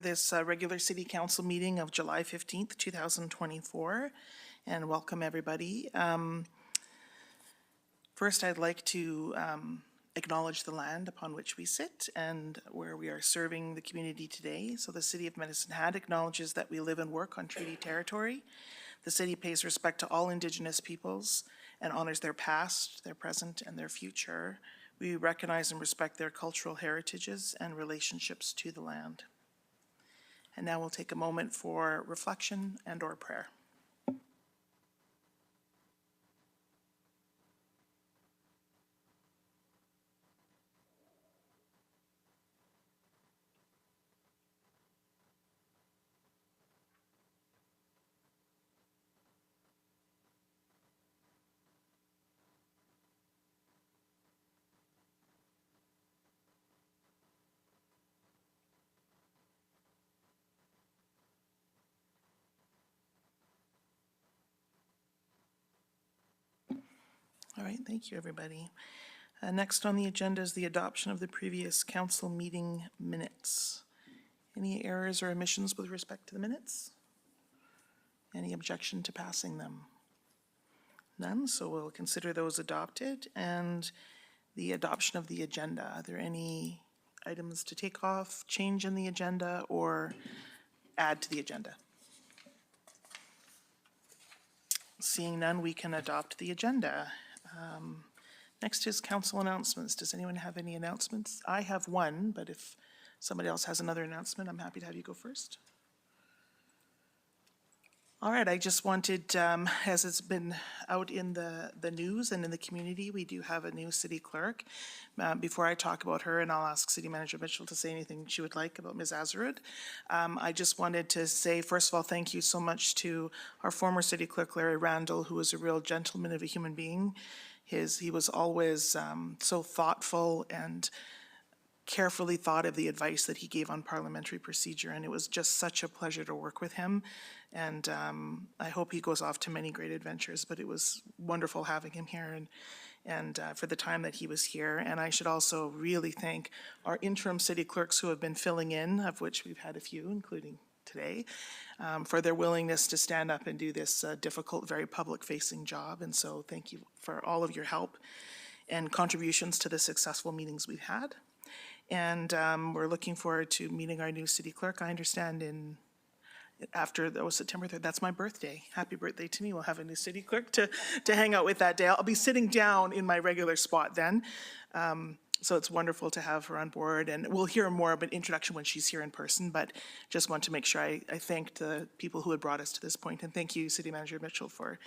this regular City Council meeting of July 15th, 2024, and welcome everybody. First, I'd like to acknowledge the land upon which we sit and where we are serving the community today. So the City of Medicine Hat acknowledges that we live and work on treaty territory. The city pays respect to all Indigenous peoples and honors their past, their present, and their future. We recognize and respect their cultural heritages and relationships to the land. And now we'll take a moment for reflection and/or prayer. All right, thank you, everybody. Next on the agenda is the adoption of the previous council meeting minutes. Any errors or omissions with respect to the minutes? Any objection to passing them? None, so we'll consider those adopted. And the adoption of the agenda. Are there any items to take off, change in the agenda, or add to the agenda? Seeing none, we can adopt the agenda. Next is council announcements. Does anyone have any announcements? I have one, but if somebody else has another announcement, I'm happy to have you go first. All right, I just wanted, as it's been out in the news and in the community, we do have a new city clerk. Before I talk about her, and I'll ask City Manager Mitchell to say anything she would like about Ms. Azarud, I just wanted to say, first of all, thank you so much to our former city clerk, Larry Randall, who was a real gentleman of a human being. He was always so thoughtful and carefully thought of the advice that he gave on parliamentary procedure, and it was just such a pleasure to work with him. And I hope he goes off to many great adventures, but it was wonderful having him here and for the time that he was here. And I should also really thank our interim city clerks who have been filling in, of which we've had a few, including today, for their willingness to stand up and do this difficult, very public-facing job. And so thank you for all of your help and contributions to the successful meetings we've had. And we're looking forward to meeting our new city clerk. I understand after September 3rd, that's my birthday. Happy birthday to me. We'll have a new city clerk to hang out with that day. I'll be sitting down in my regular spot then. So it's wonderful to have her on board, and we'll hear more of an introduction when she's here in person, but just want to make sure I thank the people who had brought us to this point, and thank you, City Manager Mitchell, for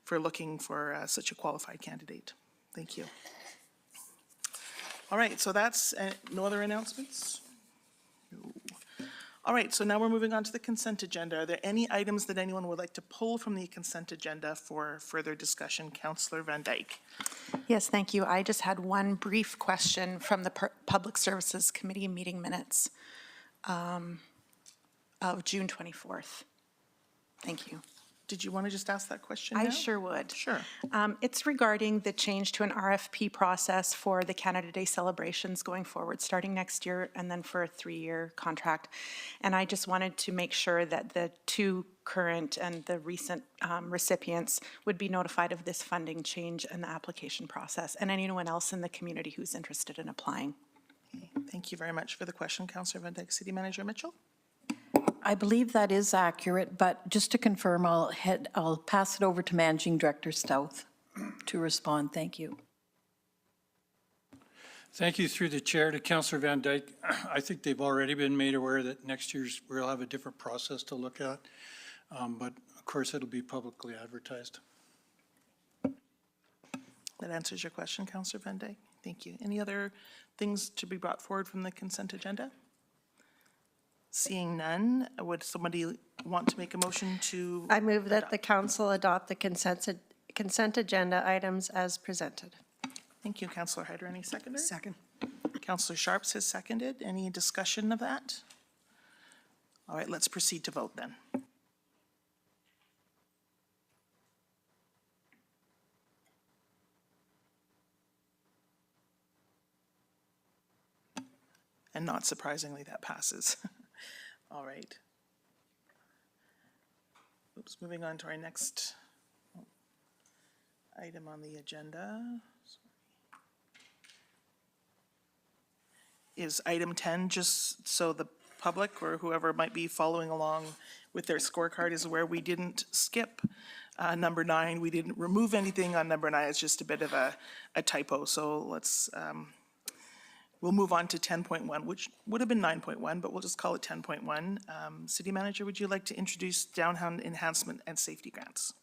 looking for such a qualified candidate. Thank you. All right, so that's no other announcements? No. All right, so now we're moving on to the consent agenda. Are there any items that anyone would like to pull from the consent agenda for further discussion? Councillor Van Dyke. Yes, thank you. I just had one brief question from the Public Services Committee meeting minutes of June 24th. Thank you. Did you want to just ask that question now? I sure would. Sure. It's regarding the change to an RFP process for the Canada Day celebrations going forward, starting next year and then for a 3-year contract. And I just wanted to make sure that the two current and the recent recipients would be notified of this funding change and the application process, and anyone else in the community who's interested in applying. Okay. Thank you very much for the question, Councillor Van Dyke. City Manager Mitchell? I believe that is accurate, but just to confirm, I'll pass it over to Managing Director Stouth to respond. Thank you. Thank you through the chair to Councillor Van Dyke. I think they've already been made aware that next year's we'll have a different process to look at, but of course it'll be publicly advertised. That answers your question, Councillor Van Dyke. Thank you. Any other things to be brought forward from the consent agenda? Seeing none, would somebody want to make a motion to? I move that the council adopt the consent agenda items as presented. Thank you, Councillor Hyder. Any seconder? Second. Councillor Sharps has seconded. Any discussion of that? All right, let's proceed to vote then. And not surprisingly, that passes. All right. Oops, moving on to our next item on the agenda. Is item 10, just so the public or whoever might be following along with their scorecard is aware, we didn't skip number 9. We didn't remove anything on number 9. It's just a bit of a typo. So let's, we'll move on to 10.1, which would have been 9.1, but we'll just call it 10.1. City Manager, would you like to introduce downtown enhancement and safety grants?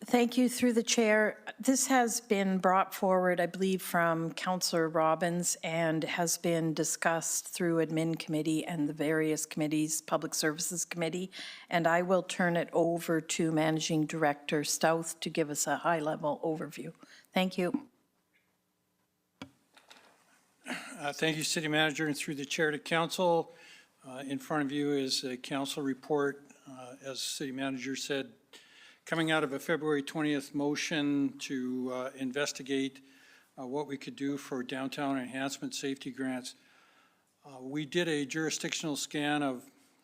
Thank you, through the chair. This has been brought forward, I believe, from Councillor Robbins and has been discussed through admin committee and the various committees, Public Services Committee, and I will turn it over to Managing Director Stouth to give us a high-level overview. Thank you. Thank you, City Manager, and through the chair to council. In front of you is a council report. As City Manager said, coming out of a February 20th motion to investigate what we could do for downtown enhancement safety grants. We did a jurisdictional scan of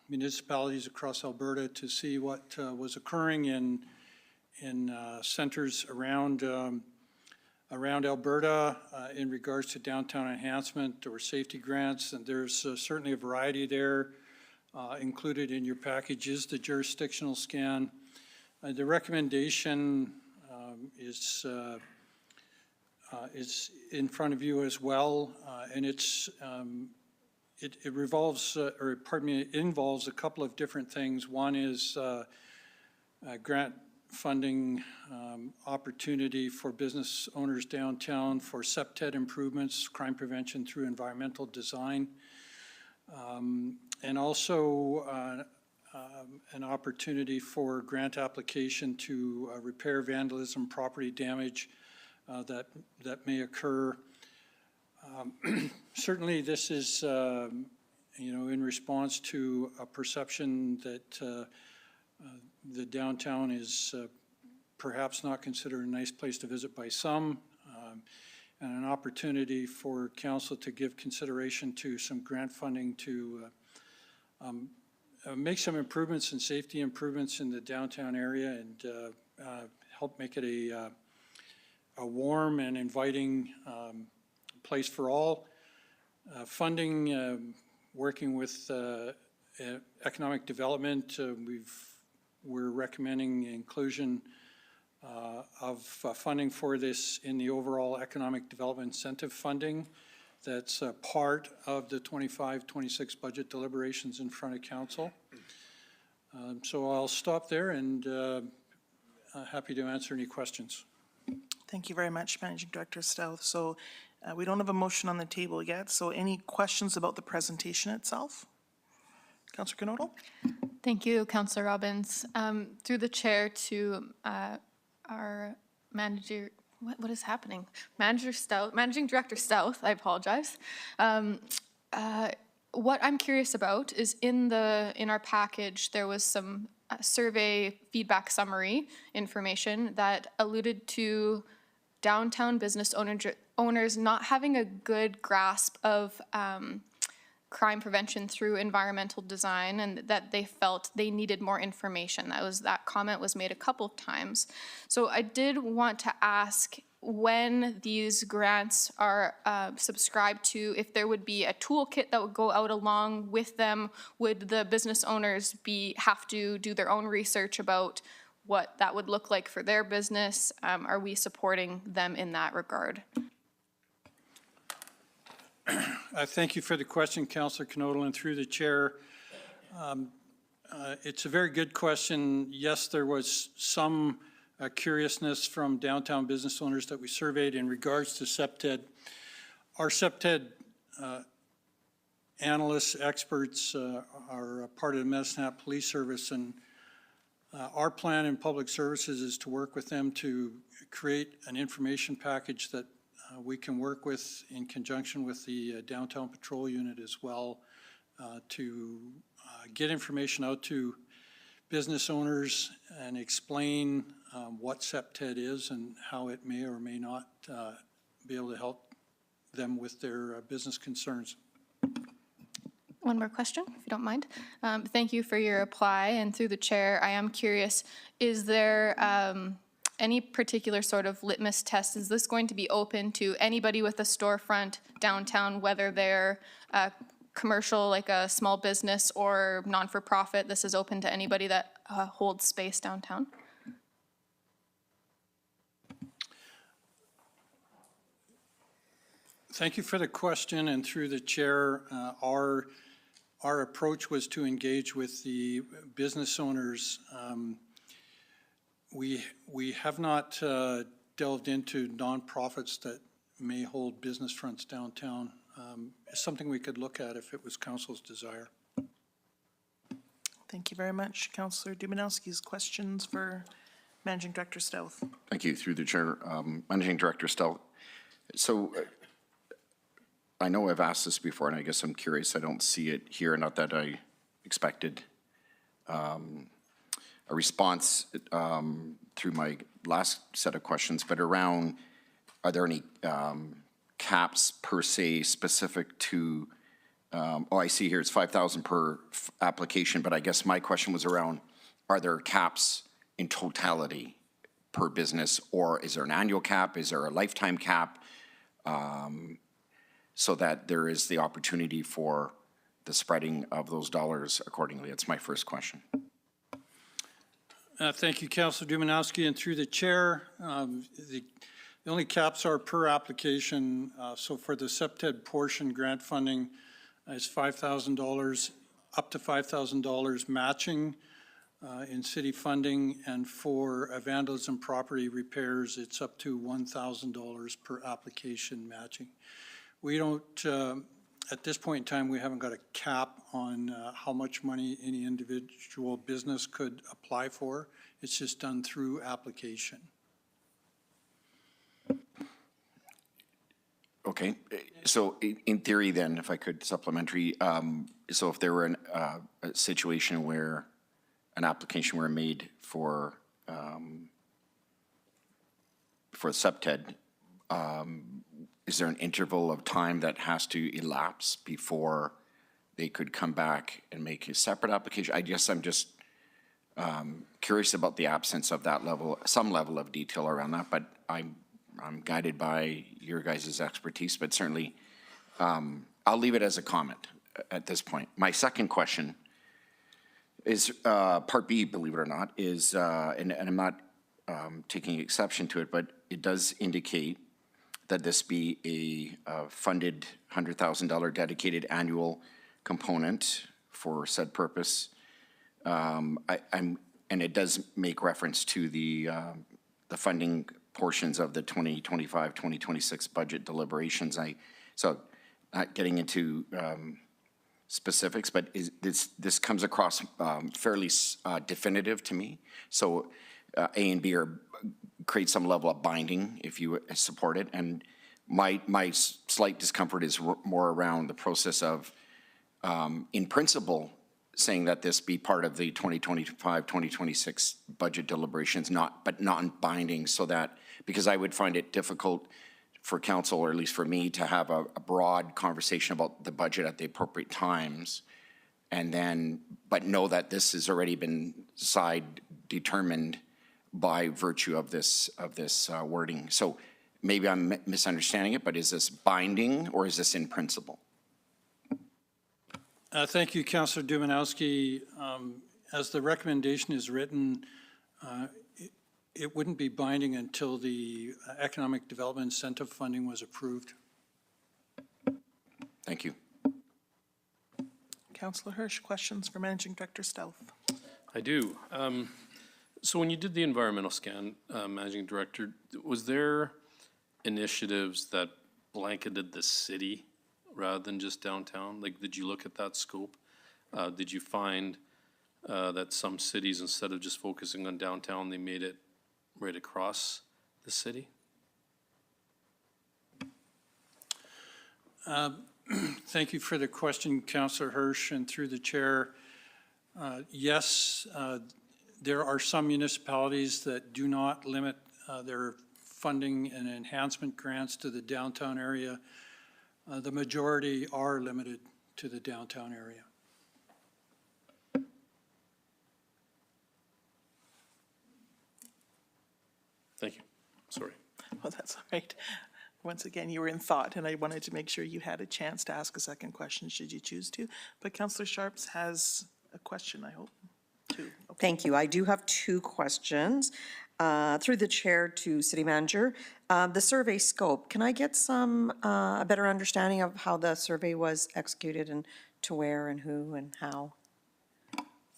municipalities across Alberta to see what was occurring in centers around Alberta in regards to downtown enhancement or safety grants, and there's certainly a variety there. Included in your package is the jurisdictional scan. The recommendation is in front of you as well, and it revolves, or pardon me, it involves a couple of different things. One is grant funding opportunity for business owners downtown for CPTED improvements, crime prevention through environmental design, and also an opportunity for grant application to repair vandalism, property damage that may occur. Certainly this is, in response to a perception that the downtown is perhaps not considered a nice place to visit by some, and an opportunity for council to give consideration to some grant funding to make some improvements and safety improvements in the downtown area and help make it a warm and inviting place for all. Funding, working with economic development, we're recommending inclusion of funding for this in the overall economic development incentive funding. That's part of the 25-26 budget deliberations in front of council. So I'll stop there and happy to answer any questions. Thank you very much, Managing Director Stouth. So we don't have a motion on the table yet, so any questions about the presentation itself? Councillor Knodel? Thank you, Councillor Robbins. Through the chair to our manager, what is happening? Managing Director Stouth, I apologize. What I'm curious about is in our package, there was some survey feedback summary information that alluded to downtown business owners not having a good grasp of crime prevention through environmental design, and that they felt they needed more information. That comment was made a couple of times. So I did want to ask, when these grants are subscribed to, if there would be a toolkit that would go out along with them, would the business owners have to do their own research about what that would look like for their business? Are we supporting them in that regard? Thank you for the question, Councillor Knodel, and through the chair. It's a very good question. Yes, there was some curiousness from downtown business owners that we surveyed in regards to CPTED. Our CPTED analysts, experts are part of the Medicine Hat Police Service, and our plan in public services is to work with them to create an information package that we can work with in conjunction with the downtown patrol unit as well to get information out to business owners and explain what CPTED is and how it may or may not be able to help them with their business concerns. One more question, if you don't mind. Thank you for your reply, and through the chair, I am curious, is there any particular sort of litmus test? Is this going to be open to anybody with a storefront downtown, whether they're commercial, like a small business, or non-for-profit? This is open to anybody that holds space downtown? Thank you for the question, and through the chair, our approach was to engage with the business owners. We have not delved into nonprofits that may hold business fronts downtown. It's something we could look at if it was council's desire. Thank you very much. Councillor Dumanowski's questions for Managing Director Stout. Thank you, through the chair. Managing Director Stout. So I know I've asked this before, and I guess I'm curious. I don't see it here, not that I expected a response through my last set of questions, but around, are there any caps per se specific to, I see here it's 5,000 per application, but I guess my question was around, are there caps in totality per business, or is there an annual cap? Is there a lifetime cap? So that there is the opportunity for the spreading of those dollars accordingly. That's my first question. Thank you, Councilor Dumanowski, and through the chair, the only caps are per application. So for the CEPTED portion, grant funding is $5,000, up to $5,000 matching in city funding, and for vandalism property repairs, it's up to $1,000 per application matching. We don't, at this point in time, we haven't got a cap on how much money any individual business could apply for. It's just done through application. Okay, so in theory then, if I could supplementary, so if there were a situation where an application were made for CEPTED, is there an interval of time that has to elapse before they could come back and make a separate application? I guess I'm just curious about the absence of that level, some level of detail around that, but I'm guided by your guys' expertise, but certainly I'll leave it as a comment at this point. My second question is Part B, believe it or not, is, and I'm not taking exception to it, but it does indicate that this be a funded $100,000 dedicated annual component for said purpose. And it does make reference to the funding portions of the 2025-2026 budget deliberations. So not getting into specifics, but this comes across fairly definitive to me. So A and B create some level of binding if you support it. And my slight discomfort is more around the process of, in principle, saying that this be part of the 2025-2026 budget deliberations, but non-binding, so that, because I would find it difficult for council, or at least for me, to have a broad conversation about the budget at the appropriate times, and then, but know that this has already been side determined by virtue of this wording. So maybe I'm misunderstanding it, but is this binding or is this in principle? Thank you, Councillor Dumanowski. As the recommendation is written, it wouldn't be binding until the economic development incentive funding was approved. Thank you. Councillor Hirsch, questions for Managing Director Stout. I do. So when you did the environmental scan, Managing Director, was there initiatives that blanketed the city rather than just downtown? Like, did you look at that scope? Did you find that some cities, instead of just focusing on downtown, they made it right across the city? Thank you for the question, Councillor Hirsch, and through the chair. Yes, there are some municipalities that do not limit their funding and enhancement grants to the downtown area. The majority are limited to the downtown area. Thank you. Sorry. Well, that's all right. Once again, you were in thought, and I wanted to make sure you had a chance to ask a second question should you choose to. But Councillor Sharps has a question, I hope, too. Okay. Thank you. I do have two questions. Through the chair to city manager. The survey scope, can I get a better understanding of how the survey was executed and to where and who and how?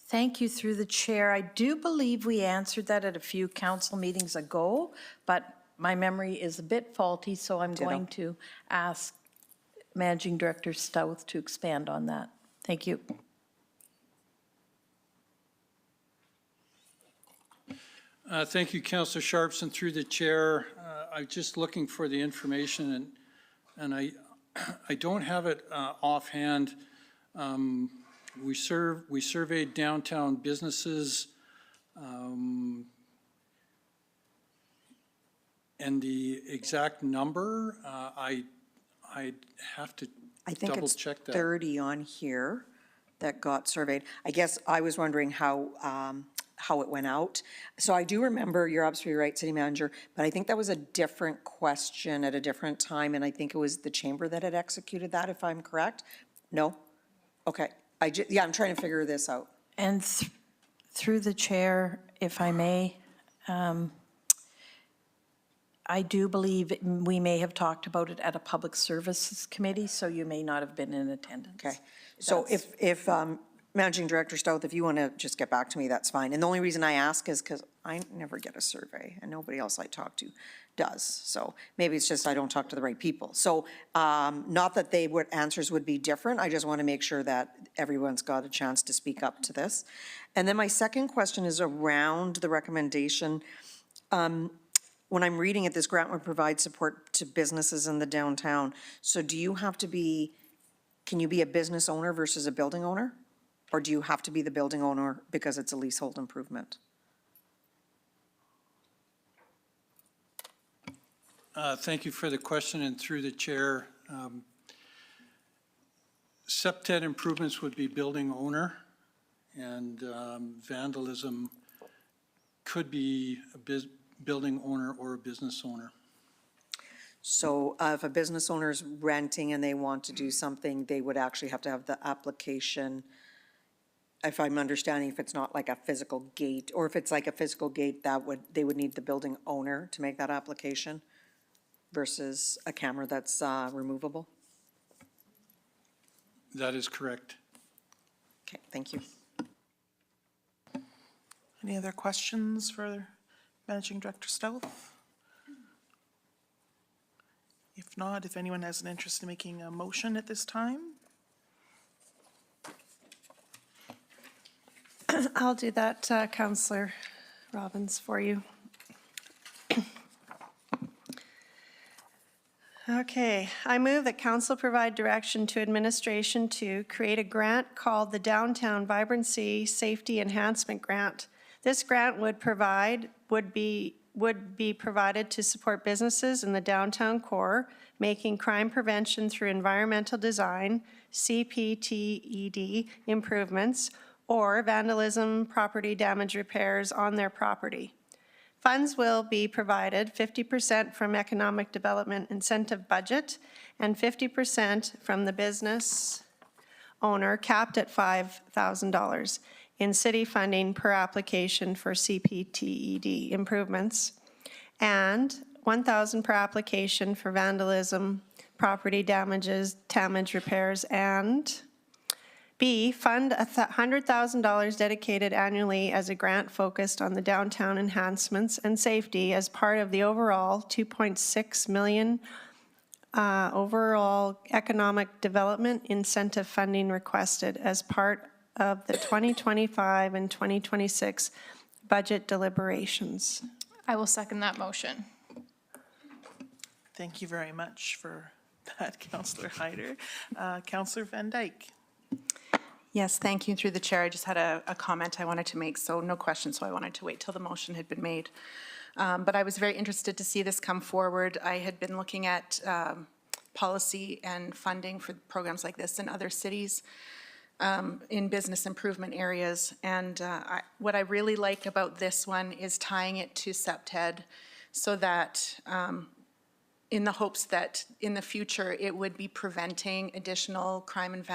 Thank you through the chair. I do believe we answered that at a few council meetings ago, but my memory is a bit faulty, so I'm going to ask Managing Director Stouth to expand on that. Thank you. Thank you, Councillor Sharps, and through the chair, I'm just looking for the information, and I don't have it offhand. We surveyed downtown businesses, and the exact number, I'd have to I think double it's check that. 30 on here that got surveyed. I guess I was wondering how it went out. So I do remember, you're absolutely right, city manager, but I think that was a different question at a different time, and I think it was the chamber that had executed that, if I'm correct? No? Okay. Yeah, I'm trying to figure this out. And through the chair, if I may, I do believe we may have talked about it at a public services committee, so you may not have been in attendance. Okay. So if Managing Director Stouth, if you want to just get back to me, that's fine. And the only reason I ask is because I never get a survey and nobody else I talk to does. So maybe it's just I don't talk to the right people. So not that answers would be different. I just want to make sure that everyone's got a chance to speak up to this. And then my second question is around the recommendation. When I'm reading it, this grant would provide support to businesses in the downtown. So do you have to be, can you be a business owner versus a building owner? Or do you have to be the building owner because it's a leasehold improvement? Thank you for the question, and through the chair. SEPTED improvements would be building owner, and vandalism could be a building owner or a business owner. So if a business owner is renting and they want to do something, they would actually have to have the application. If I'm understanding, if it's not like a physical gate, or if it's like a physical gate, they would need the building owner to make that application versus a camera that's removable? That is correct. Okay, thank you. Any other questions for Managing Director Stouth? If not, if anyone has an interest in making a motion at this time? I'll do that, Councillor Robbins, for you. Okay, I move that council provide direction to administration to create a grant called the Downtown Vibrancy Safety Enhancement Grant. This grant would be provided to support businesses in the downtown core, making crime prevention through environmental design, CPTED improvements, or vandalism, property damage repairs on their property. Funds will be provided 50% from economic development incentive budget and 50% from the business owner, capped at $5,000 in city funding per application for CPTED improvements, and $1,000 per application for vandalism, property damage repairs, and B, fund $100,000 dedicated annually as a grant focused on the downtown enhancements and safety as part of the overall $2.6 million overall economic development incentive funding requested as part of the 2025 and 2026 budget deliberations. I will second that motion. Thank you very much for that, Councillor Hyder. Councillor Van Dyke. Yes, thank you. Through the chair, I just had a comment I wanted to make, so no question, so I wanted to wait till the motion had been made. But I was very interested to see this come forward. I had been looking at policy and funding for programs like this in other cities in business improvement areas. And what I really like about this one is tying it to SEPTED so that in the hopes that in the future it would be preventing additional crime and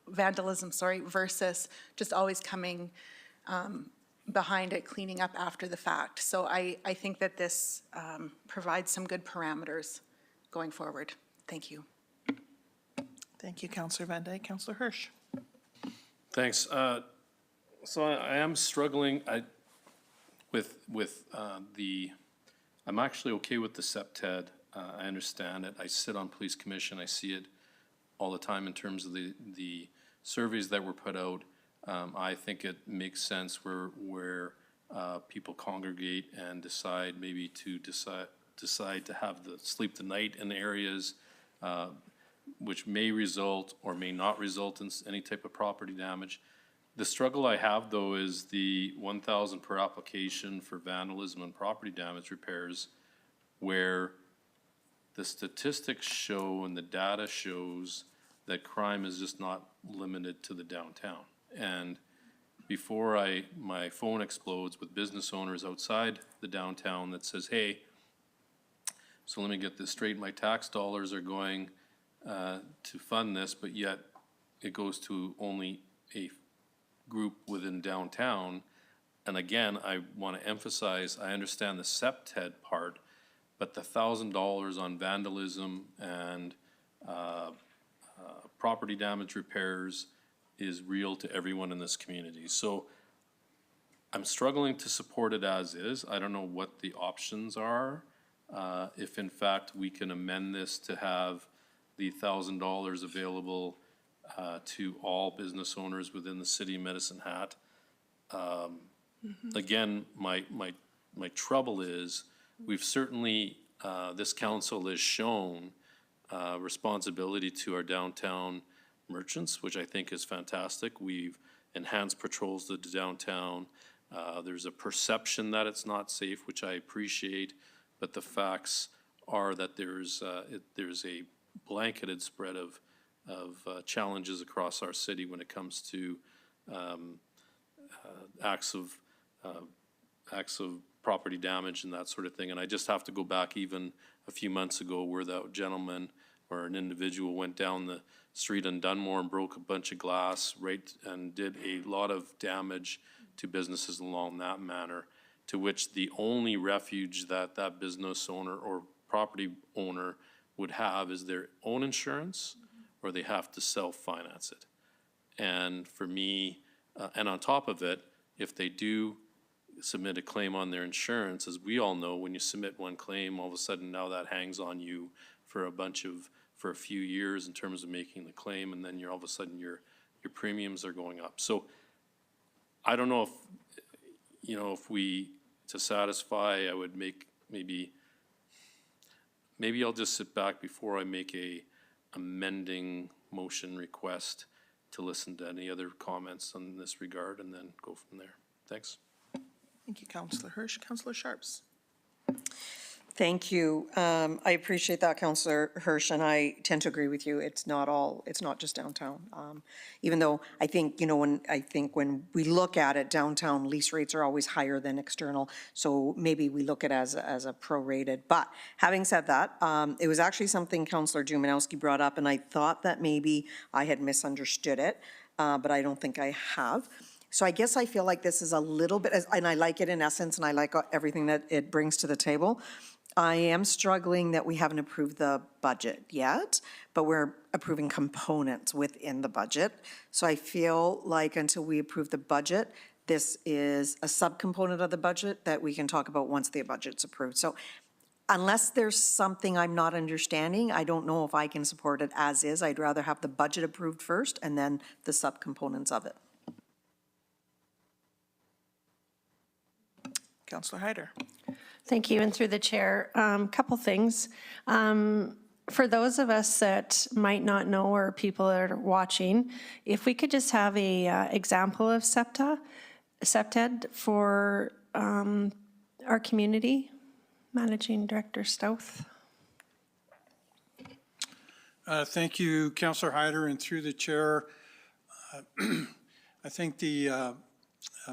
vandalism, versus just always coming behind it, cleaning up after the fact. So I think that this provides some good parameters going forward. Thank you. Thank you, Councillor Van Dyke. Councillor Hirsch. Thanks. So I am struggling with I'm actually okay with the SEPTED. I understand it. I sit on police commission. I see it all the time in terms of the surveys that were put out. I think it makes sense where people congregate and decide to have sleep the night in areas which may result or may not result in any type of property damage. The struggle I have, though, is the 1,000 per application for vandalism and property damage repairs, where the statistics show and the data shows that crime is just not limited to the downtown. And before my phone explodes with business owners outside the downtown that says, hey, so let me get this straight, my tax dollars are going to fund this, but yet it goes to only a group within downtown. And again, I want to emphasize, I understand the SEPTED part, but the $1,000 on vandalism and property damage repairs is real to everyone in this community. So I'm struggling to support it as is. I don't know what the options are. If in fact we can amend this to have the $1,000 available to all business owners within the city of Medicine Hat. Again, my trouble is we've certainly, this council has shown responsibility to our downtown merchants, which I think is fantastic. We've enhanced patrols to the downtown. There's a perception that it's not safe, which I appreciate, but the facts are that there's a blanketed spread of challenges across our city when it comes to acts of property damage and that sort of thing. And I just have to go back even a few months ago where that gentleman or an individual went down the street in Dunmore and broke a bunch of glass, and did a lot of damage to businesses along that manner, to which the only refuge that that business owner or property owner would have is their own insurance, or they have to self-finance it. And for me, and on top of it, if they do submit a claim on their insurance, as we all know, when you submit one claim, all of a sudden now that hangs on you for a few years in terms of making the claim, and then all of a sudden your premiums are going up. So I don't know if we, to satisfy, I would make maybe I'll just sit back before I make a amending motion request to listen to any other comments in this regard and then go from there. Thanks. Thank you, Councillor Hirsch. Councillor Sharps. Thank you. I appreciate that, Councillor Hirsch, and I tend to agree with you. It's not just downtown. Even though I think, when we look at it, downtown lease rates are always higher than external. So maybe we look at it as a prorated. But having said that, it was actually something Councillor Jumanowski brought up, and I thought that maybe I had misunderstood it, but I don't think I have. So I guess I feel like this is a little bit, and I like it in essence, and I like everything that it brings to the table. I am struggling that we haven't approved the budget yet, but we're approving components within the budget. So I feel like until we approve the budget, this is a subcomponent of the budget that we can talk about once the budget's approved. So unless there's something I'm not understanding, I don't know if I can support it as is. I'd rather have the budget approved first and then the subcomponents of it. Councillor Hyder. Thank you, and through the chair, couple things. For those of us that might not know, or people that are watching, if we could just have a example of SEPTED for our community. Managing Director Stouth. Thank you, Councillor Hyder, and through the chair. I think the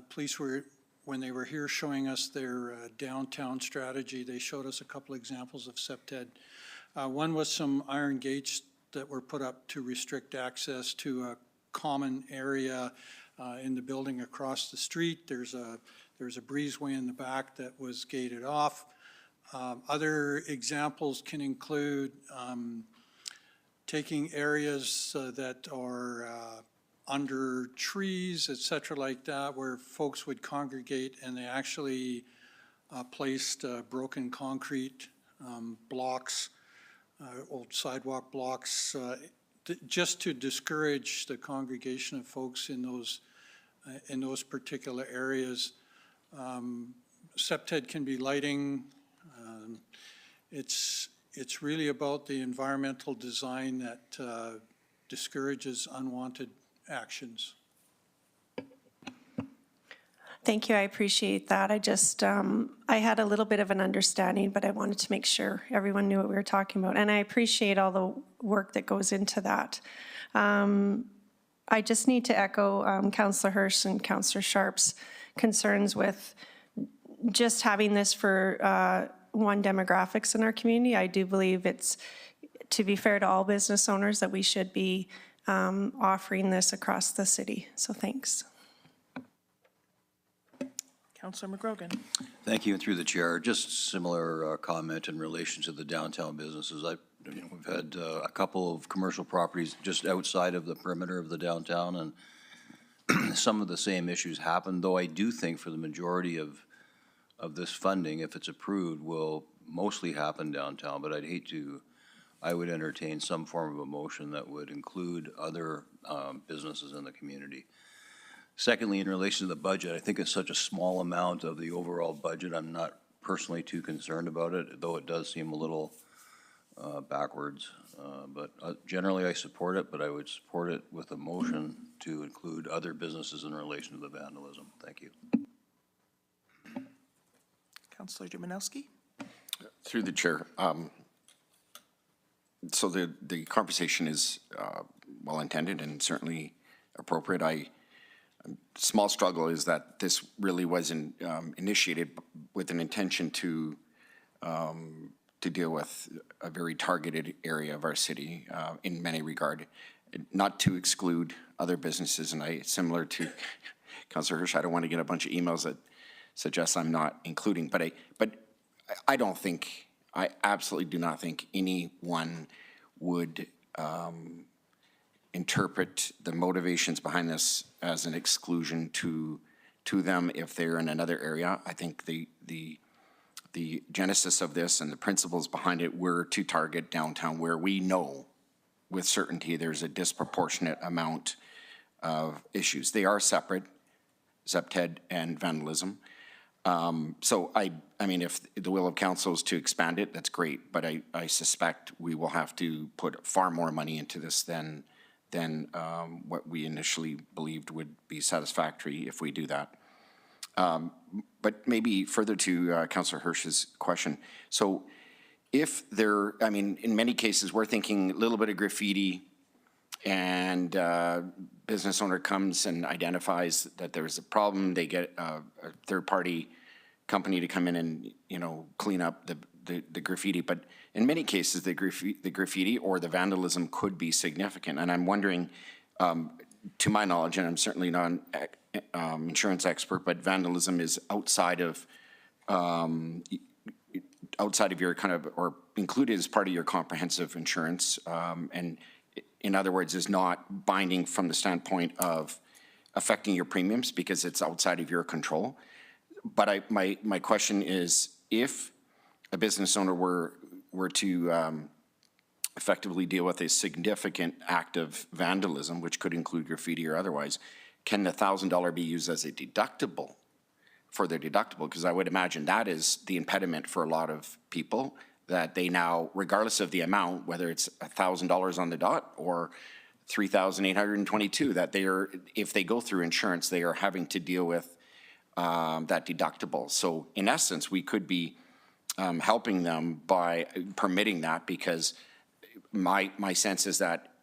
police were, when they were here showing us their downtown strategy, they showed us a couple examples of CPTED. One was some iron gates that were put up to restrict access to a common area in the building across the street. There's a breezeway in the back that was gated off. Other examples can include taking areas that are under trees, et cetera, like that, where folks would congregate, and they actually placed broken concrete blocks, old sidewalk blocks, just to discourage the congregation of folks in those particular areas. CPTED can be lighting. It's really about the environmental design that discourages unwanted actions. Thank you, I appreciate that. I just, I had a little bit of an understanding, but I wanted to make sure everyone knew what we were talking about. And I appreciate all the work that goes into that. I just need to echo Councillor Hirsch and Councillor Sharp's concerns with just having this for one demographics in our community. I do believe it's, to be fair to all business owners, that we should be offering this across the city. So thanks. Councillor McGrogan. Thank you, and through the chair, just similar comment in relation to the downtown businesses. We've had a couple of commercial properties just outside of the perimeter of the downtown, and some of the same issues happen, though I do think for the majority of this funding, if it's approved, will mostly happen downtown, but I would entertain some form of a motion that would include other businesses in the community. Secondly, in relation to the budget, I think it's such a small amount of the overall budget. I'm not personally too concerned about it, though it does seem a little backwards. But generally I support it, but I would support it with a motion to include other businesses in relation to the vandalism. Thank you. Councillor Dumanowski. Through the chair. So the conversation is well-intended and certainly appropriate. Small struggle is that this really wasn't initiated with an intention to deal with a very targeted area of our city in many regard, not to exclude other businesses. And similar to Councillor Hirsch, I don't want to get a bunch of emails that suggest I'm not including, but I don't think, I absolutely do not think anyone would interpret the motivations behind this as an exclusion to them if they're in another area. I think the genesis of this and the principles behind it were to target downtown, where we know with certainty there's a disproportionate amount of issues. They are separate, CPTED and vandalism. So I mean, if the will of council is to expand it, that's great, but I suspect we will have to put far more money into this than what we initially believed would be satisfactory if we do that. But maybe further to Councillor Hirsch's question. So if there, I mean, in many cases, we're thinking a little bit of graffiti and business owner comes and identifies that there's a problem, they get a third-party company to come in and, you know, clean up the graffiti. But in many cases, the graffiti or the vandalism could be significant. And I'm wondering, to my knowledge, and I'm certainly not an insurance expert, but vandalism is outside of your kind of, or included as part of your comprehensive insurance, and in other words, is not binding from the standpoint of affecting your premiums because it's outside of your control. But my question is, if a business owner were to effectively deal with a significant act of vandalism, which could include graffiti or otherwise, can the $1,000 be used as a deductible for their deductible? Because I would imagine that is the impediment for a lot of people, that they now, regardless of the amount, whether it's $1,000 on the dot or $3,822, that they are, if they go through insurance, they are having to deal with that deductible. So in essence, we could be helping them by permitting that, because my sense is that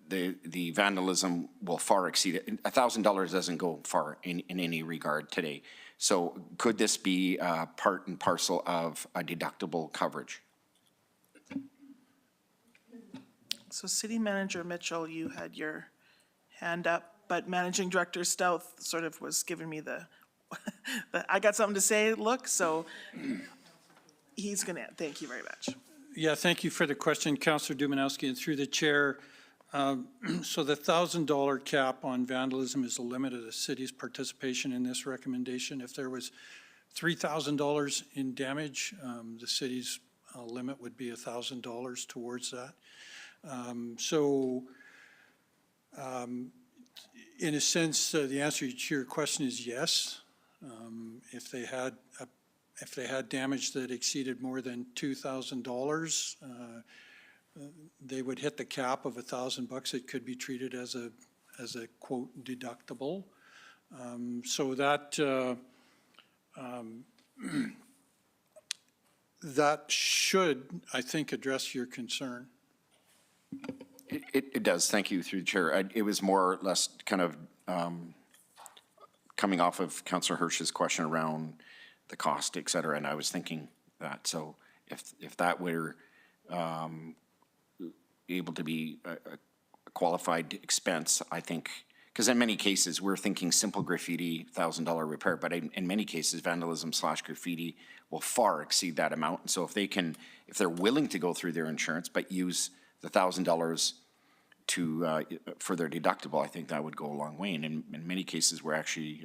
the vandalism will far exceed it. $1,000 doesn't go far in any regard today. So could this be part and parcel of a deductible coverage? So City Manager Mitchell, you had your hand up, but Managing Director Stout sort of was giving me the I got something to say look, so he's gonna, thank you very much. Yeah, thank you for the question, Councillor Dumanowski, and through the chair. So the $1,000 cap on vandalism is the limit of the city's participation in this recommendation. If there was $3,000 in damage, the city's limit would be $1,000 towards that. In a sense, the answer to your question is yes. If they had damage that exceeded more than $2,000, they would hit the cap of $1,000. It could be treated as a quote deductible. So that that should, I think, address your concern. It does, thank you, through the chair. It was more or less kind of coming off of Councillor Hirsch's question around the cost, et cetera, and I was thinking that. So if that were able to be a qualified expense, I think, because in many cases, we're thinking simple graffiti, $1,000 repair, but in many cases, vandalism/graffiti will far exceed that amount. And so if they're willing to go through their insurance, but use the $1,000 for their deductible, I think that would go a long way. And in many cases, we're actually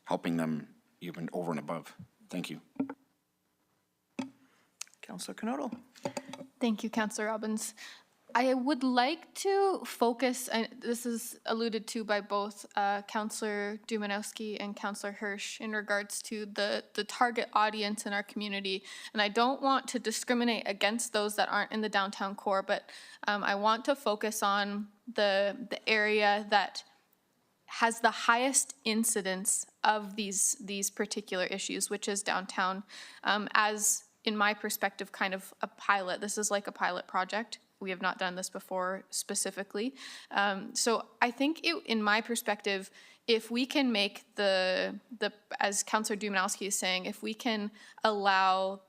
helping them even over and above. Thank you. Councillor Knodel. Thank you, Councillor Robbins. I would like to focus, and this is alluded to by both Councillor Dumanowski and Councillor Hirsch in regards to the target audience in our community. And I don't want to discriminate against those that aren't in the downtown core, but I want to focus on the area that has the highest incidence of these particular issues, which is downtown. As in my perspective, kind of a pilot. This is like a pilot project. We have not done this before specifically. So I think in my perspective, if we can make as Councillor Dumanowski is saying, if we can allow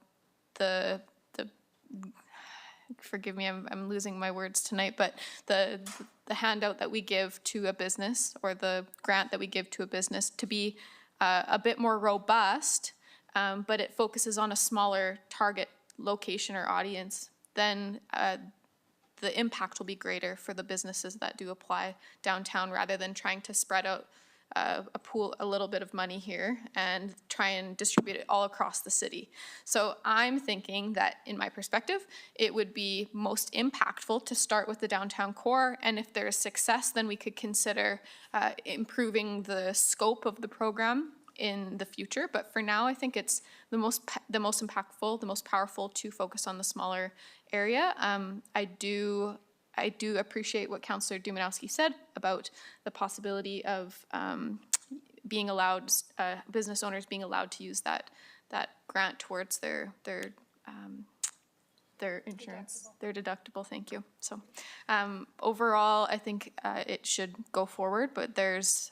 forgive me, I'm losing my words tonight, but the handout that we give to a business or the grant that we give to a business to be a bit more robust, but it focuses on a smaller target location or audience, then the impact will be greater for the businesses that do apply downtown rather than trying to spread out a little bit of money here and try and distribute it all across the city. So I'm thinking that in my perspective, it would be most impactful to start with the downtown core. And if there is success, then we could consider improving the scope of the program in the future. But for now, I think it's the most impactful, the most powerful to focus on the smaller area. I do appreciate what Councillor Dumanowski said about the possibility of being allowed, business owners being allowed to use that grant towards their insurance, their deductible. Thank you. So overall, I think it should go forward, but there's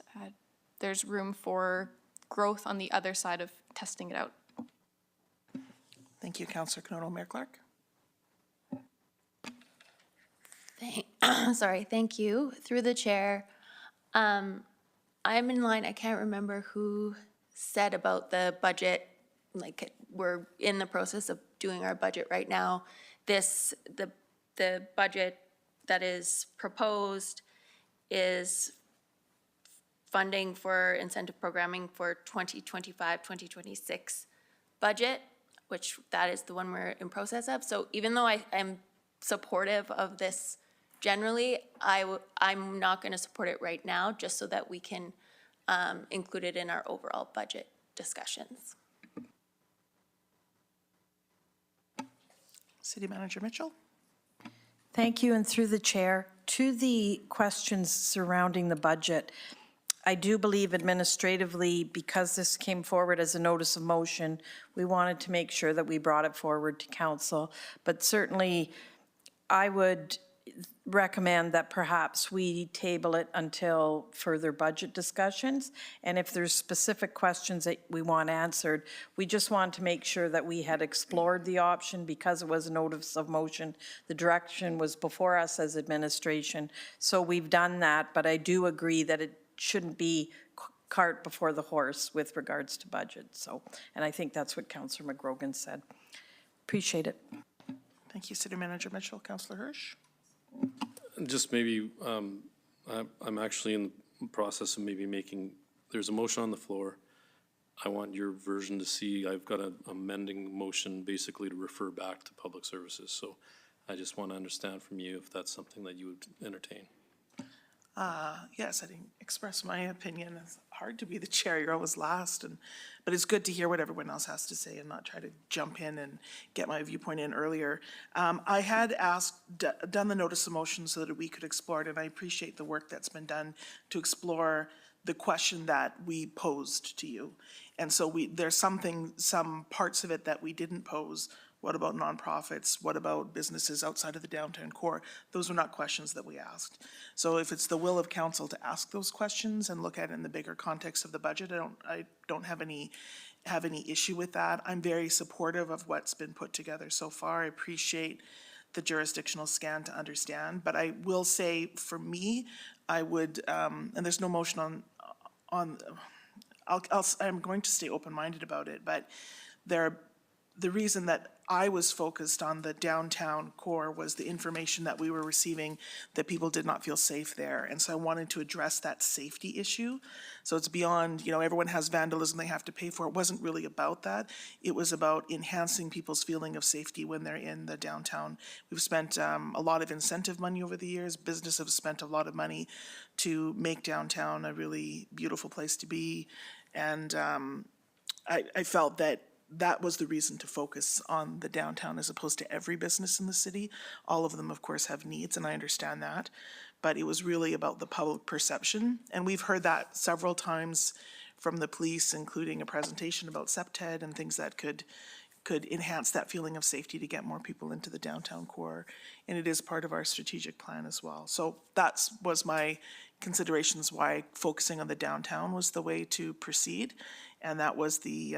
room for growth on the other side of testing it out. Thank you, Councillor Knodel. Mayor Clark. Sorry, thank you. Through the chair, I'm in line. I can't remember who said about the budget. Like, we're in the process of doing our budget right now. The budget that is proposed is funding for incentive programming for 2025, 2026 budget, which that is the one we're in process of. So even though I'm supportive of this generally, I'm not going to support it right now, just so that we can include it in our overall budget discussions. City Manager Mitchell. Thank you, and through the chair, to the questions surrounding the budget, I do believe administratively, because this came forward as a notice of motion, we wanted to make sure that we brought it forward to council. But certainly, I would recommend that perhaps we table it until further budget discussions. And if there's specific questions that we want answered, we just want to make sure that we had explored the option because it was a notice of motion. The direction was before us as administration. So we've done that, but I do agree that it shouldn't be cart before the horse with regards to budget. So, and I think that's what Councillor McGrogan said. Appreciate it. Thank you, City Manager Mitchell. Councillor Hirsch? Just maybe, I'm actually in the process of maybe making, there's a motion on the floor. I want your version to see, I've got an amending motion basically to refer back to public services. So I just want to understand from you if that's something that you would entertain. Yes, I didn't express my opinion. It's hard to be the chair, you're always last, but it's good to hear what everyone else has to say and not try to jump in and get my viewpoint in earlier. I had done the notice of motion so that we could explore it, and I appreciate the work that's been done to explore the question that we posed to you. And so there's some parts of it that we didn't pose. What about nonprofits? What about businesses outside of the downtown core? Those were not questions that we asked. So if it's the will of council to ask those questions and look at it in the bigger context of the budget, I don't have any issue with that. I'm very supportive of what's been put together so far. I appreciate the jurisdictional scan to understand, but I will say for me, I would, and there's no motion I'm going to stay open-minded about it, but the reason that I was focused on the downtown core was the information that we were receiving that people did not feel safe there. And so I wanted to address that safety issue. So it's beyond, everyone has vandalism they have to pay for. It wasn't really about that. It was about enhancing people's feeling of safety when they're in the downtown. We've spent a lot of incentive money over the years. Business have spent a lot of money to make downtown a really beautiful place to be. And I felt that was the reason to focus on the downtown as opposed to every business in the city. All of them, of course, have needs, and I understand that. But it was really about the public perception. And we've heard that several times from the police, including a presentation about CEPTED and things that could enhance that feeling of safety to get more people into the downtown core. And it is part of our strategic plan as well. So that was my considerations why focusing on the downtown was the way to proceed. And that was the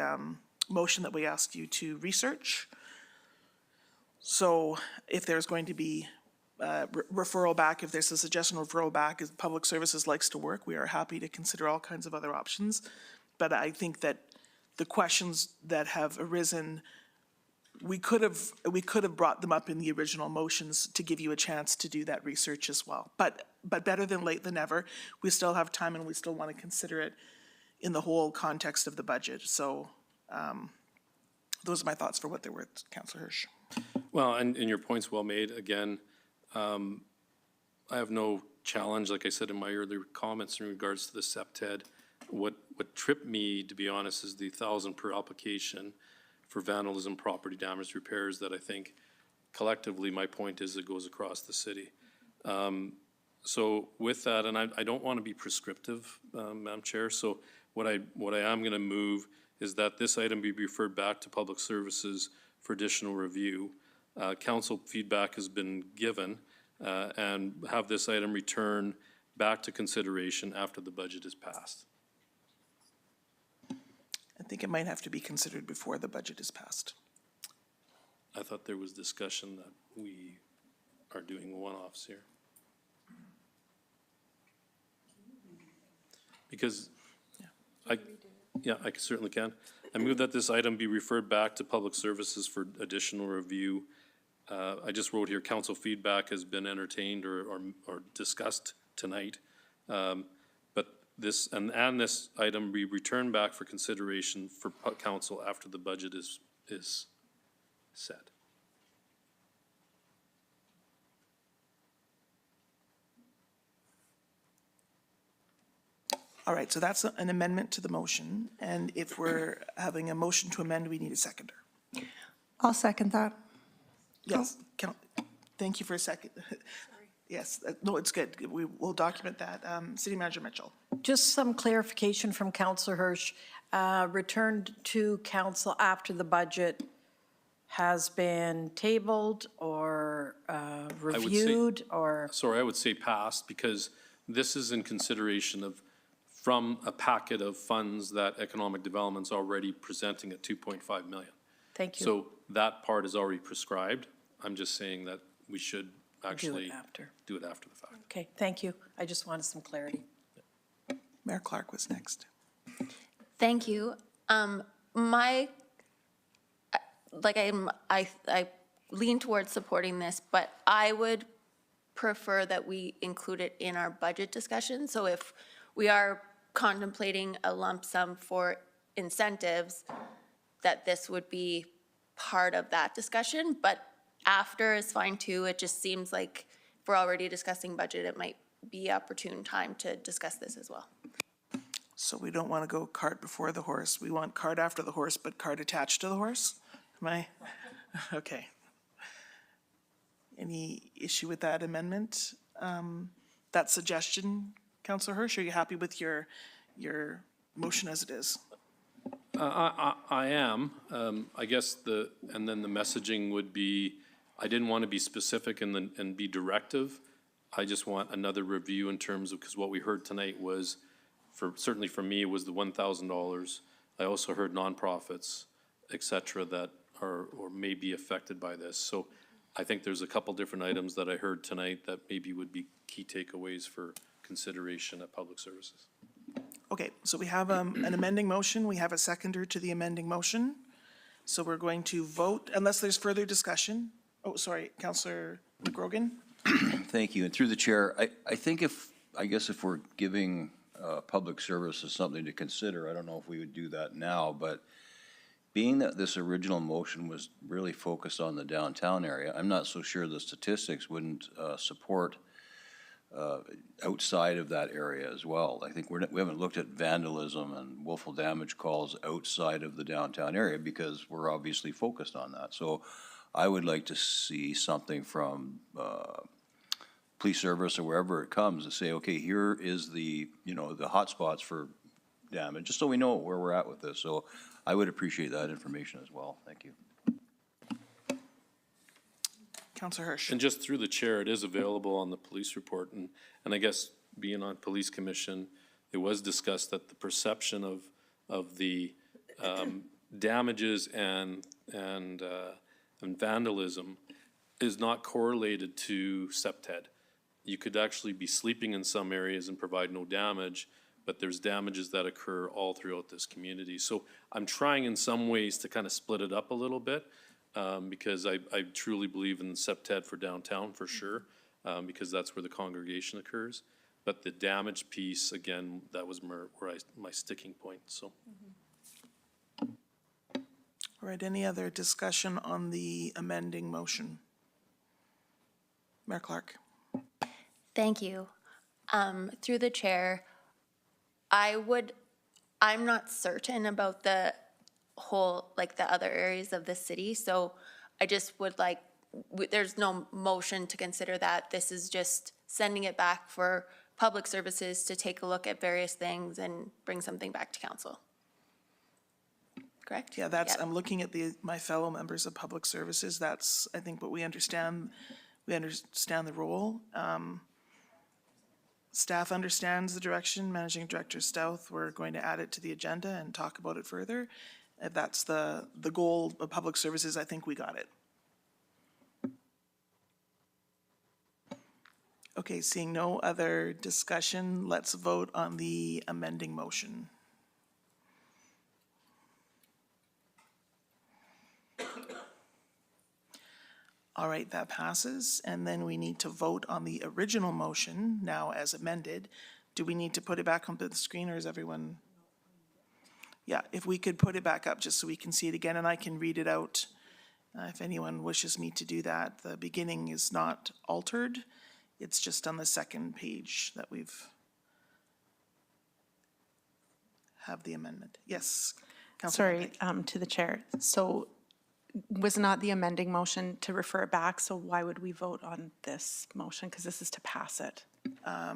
motion that we asked you to research. So if there's going to be referral back, if there's a suggestion of referral back, as Public Services likes to work, we are happy to consider all kinds of other options. But I think that the questions that have arisen, we could have brought them up in the original motions to give you a chance to do that research as well. But better than late than never. We still have time and we still want to consider it in the whole context of the budget. So those are my thoughts for what they were, Councillor Hirsch. Well, and your point's well made. Again, I have no challenge, like I said in my earlier comments in regards to the CEPTED. What tripped me, to be honest, is the 1,000 per application for vandalism, property damage, repairs that I think collectively, my point is it goes across the city. So with that, and I don't want to be prescriptive, Madam Chair, so what I am going to move is that this item be referred back to Public Services for additional review. Council feedback has been given, and have this item return back to consideration after the budget is passed. I think it might have to be considered before the budget is passed. I thought there was discussion that we are doing one-offs here. Because I certainly can. I move that this item be referred back to Public Services for additional review. I just wrote here, council feedback has been entertained or discussed tonight. But this, and this item be returned back for consideration for council after the budget is set. All right, so that's an amendment to the motion. And if we're having a motion to amend, we need a seconder. I'll second that. Yes, thank you for a second. Yes, no, it's good. We will document that. City Manager Mitchell. Just some clarification from Councillor Hirsch. Returned to council after the budget has been tabled or say- reviewed or? Sorry, I would say passed, because this is in consideration of, from a packet of funds that economic development's already presenting at 2.5 million. Thank you. So that part is already prescribed. I'm just saying that we should actually after. do it after the fact. Okay, thank you. I just wanted some clarity. Mayor Clark was next. Thank you. I lean towards supporting this, but I would prefer that we include it in our budget discussion. So if we are contemplating a lump sum for incentives, that this would be part of that discussion, but after is fine too. It just seems like if we're already discussing budget, it might be opportune time to discuss this as well. So we don't want to go cart before the horse. We want cart after the horse, but cart attached to the horse? Am I? Okay. Any issue with that amendment? That suggestion, Councillor Hirsch, are you happy with your motion as it is? I am. I guess and then the messaging would be, I didn't want to be specific and be directive. I just want another review in terms of, because what we heard tonight was, certainly for me, was the $1,000. I also heard nonprofits, et cetera, that are, or may be affected by this. So I think there's a couple different items that I heard tonight that maybe would be key takeaways for consideration at Public Services. Okay, so we have an amending motion. We have a seconder to the amending motion. So we're going to vote, unless there's further discussion. Oh, sorry, Councillor McGrogan. Thank you. And through the chair, I think I guess if we're giving public services something to consider, I don't know if we would do that now, but being that this original motion was really focused on the downtown area, I'm not so sure the statistics wouldn't support outside of that area as well. I think we haven't looked at vandalism and willful damage calls outside of the downtown area because we're obviously focused on that. So I would like to see something from police service or wherever it comes to say, okay, here is the hot spots for damage, just so we know where we're at with this. So I would appreciate that information as well. Thank you. Councillor Hirsch. And just through the chair, it is available on the police report, and I guess being on police commission, it was discussed that the perception of the damages and vandalism is not correlated to SEPTED. You could actually be sleeping in some areas and provide no damage, but there's damages that occur all throughout this community. So I'm trying in some ways to kind of split it up a little bit, because I truly believe in SEPTED for downtown for sure, because that's where the congregation occurs. But the damage piece, again, that was my sticking point, so. All right, any other discussion on the amending motion? Mayor Clark. Thank you. Through the chair, I'm not certain about the whole, like the other areas of the city, so I just would like, there's no motion to consider that. This is just sending it back for Public Services to take a look at various things and bring something back to council. Correct? Yeah, I'm looking at my fellow members of Public Services. That's, I think, what we understand. We understand the role. Staff understands the direction. Managing Director Stouth, we're going to add it to the agenda and talk about it further. If that's the goal of Public Services, I think we got it. Okay, seeing no other discussion, let's vote on the amending motion. All right, that passes, and then we need to vote on the original motion now as amended. Do we need to put it back onto the screen, or is everyone? Yeah, if we could put it back up just so we can see it again, and I can read it out if anyone wishes me to do that. The beginning is not altered. It's just on the second page that we've have the amendment. Yes, Councilor. Sorry, to the chair. So was not the amending motion to refer it back, so why would we vote on this motion? Because this is to pass it. I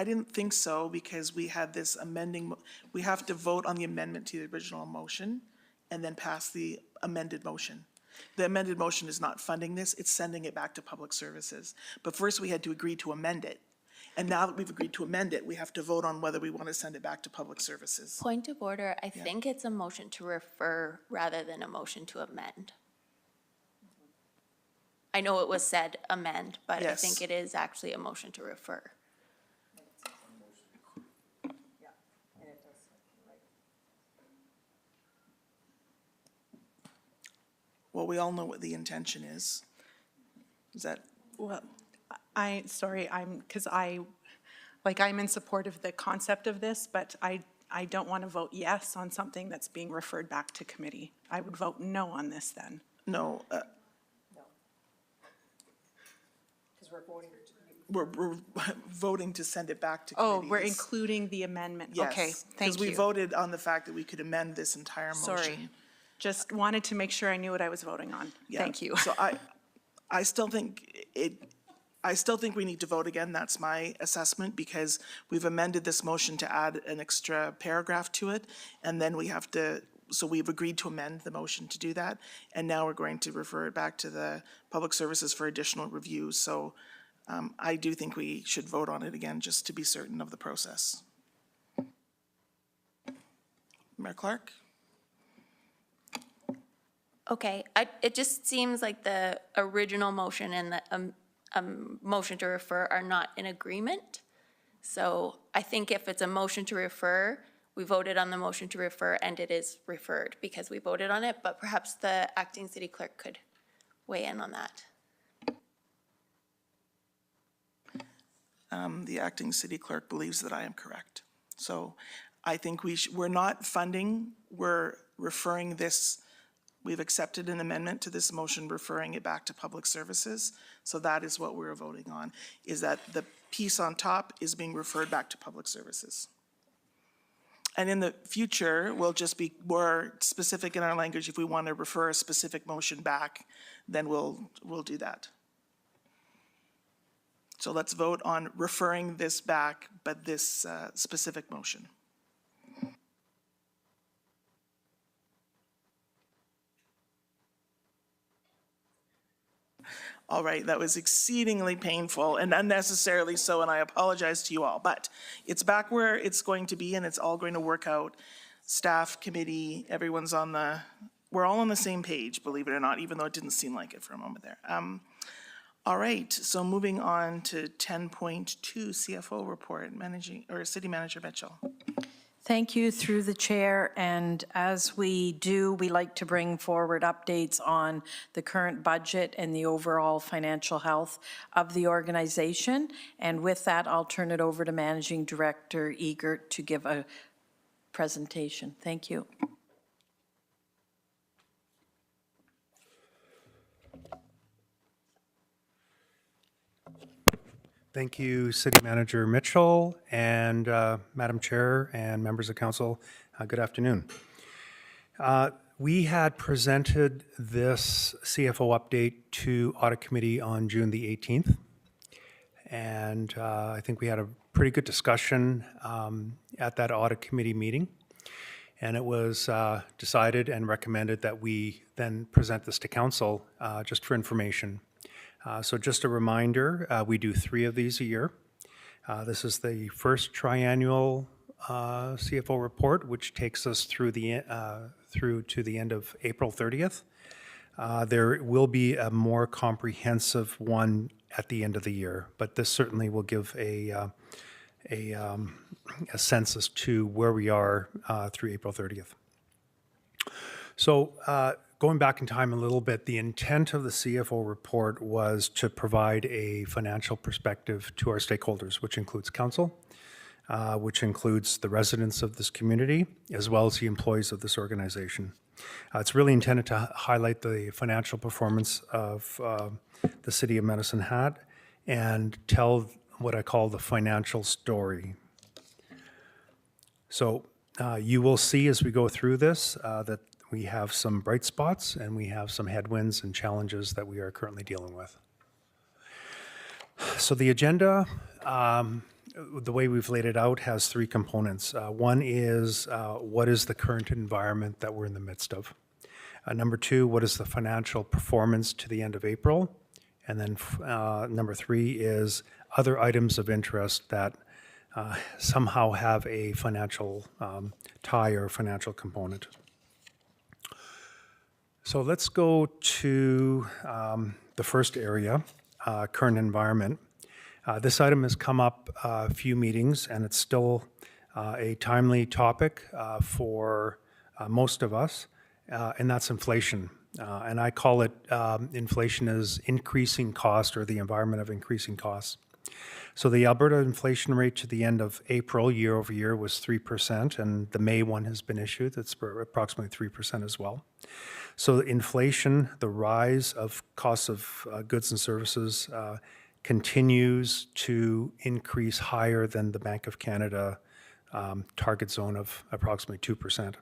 didn't think so, because we had this amending, we have to vote on the amendment to the original motion and then pass the amended motion. The amended motion is not funding this, it's sending it back to Public Services. But first, we had to agree to amend it. And now that we've agreed to amend it, we have to vote on whether we want to send it back to Public Services. Point of order, I think it's a motion to refer rather than a motion to amend. I know it was said amend, but I Yes. think it is actually a motion to refer. Well, we all know what the intention is. Is that, Well, sorry, I'm in support of the concept of this, but I don't want to vote yes on something that's being referred back to committee. I would vote no on this then. no, we're voting to send it back to Oh, committee. we're It's- including the amendment. Yes, Okay, thank Because we you. voted on the fact that we could amend this entire motion. Sorry. Just wanted to make sure I knew what I was voting on. Yeah. Thank you. So I still think we need to vote again. That's my assessment, because we've amended this motion to add an extra paragraph to it. And then we have to, so we've agreed to amend the motion to do that. And now we're going to refer it back to the Public Services for additional review. So I do think we should vote on it again, just to be certain of the process. Mayor Clark? Okay, it just seems like the original motion and the motion to refer are not in agreement. So I think if it's a motion to refer, we voted on the motion to refer and it is referred because we voted on it, but perhaps the acting city clerk could weigh in on that. The acting city clerk believes that I am correct. So I think we're not funding, we're referring this, we've accepted an amendment to this motion, referring it back to Public Services. So that is what we're voting on, is that the piece on top is being referred back to Public Services. And in the future, we'll just be more specific in our language. If we want to refer a specific motion back, then we'll do that. So let's vote on referring this back, but this specific motion. All right, that was exceedingly painful and unnecessarily so, and I apologize to you all. But it's back where it's going to be, and it's all going to work out. Staff, committee, everyone's we're all on the same page, believe it or not, even though it didn't seem like it for a moment there. All right, so moving on to 10.2 CFO report, City Manager Mitchell. Thank you through the chair, and as we do, we like to bring forward updates on the current budget and the overall financial health of the organization. And with that, I'll turn it over to Managing Director Egert to give a presentation. Thank you. Thank you, City Manager Mitchell and Madam Chair and members of council. Good afternoon. We had presented this CFO update to Audit Committee on June the 18th. And I think we had a pretty good discussion at that Audit Committee meeting. And it was decided and recommended that we then present this to council just for information. So just a reminder, we do 3 of these a year. This is the first triennial CFO report, which takes us through to the end of April 30th. There will be a more comprehensive one at the end of the year, but this certainly will give a sense as to where we are through April 30th. So going back in time a little bit, the intent of the CFO report was to provide a financial perspective to our stakeholders, which includes council, which includes the residents of this community, as well as the employees of this organization. It's really intended to highlight the financial performance of the City of Medicine Hat and tell what I call the financial story. So you will see as we go through this that we have some bright spots and we have some headwinds and challenges that we are currently dealing with. So the agenda, the way we've laid it out has three components. One is what is the current environment that we're in the midst of? Number two, what is the financial performance to the end of April? And then number three is other items of interest that somehow have a financial tie or financial component. So let's go to the first area, current environment. This item has come up a few meetings, and it's still a timely topic for most of us, and that's inflation. And I call it inflation as increasing cost, or the environment of increasing costs. So the Alberta inflation rate to the end of April, year over year, was 3%, and the May one has been issued. That's approximately 3% as well. So inflation, the rise of costs of goods and services, continues to increase higher than the Bank of Canada target zone of approximately 2%.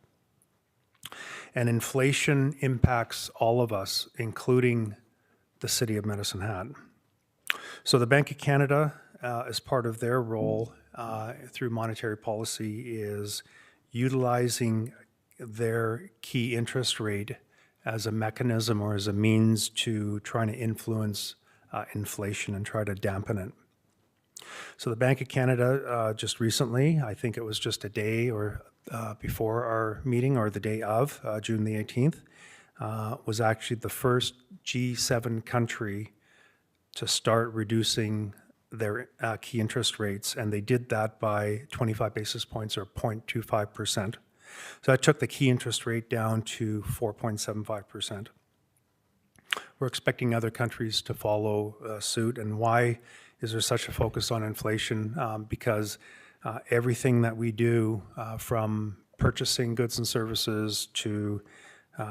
And inflation impacts all of us, including the City of Medicine Hat. So the Bank of Canada, as part of their role through monetary policy, is utilizing their key interest rate as a mechanism or as a means to trying to influence inflation and try to dampen it. So the Bank of Canada just recently, I think it was just a day or before our meeting or the day of, June the 18th, was actually the first G7 country to start reducing their key interest rates, and they did that by 25 basis points, or 0.25%. So that took the key interest rate down to 4.75%. We're expecting other countries to follow suit. And why is there such a focus on inflation? Because everything that we do, from purchasing goods and services to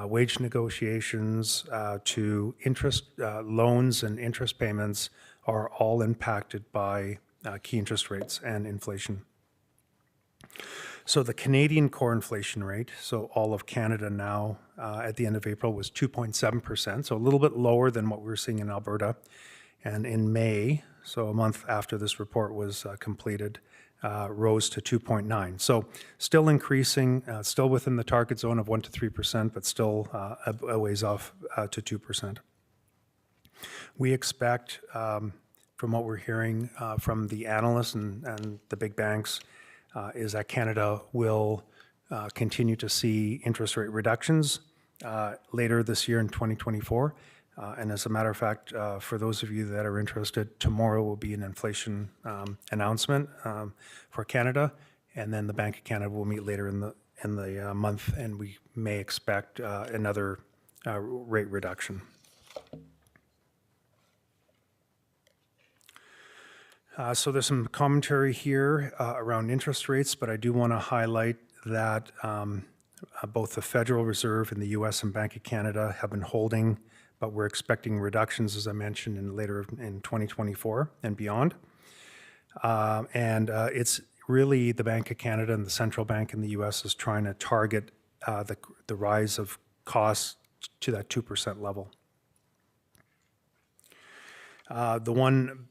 wage negotiations to interest loans and interest payments, are all impacted by key interest rates and inflation. So the Canadian core inflation rate, so all of Canada now at the end of April, was 2.7%, so a little bit lower than what we were seeing in Alberta. And in May, so a month after this report was completed, rose to 2.9. So still increasing, still within the target zone of 1 to 3%, but still a ways off to 2%. We expect, from what we're hearing from the analysts and the big banks, is that Canada will continue to see interest rate reductions later this year in 2024. And as a matter of fact, for those of you that are interested, tomorrow will be an inflation announcement for Canada, and then the Bank of Canada will meet later in the month, and we may expect another rate reduction. So there's some commentary here around interest rates, but I do want to highlight that both the Federal Reserve in the U.S. and Bank of Canada have been holding, but we're expecting reductions, as I mentioned, later in 2024 and beyond. It's really the Bank of Canada and the central bank in the U.S. is trying to target the rise of costs to that 2% level. The one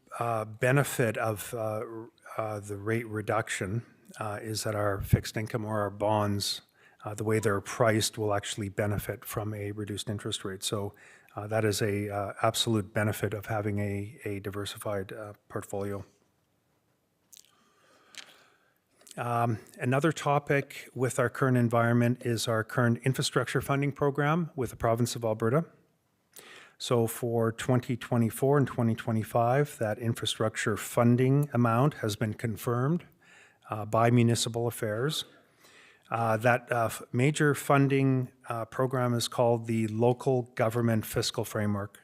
benefit of the rate reduction is that our fixed income or our bonds, the way they're priced, will actually benefit from a reduced interest rate. So that is a absolute benefit of having a diversified portfolio. Another topic with our current environment is our current infrastructure funding program with the province of Alberta. So for 2024 and 2025, that infrastructure funding amount has been confirmed by Municipal Affairs. That major funding program is called the Local Government Fiscal Framework.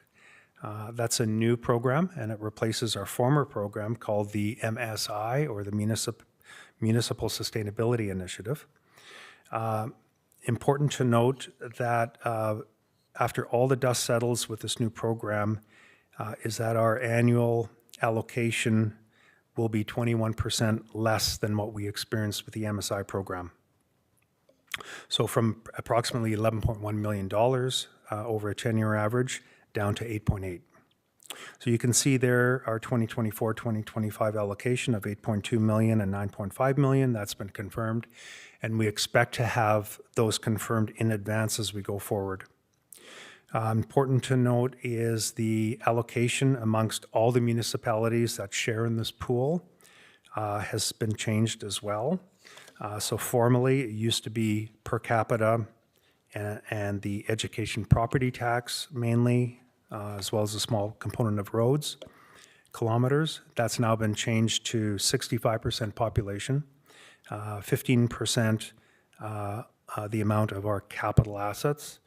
That's a new program, and it replaces our former program called the MSI, or the Municipal Sustainability Initiative. Important to note that after all the dust settles with this new program, is that our annual allocation will be 21% less than what we experienced with the MSI program. So from approximately $11.1 million over a 10-year average down to 8.8. So you can see there our 2024-2025 allocation of 8.2 million and 9.5 million. That's been confirmed. And we expect to have those confirmed in advance as we go forward. Important to note is the allocation amongst all the municipalities that share in this pool has been changed as well. So formally, it used to be per capita and the education property tax mainly, as well as a small component of roads, kilometers. That's now been changed to 65% population, 15% the amount of our capital assets,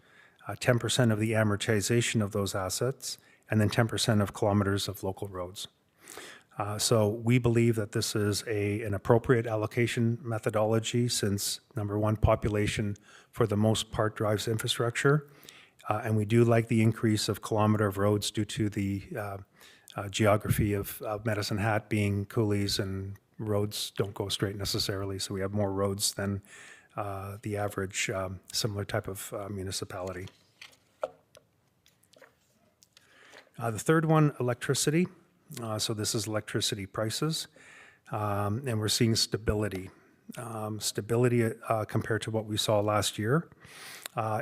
10% of the amortization of those assets, and then 10% of kilometers of local roads. So we believe that this is an appropriate allocation methodology since, number one, population for the most part drives infrastructure. And we do like the increase of kilometer of roads due to the geography of Medicine Hat being coulees, and roads don't go straight necessarily. So we have more roads than the average similar type of municipality. The third one, electricity. So this is electricity prices, and we're seeing stability. Stability compared to what we saw last year,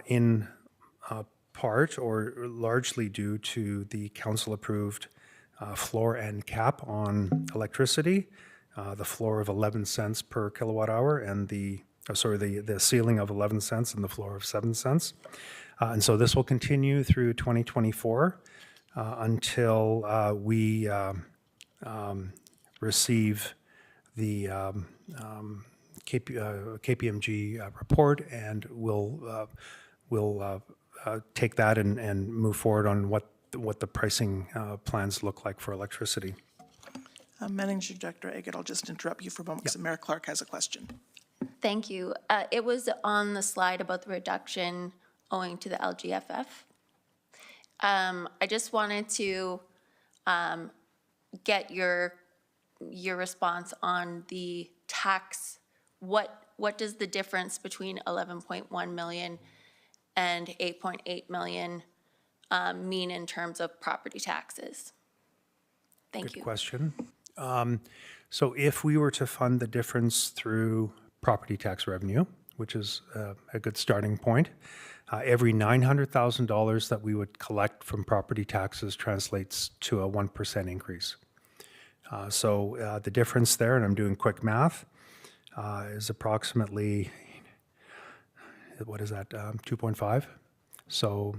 in part or largely due to the council-approved floor and cap on electricity, the floor of 11 cents per kilowatt hour, and the ceiling of 11 cents and the floor of 7 cents. And so this will continue through 2024 until we receive the KPMG report, and we'll take that and move forward on what the pricing plans look like for electricity. Managing Director Agat, I'll just interrupt you for a moment because Mayor Clark has a question. Thank you. It was on the slide about the reduction owing to the LGFF. I just wanted to get your response on the tax. What does the difference between 11.1 million and 8.8 million mean in terms of property taxes? Thank you. Good question. So if we were to fund the difference through property tax revenue, which is a good starting point, every $900,000 that we would collect from property taxes translates to a 1% increase. So the difference there, and I'm doing quick math, is approximately, what is that, 2.5? So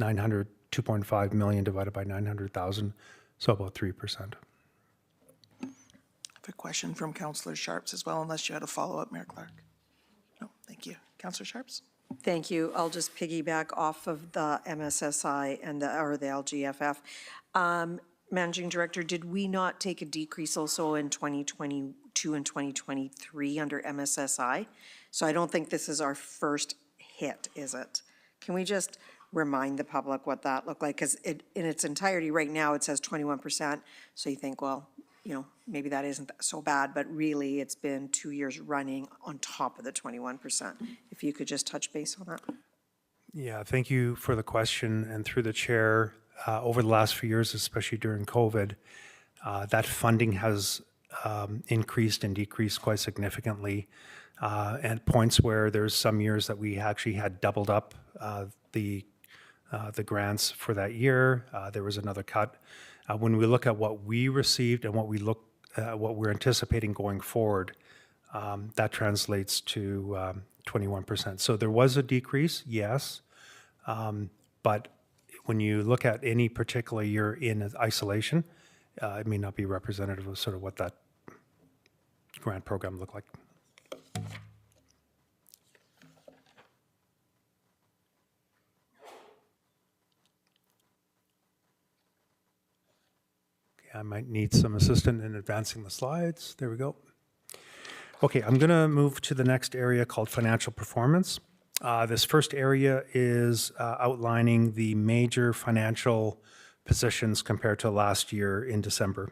2.5 million divided by 900,000, so about 3%. I have a question from Councillor Sharps as well, unless you had a follow-up, Mayor Clark. No, thank you. Councillor Sharps? Thank you. I'll just piggyback off of the MSSI and the LGFF. Managing Director, did we not take a decrease also in 2022 and 2023 under MSSI? So I don't think this is our first hit, is it? Can we just remind the public what that looked like? Because in its entirety right now, it says 21%. So you think, well, you know, maybe that isn't so bad, but really it's been 2 years running on top of the 21%. If you could just touch base on that. Yeah, thank you for the question. And through the chair, over the last few years, especially during COVID, that funding has increased and decreased quite significantly. At points where there's some years that we actually had doubled up the grants for that year. There was another cut. When we look at what we received and what we're anticipating going forward, that translates to 21%. So there was a decrease, yes, but when you look at any particular year in isolation, it may not be representative of sort of what that grant program looked like. I might need some assistance in advancing the slides. There we go. Okay, I'm going to move to the next area called financial performance. This first area is outlining the major financial positions compared to last year in December.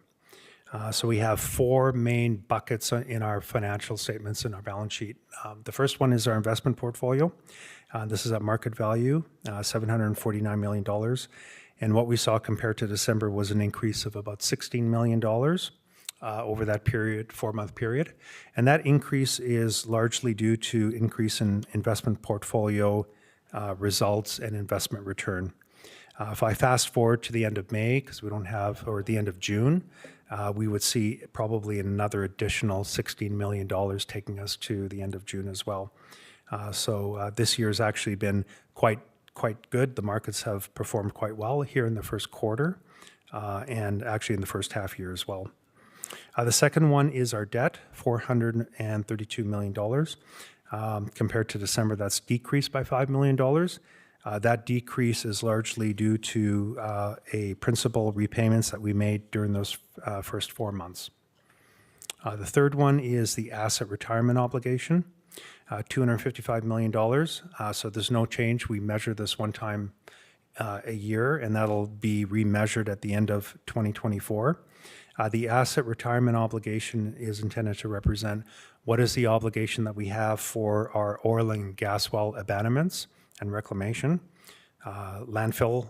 So we have four main buckets in our financial statements in our balance sheet. The first one is our investment portfolio. This is at market value, $749 million. And what we saw compared to December was an increase of about $16 million over that period, 4-month period. And that increase is largely due to increase in investment portfolio results and investment return. If I fast forward to the end of May, because we don't have, or the end of June, we would see probably another additional $16 million taking us to the end of June as well. So this year has actually been quite good. The markets have performed quite well here in the first quarter and actually in the first half year as well. The second one is our debt, $432 million. Compared to December, that's decreased by $5 million. That decrease is largely due to a principal repayments that we made during those first 4 months. The third one is the asset retirement obligation, $255 million. So there's no change. We measure this one time a year, and that'll be remeasured at the end of 2024. The asset retirement obligation is intended to represent what is the obligation that we have for our oil and gas well abandonments and reclamation, landfill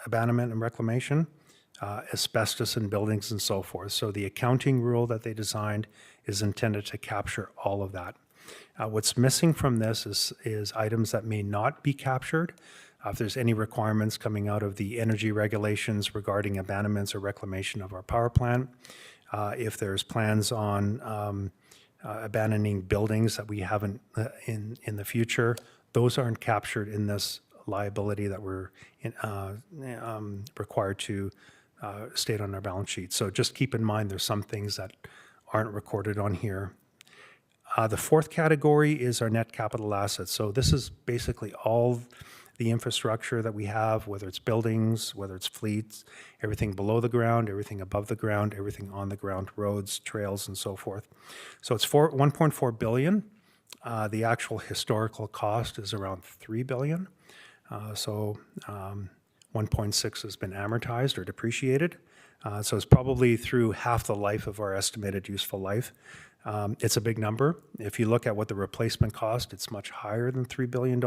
abandonment and reclamation, asbestos in buildings and so forth. So the accounting rule that they designed is intended to capture all of that. What's missing from this is items that may not be captured. If there's any requirements coming out of the energy regulations regarding abandonments or reclamation of our power plant, if there's plans on abandoning buildings that we haven't in the future, those aren't captured in this liability that we're required to state on our balance sheet. So just keep in mind there's some things that aren't recorded on here. The fourth category is our net capital assets. So this is basically all the infrastructure that we have, whether it's buildings, whether it's fleets, everything below the ground, everything above the ground, everything on the ground, roads, trails, and so forth. So it's 1.4 billion. The actual historical cost is around 3 billion. 1.6 has been amortized or depreciated. So it's probably through half the life of our estimated useful life. It's a big number. If you look at what the replacement cost, it's much higher than $3 billion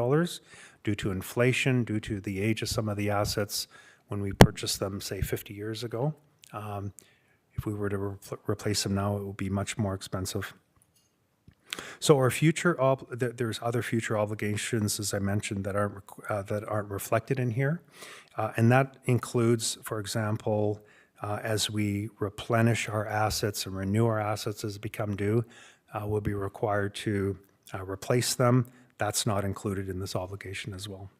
due to inflation, due to the age of some of the assets when we purchased them, say, 50 years ago. If we were to replace them now, it would be much more expensive. So our future, there's other future obligations, as I mentioned, that aren't reflected in here. And that includes, for example, as we replenish our assets and renew our assets as they become due, we'll be required to replace them. That's not included in this obligation as well.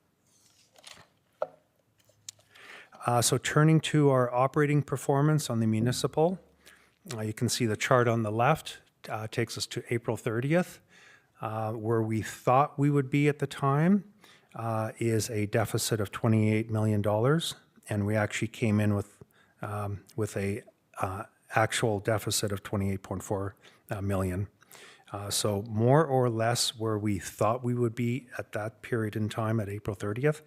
So turning to our operating performance on the municipal, you can see the chart on the left takes us to April 30th. Where we thought we would be at the time is a deficit of $28 million, and we actually came in with a actual deficit of 28.4 million. So more or less where we thought we would be at that period in time at April 30th.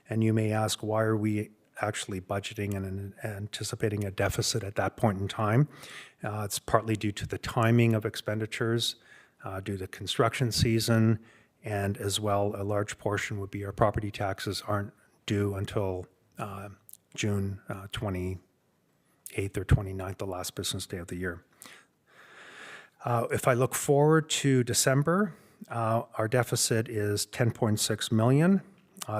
And you may ask, why are we actually budgeting and anticipating a deficit at that point in time? It's partly due to the timing of expenditures, due to construction season, and as well a large portion would be our property taxes aren't due until June 28th or 29th, the last business day of the year. If I look forward to December, our deficit is 10.6 million.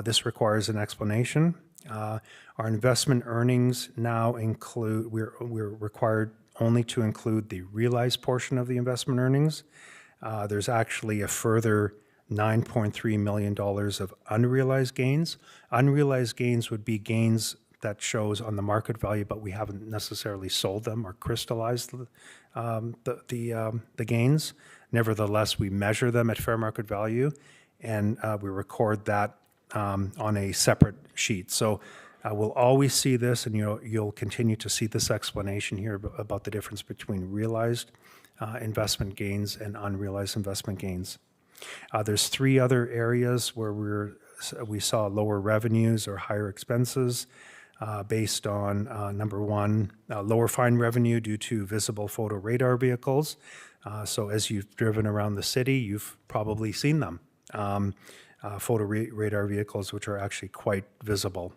This requires an explanation. Our investment earnings now include, we're required only to include the realized portion of the investment earnings. There's actually a further $9.3 million of unrealized gains. Unrealized gains would be gains that shows on the market value, but we haven't necessarily sold them or crystallized the gains. Nevertheless, we measure them at fair market value, and we record that on a separate sheet. So we'll always see this, and you'll continue to see this explanation here about the difference between realized investment gains and unrealized investment gains. There's three other areas where we saw lower revenues or higher expenses. Based on, number one, lower fine revenue due to visible photo radar vehicles. So as you've driven around the city, you've probably seen them. Photo radar vehicles, which are actually quite visible.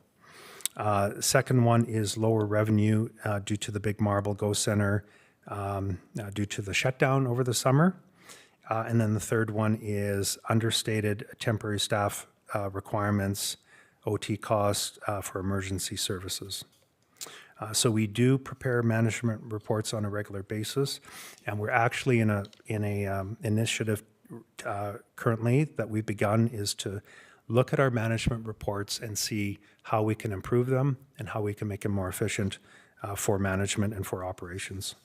Second one is lower revenue due to the Big Marble Go Center due to the shutdown over the summer. And then the third one is understated temporary staff requirements, OT costs for emergency services. So we do prepare management reports on a regular basis, and we're actually in a initiative currently that we've begun is to look at our management reports and see how we can improve them and how we can make them more efficient for management and for operations.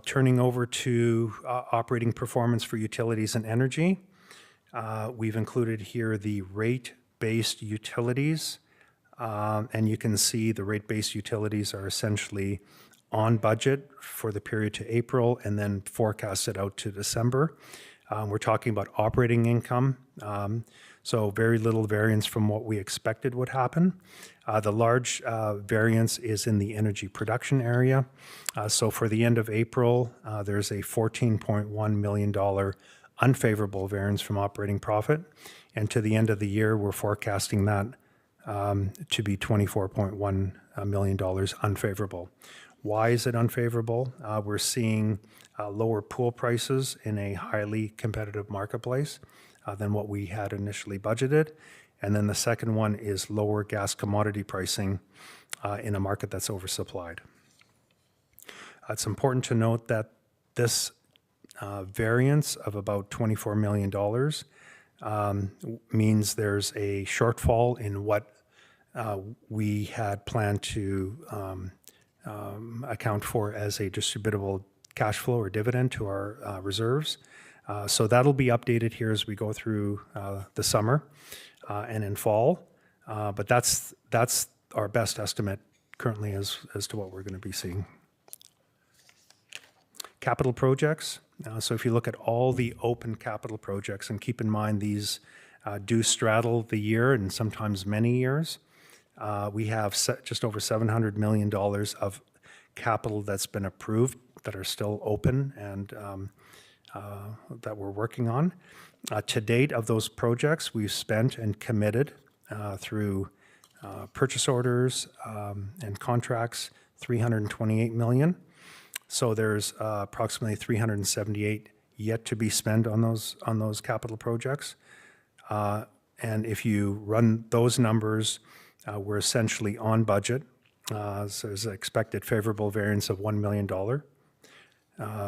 Turning over to operating performance for utilities and energy, we've included here the rate-based utilities, and you can see the rate-based utilities are essentially on budget for the period to April and then forecasted out to December. We're talking about operating income, so very little variance from what we expected would happen. The large variance is in the energy production area. So for the end of April, there's a $14.1 million unfavorable variance from operating profit. And to the end of the year, we're forecasting that to be $24.1 million unfavorable. Why is it unfavorable? We're seeing lower pool prices in a highly competitive marketplace than what we had initially budgeted. And then the second one is lower gas commodity pricing in a market that's oversupplied. It's important to note that this variance of about $24 million means there's a shortfall in what we had planned to account for as a distributable cash flow or dividend to our reserves. So that'll be updated here as we go through the summer and in fall. But that's our best estimate currently as to what we're going to be seeing. Capital projects. So if you look at all the open capital projects, and keep in mind these do straddle the year and sometimes many years, we have just over $700 million of capital that's been approved that are still open and that we're working on. To date of those projects, we've spent and committed through purchase orders and contracts, $328 million. So there's approximately $378 yet to be spent on those capital projects. And if you run those numbers, we're essentially on budget. So there's an expected favorable variance of $1 million.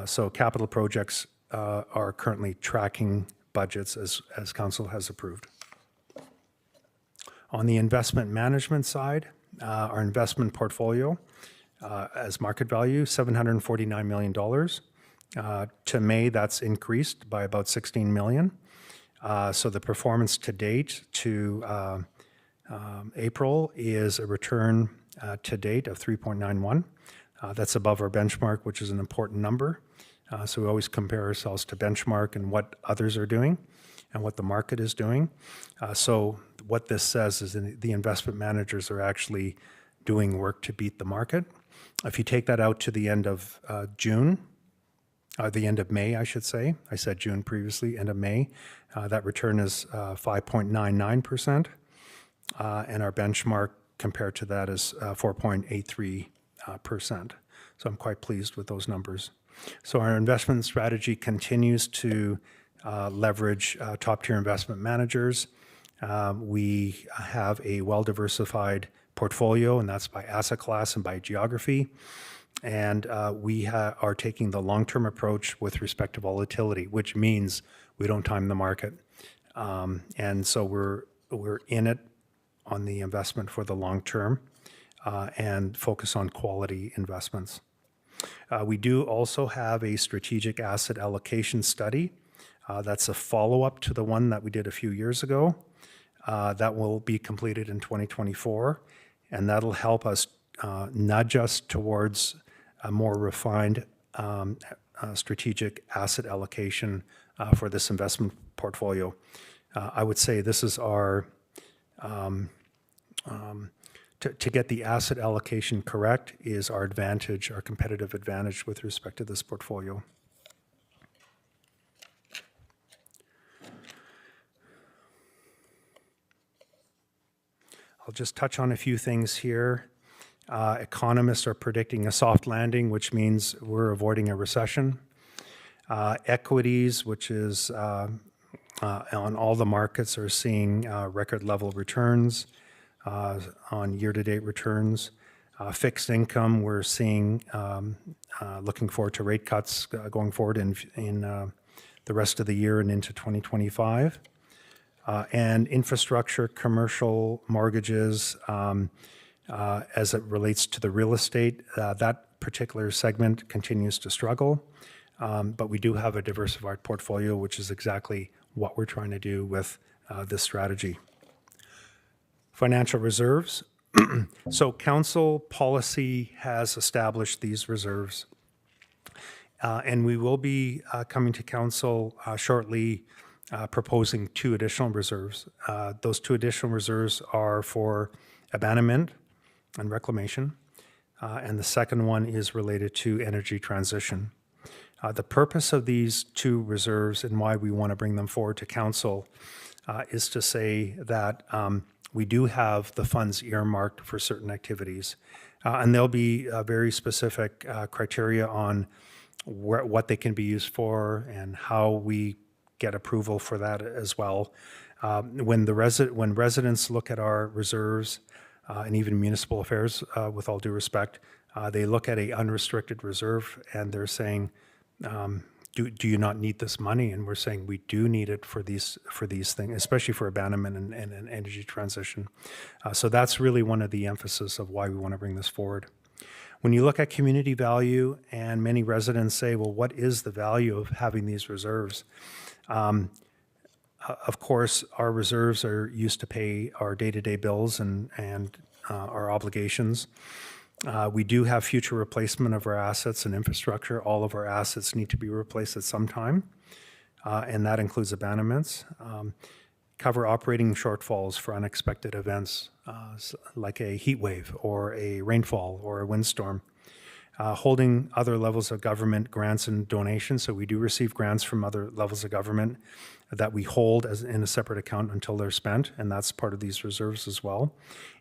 So capital projects are currently tracking budgets as council has approved. On the investment management side, our investment portfolio as market value, $749 million. To May, that's increased by about $16 million. So the performance to date to April is a return to date of 3.91. That's above our benchmark, which is an important number. So we always compare ourselves to benchmark and what others are doing and what the market is doing. So what this says is the investment managers are actually doing work to beat the market. If you take that out to the end of June, the end of May, I should say. I said June previously, end of May. That return is 5.99%. And our benchmark compared to that is 4.83%. So I'm quite pleased with those numbers. So our investment strategy continues to leverage top-tier investment managers. We have a well-diversified portfolio, and that's by asset class and by geography. And we are taking the long-term approach with respect to volatility, which means we don't time the market. And so we're in it on the investment for the long term and focus on quality investments. We do also have a strategic asset allocation study. That's a follow-up to the one that we did a few years ago. That will be completed in 2024, and that'll help us nudge us towards a more refined strategic asset allocation for this investment portfolio. I would say this is our to get the asset allocation correct is our advantage, our competitive advantage with respect to this portfolio. I'll just touch on a few things here. Economists are predicting a soft landing, which means we're avoiding a recession. Equities, which is on all the markets, are seeing record level returns on year-to-date returns. Fixed income, we're seeing, looking forward to rate cuts going forward in the rest of the year and into 2025. And infrastructure, commercial mortgages, as it relates to the real estate, that particular segment continues to struggle. But we do have a diversified portfolio, which is exactly what we're trying to do with this strategy. Financial reserves. So council policy has established these reserves. And we will be coming to council shortly proposing 2 additional reserves. Those 2 additional reserves are for abandonment and reclamation. And the second one is related to energy transition. The purpose of these 2 reserves and why we want to bring them forward to council is to say that we do have the funds earmarked for certain activities. And there'll be very specific criteria on what they can be used for and how we get approval for that as well. When residents look at our reserves and even municipal affairs, with all due respect, they look at a unrestricted reserve and they're saying, do you not need this money? And we're saying we do need it for these things, especially for abandonment and energy transition. So that's really one of the emphasis of why we want to bring this forward. When you look at community value, and many residents say, well, what is the value of having these reserves? Of course, our reserves are used to pay our day-to-day bills and our obligations. We do have future replacement of our assets and infrastructure. All of our assets need to be replaced at some time, and that includes abandonments. Cover operating shortfalls for unexpected events, like a heat wave or a rainfall or a windstorm. Holding other levels of government grants and donations. So we do receive grants from other levels of government that we hold in a separate account until they're spent, and that's part of these reserves as well.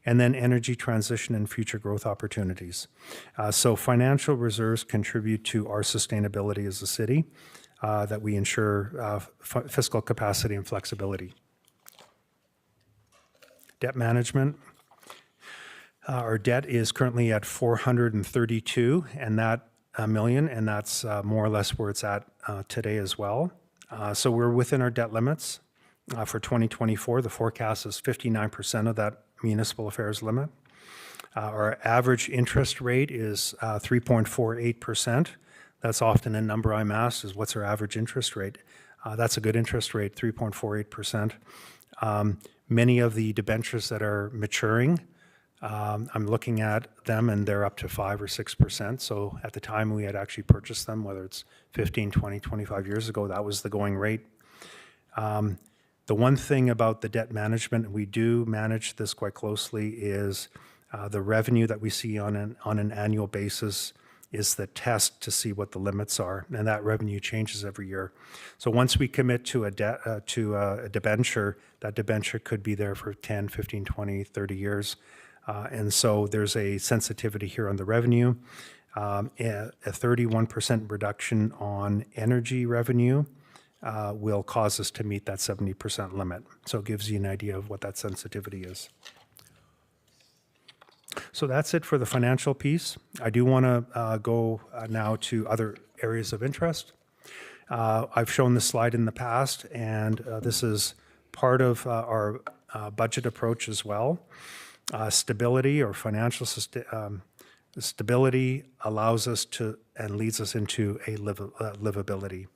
And then energy transition and future growth opportunities. So financial reserves contribute to our sustainability as a city, that we ensure fiscal capacity and flexibility. Debt management. Our debt is currently at 432 million, and that's more or less where it's at today as well. So we're within our debt limits. For 2024, the forecast is 59% of that municipal affairs limit. Our average interest rate is 3.48%. That's often a number I'm asked is what's our average interest rate? That's a good interest rate, 3.48%. Many of the debentures that are maturing, I'm looking at them and they're up to 5 or 6%. So at the time we had actually purchased them, whether it's 15, 20, 25 years ago, that was the going rate. The one thing about the debt management, we do manage this quite closely, is the revenue that we see on an annual basis is the test to see what the limits are, and that revenue changes every year. So once we commit to a debenture, that debenture could be there for 10, 15, 20, 30 years. And so there's a sensitivity here on the revenue. A 31% reduction on energy revenue will cause us to meet that 70% limit. So it gives you an idea of what that sensitivity is. So that's it for the financial piece. I do want to go now to other areas of interest. I've shown this slide in the past, and this is part of our budget approach as well. Stability or financial stability allows us to and leads us into a livability.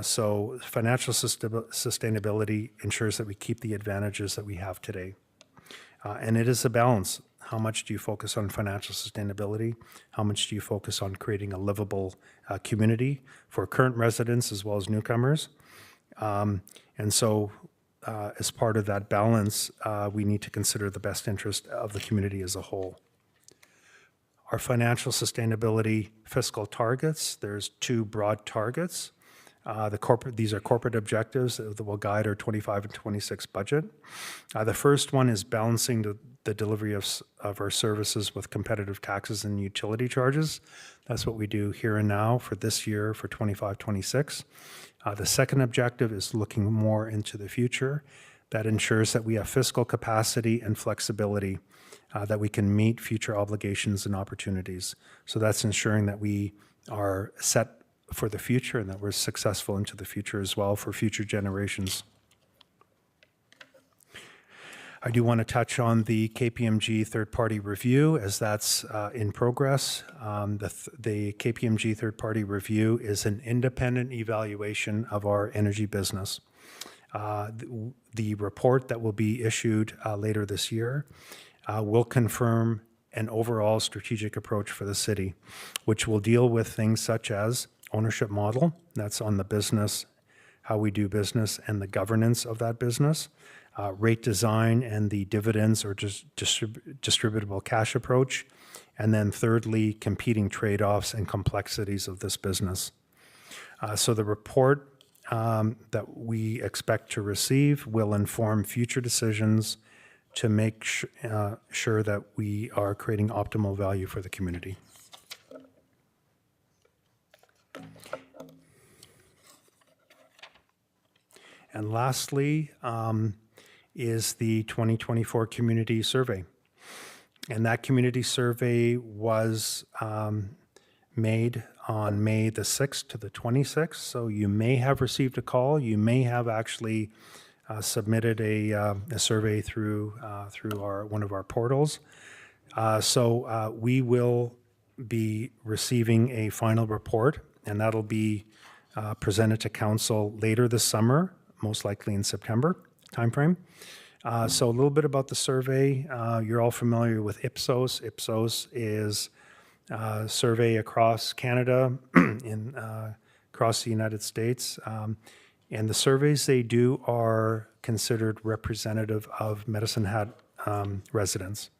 So financial sustainability ensures that we keep the advantages that we have today. And it is a balance. How much do you focus on financial sustainability? How much do you focus on creating a livable community for current residents as well as newcomers? And so as part of that balance, we need to consider the best interest of the community as a whole. Our financial sustainability fiscal targets, there's 2 broad targets. These are corporate objectives that will guide our 25 and 26 budget. The first one is balancing the delivery of our services with competitive taxes and utility charges. That's what we do here and now for this year, for 25, 26. The second objective is looking more into the future. That ensures that we have fiscal capacity and flexibility, that we can meet future obligations and opportunities. So that's ensuring that we are set for the future and that we're successful into the future as well for future generations. I do want to touch on the KPMG third-party review as that's in progress. The KPMG third-party review is an independent evaluation of our energy business. The report that will be issued later this year will confirm an overall strategic approach for the city, which will deal with things such as ownership model, that's on the business, how we do business, and the governance of that business, rate design and the dividends or just distributable cash approach, and then thirdly, competing trade-offs and complexities of this business. So the report that we expect to receive will inform future decisions to make sure that we are creating optimal value for the community. And lastly is the 2024 community survey. And that community survey was made on May the 6th to the 26th. So you may have received a call. You may have actually submitted a survey through one of our portals. So we will be receiving a final report, and that'll be presented to council later this summer, most likely in September timeframe. So a little bit about the survey. You're all familiar with Ipsos. Ipsos is a survey across Canada, across the United States. And the surveys they do are considered representative of Medicine Hat residents.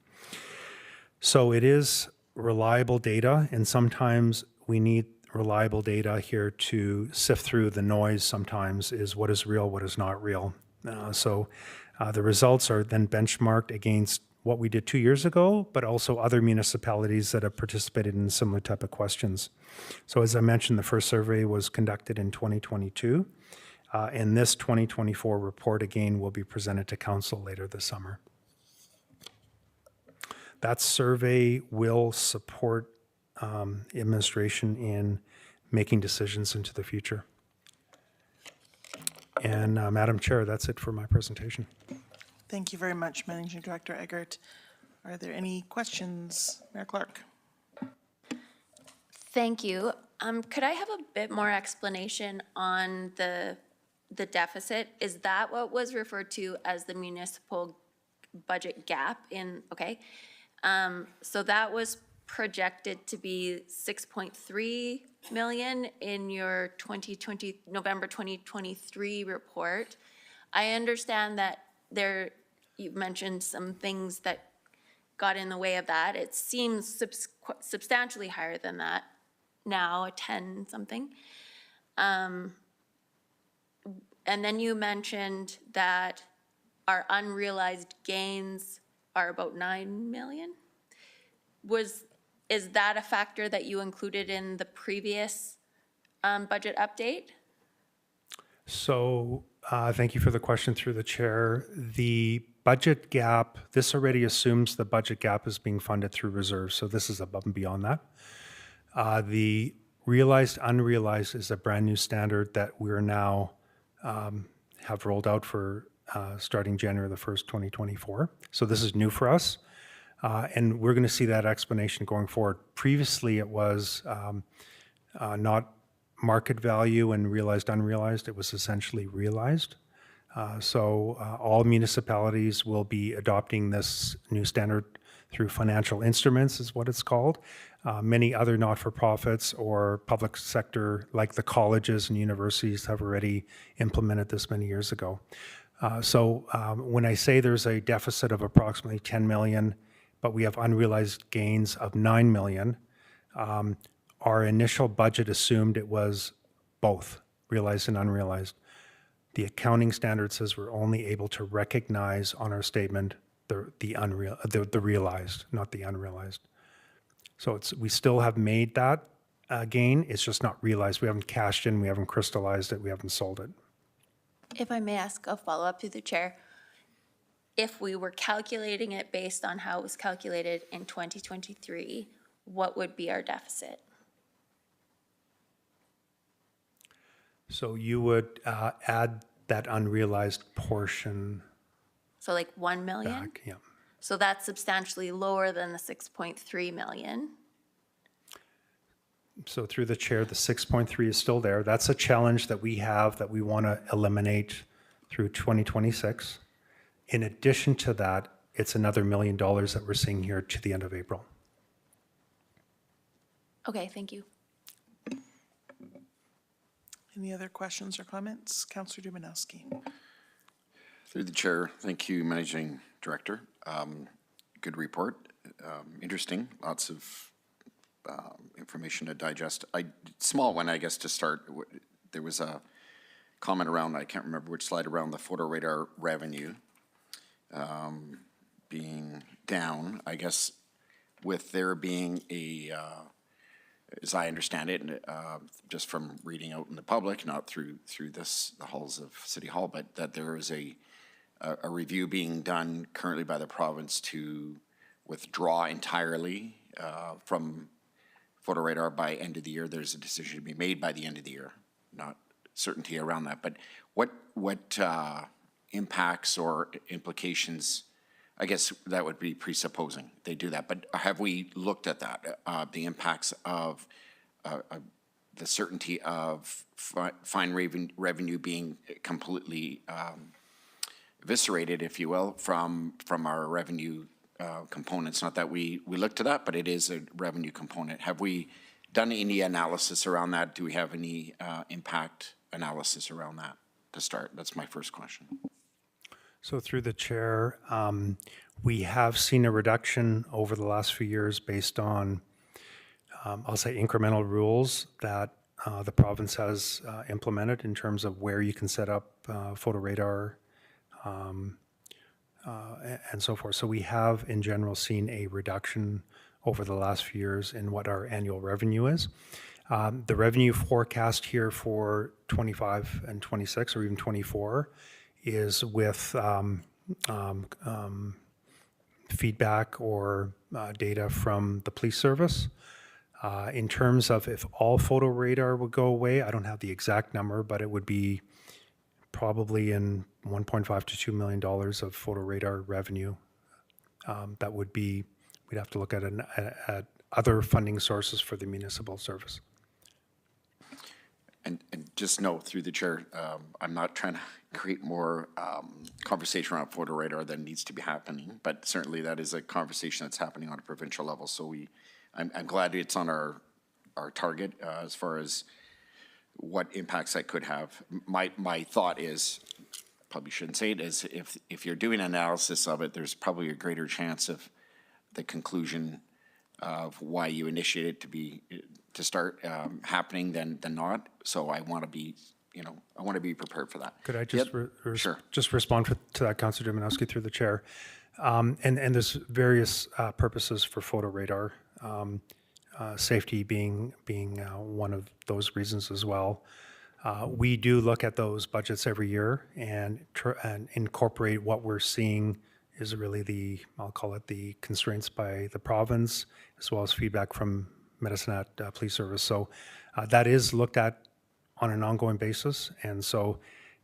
So it is reliable data, and sometimes we need reliable data here to sift through the noise sometimes is what is real, what is not real. So the results are then benchmarked against what we did 2 years ago, but also other municipalities that have participated in similar type of questions. So as I mentioned, the first survey was conducted in 2022, and this 2024 report again will be presented to council later this summer. That survey will support administration in making decisions into the future. And Madam Chair, that's it for my presentation. Thank you very much, Managing Director Eggert. Are there any questions, Mayor Clark? Thank you. Could I have a bit more explanation on the deficit? Is that what was referred to as the municipal budget gap okay. So that was projected to be 6.3 million in your November 2023 report. I understand that you mentioned some things that got in the way of that. It seems substantially higher than that now, 10 something. And then you mentioned that our unrealized gains are about 9 million. Is that a factor that you included in the previous budget update? So thank you for the question through the chair. The budget gap, this already assumes the budget gap is being funded through reserves. So this is above and beyond that. The realized, unrealized is a brand new standard that we're now have rolled out for starting January the 1st, 2024. So this is new for us. And we're going to see that explanation going forward. Previously, it was not market value and realized, unrealized. It was essentially realized. So all municipalities will be adopting this new standard through financial instruments is what it's called. Many other not-for-profits or public sector, like the colleges and universities, have already implemented this many years ago. So when I say there's a deficit of approximately 10 million, but we have unrealized gains of 9 million, our initial budget assumed it was both realized and unrealized. The accounting standard says we're only able to recognize on our statement the realized, not the unrealized. So we still have made that gain, it's just not realized. We haven't cashed in, we haven't crystallized it, we haven't sold it. If I may ask a follow-up through the chair, if we were calculating it based on how it was calculated in 2023, what would be our deficit? So you would add that unrealized portion So like 1 million? back, yeah. So that's substantially lower than the 6.3 million. So through the chair, the 6.3 is still there. That's a challenge that we have that we want to eliminate through 2026. In addition to that, it's another $1 million that we're seeing here to the end of April. Okay, thank you. Any other questions or comments? Councillor Dumanowski. Through the chair, thank you, Managing Director. Good report, interesting, lots of information to digest. Small one, I guess, to start. There was a comment around, I can't remember which slide, around the photo radar revenue being down. I guess with there being a, as I understand it, just from reading out in the public, not through the halls of City Hall, but that there is a review being done currently by the province to withdraw entirely from photo radar by end of the year. There's a decision to be made by the end of the year, not certainty around that. But what impacts or implications, I guess that would be presupposing they do that. But have we looked at that, the impacts of the certainty of fine revenue being completely eviscerated, if you will, from our revenue components? Not that we look to that, but it is a revenue component. Have we done any analysis around that? Do we have any impact analysis around that to start? That's my first question. So through the chair, we have seen a reduction over the last few years based on, I'll say, incremental rules that the province has implemented in terms of where you can set up photo radar and so forth. So we have, in general, seen a reduction over the last few years in what our annual revenue is. The revenue forecast here for 25 and 26, or even 24, is with feedback or data from the police service. In terms of if all photo radar would go away, I don't have the exact number, but it would be probably in $1.5 to $2 million of photo radar revenue. That would be, we'd have to look at other funding sources for the municipal service. And just note through the chair, I'm not trying to create more conversation around photo radar than needs to be happening, but certainly that is a conversation that's happening on a provincial level. So I'm glad it's on our target as far as what impacts that could have. My thought is, probably shouldn't say it, is if you're doing analysis of it, there's probably a greater chance of the conclusion of why you initiate it to start happening than not. So I want to be, I want to be prepared for that. Could I just Sure. just respond to that, Councillor Dumanowski, through the chair? And there's various purposes for photo radar. Safety being one of those reasons as well. We do look at those budgets every year and incorporate what we're seeing is really I'll call it the constraints by the province, as well as feedback from Medicine Hat Police Service. So that is looked at on an ongoing basis. And so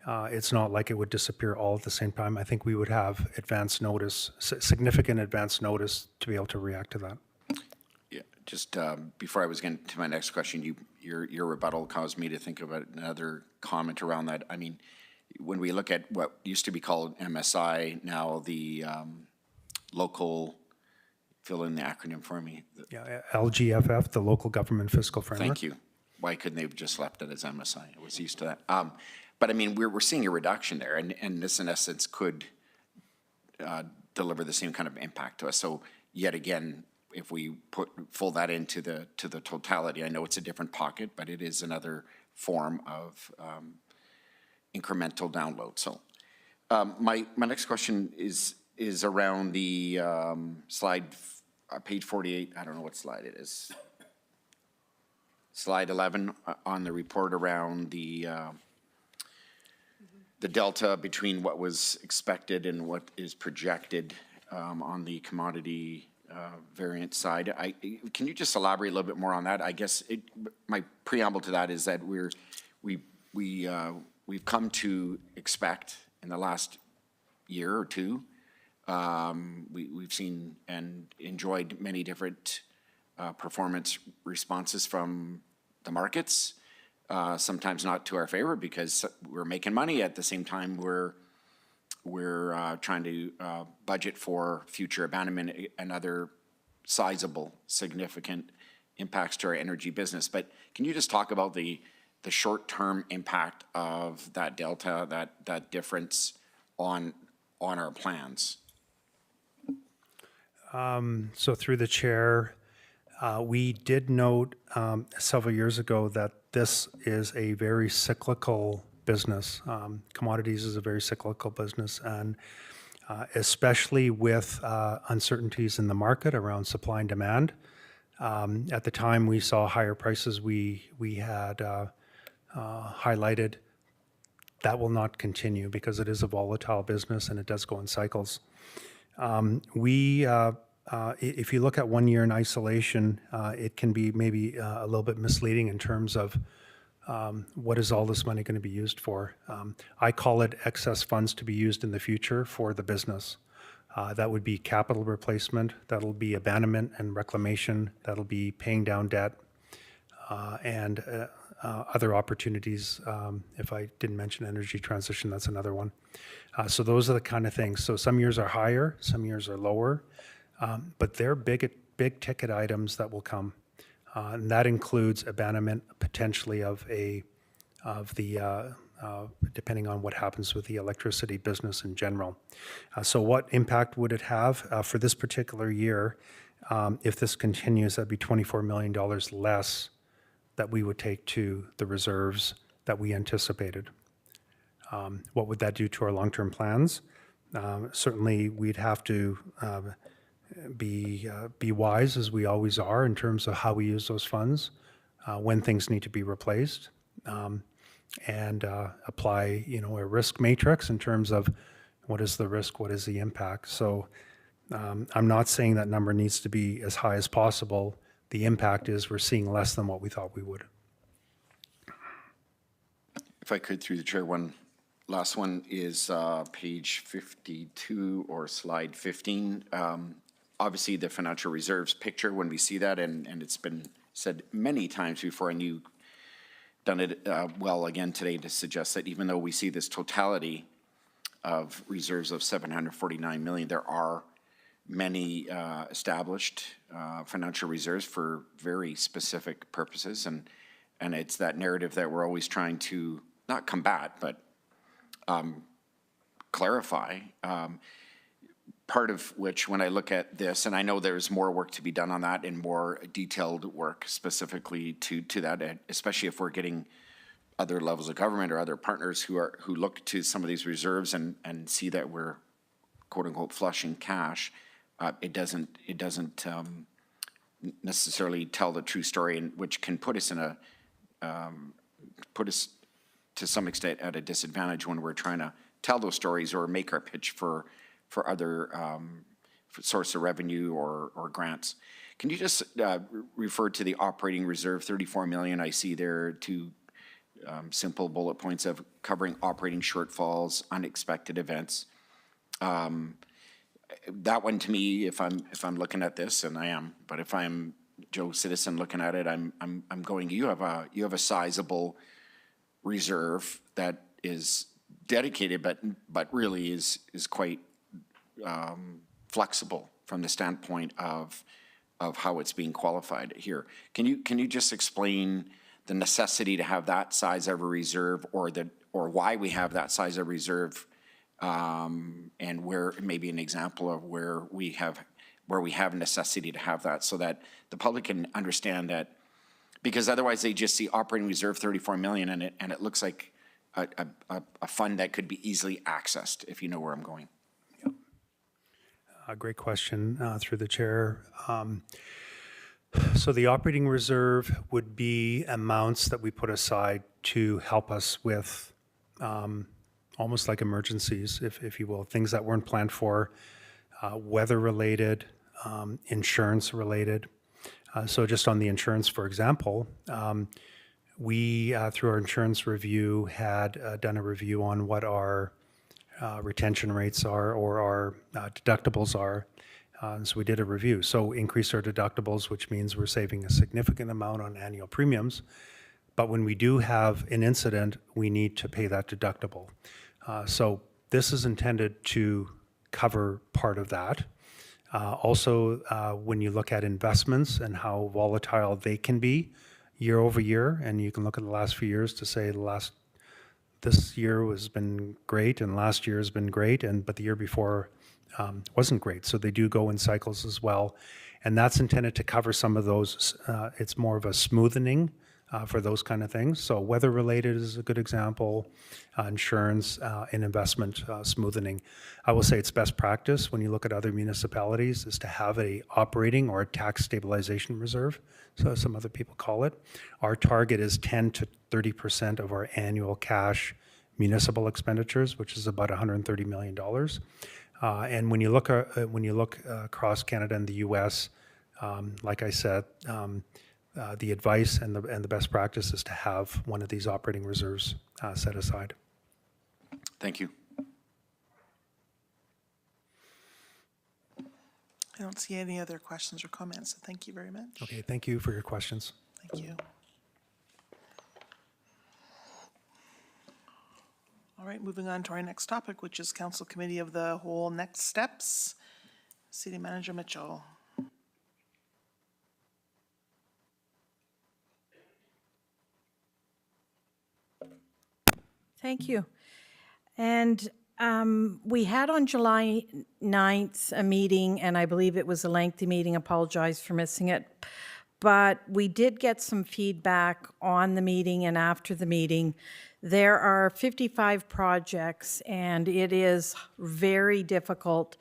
it's not like it would disappear all at the same time. I think we would have advance notice, significant advance notice to be able to react to that. Yeah, just before I was getting to my next question, your rebuttal caused me to think of another comment around that. I mean, when we look at what used to be called MSI, now the local, fill in the acronym for me. Yeah, LGFF, the Local Government Fiscal Framework. Thank you. Why couldn't they have just left it as MSI? I was used to that. But I mean, we're seeing a reduction there, and this in essence could deliver the same kind of impact to us. So yet again, if we fold that into the totality, I know it's a different pocket, but it is another form of incremental download. So my next question is around the slide, page 48, I don't know what slide it is. Slide 11 on the report around the delta between what was expected and what is projected on the commodity variance side. Can you just elaborate a little bit more on that? I guess my preamble to that is that we've come to expect in the last year or two, we've seen and enjoyed many different performance responses from the markets, sometimes not to our favor because we're making money. At the same time, we're trying to budget for future abandonment and other sizable, significant impacts to our energy business. But can you just talk about the short-term impact of that delta, that difference on our plans? So through the chair, we did note several years ago that this is a very cyclical business. Commodities is a very cyclical business, and especially with uncertainties in the market around supply and demand. At the time we saw higher prices, we had highlighted that will not continue because it is a volatile business and it does go in cycles. If you look at 1 year in isolation, it can be maybe a little bit misleading in terms of what is all this money going to be used for. I call it excess funds to be used in the future for the business. That would be capital replacement, that'll be abandonment and reclamation, that'll be paying down debt, and other opportunities. If I didn't mention energy transition, that's another one. So those are the kind of things. So some years are higher, some years are lower, but they're big ticket items that will come. And that includes abandonment potentially depending on what happens with the electricity business in general. So what impact would it have for this particular year? If this continues, that'd be $24 million less that we would take to the reserves that we anticipated. What would that do to our long-term plans? Certainly, we'd have to be wise, as we always are, in terms of how we use those funds, when things need to be replaced, and apply, a risk matrix in terms of what is the risk, what is the impact. So I'm not saying that number needs to be as high as possible. The impact is we're seeing less than what we thought we would. If I could, through the chair, one last one is page 52 or slide 15. Obviously, the financial reserves picture, when we see that, and it's been said many times before, and you done it well again today to suggest that even though we see this totality of reserves of $749 million, there are many established financial reserves for very specific purposes, and it's that narrative that we're always trying to not combat, but clarify. Part of which, when I look at this, and I know there's more work to be done on that and more detailed work specifically to that, especially if we're getting other levels of government or other partners who look to some of these reserves and see that we're quote unquote flushing cash. It doesn't necessarily tell the true story, and which can put us to some extent at a disadvantage when we're trying to tell those stories or make our pitch for other source of revenue or grants. Can you just refer to the operating reserve, 34 million? I see there two simple bullet points of covering operating shortfalls, unexpected events. That one to me, if I'm looking at this, and I am, but if I'm Joe Citizen looking at it, I'm going, you have a sizable reserve that is dedicated, but really is quite flexible from the standpoint of how it's being qualified here. Can you just explain the necessity to have that size of a reserve, or why we have that size of reserve, and where maybe an example of where we have necessity to have that, so that the public can understand that Because otherwise they just see operating reserve 34 million and it looks like a fund that could be easily accessed, if you know where I'm going. A great question through the chair. So the operating reserve would be amounts that we put aside to help us with almost like emergencies, if you will, things that weren't planned for, weather-related, insurance-related. So just on the insurance, for example, we, through our insurance review, had done a review on what our retention rates are or our deductibles are. So we did a review. So increased our deductibles, which means we're saving a significant amount on annual premiums. But when we do have an incident, we need to pay that deductible. So this is intended to cover part of that. Also, when you look at investments and how volatile they can be year over year, and you can look at the last few years to say this year has been great and last year has been great, but the year before wasn't great. So they do go in cycles as well. And that's intended to cover some of those. It's more of a smoothening for those kind of things. So weather related is a good example, insurance and investment smoothening. I will say it's best practice when you look at other municipalities is to have a operating or a tax stabilization reserve. So some other people call it. Our target is 10 to 30% of our annual cash municipal expenditures, which is about $130 million. And when you look across Canada and the U.S., like I said, the advice and the best practice is to have one of these operating reserves set aside. Thank you. I don't see any other questions or comments, so thank you very much. Okay, thank you for your questions. Thank you. All right, moving on to our next topic, which is Council Committee of the Whole Next Steps. City Manager Mitchell. Thank you. And we had on July 9th a meeting, and I believe it was a lengthy meeting. Apologize for missing it. But we did get some feedback on the meeting and after the meeting. There are 55 projects, and it is very difficult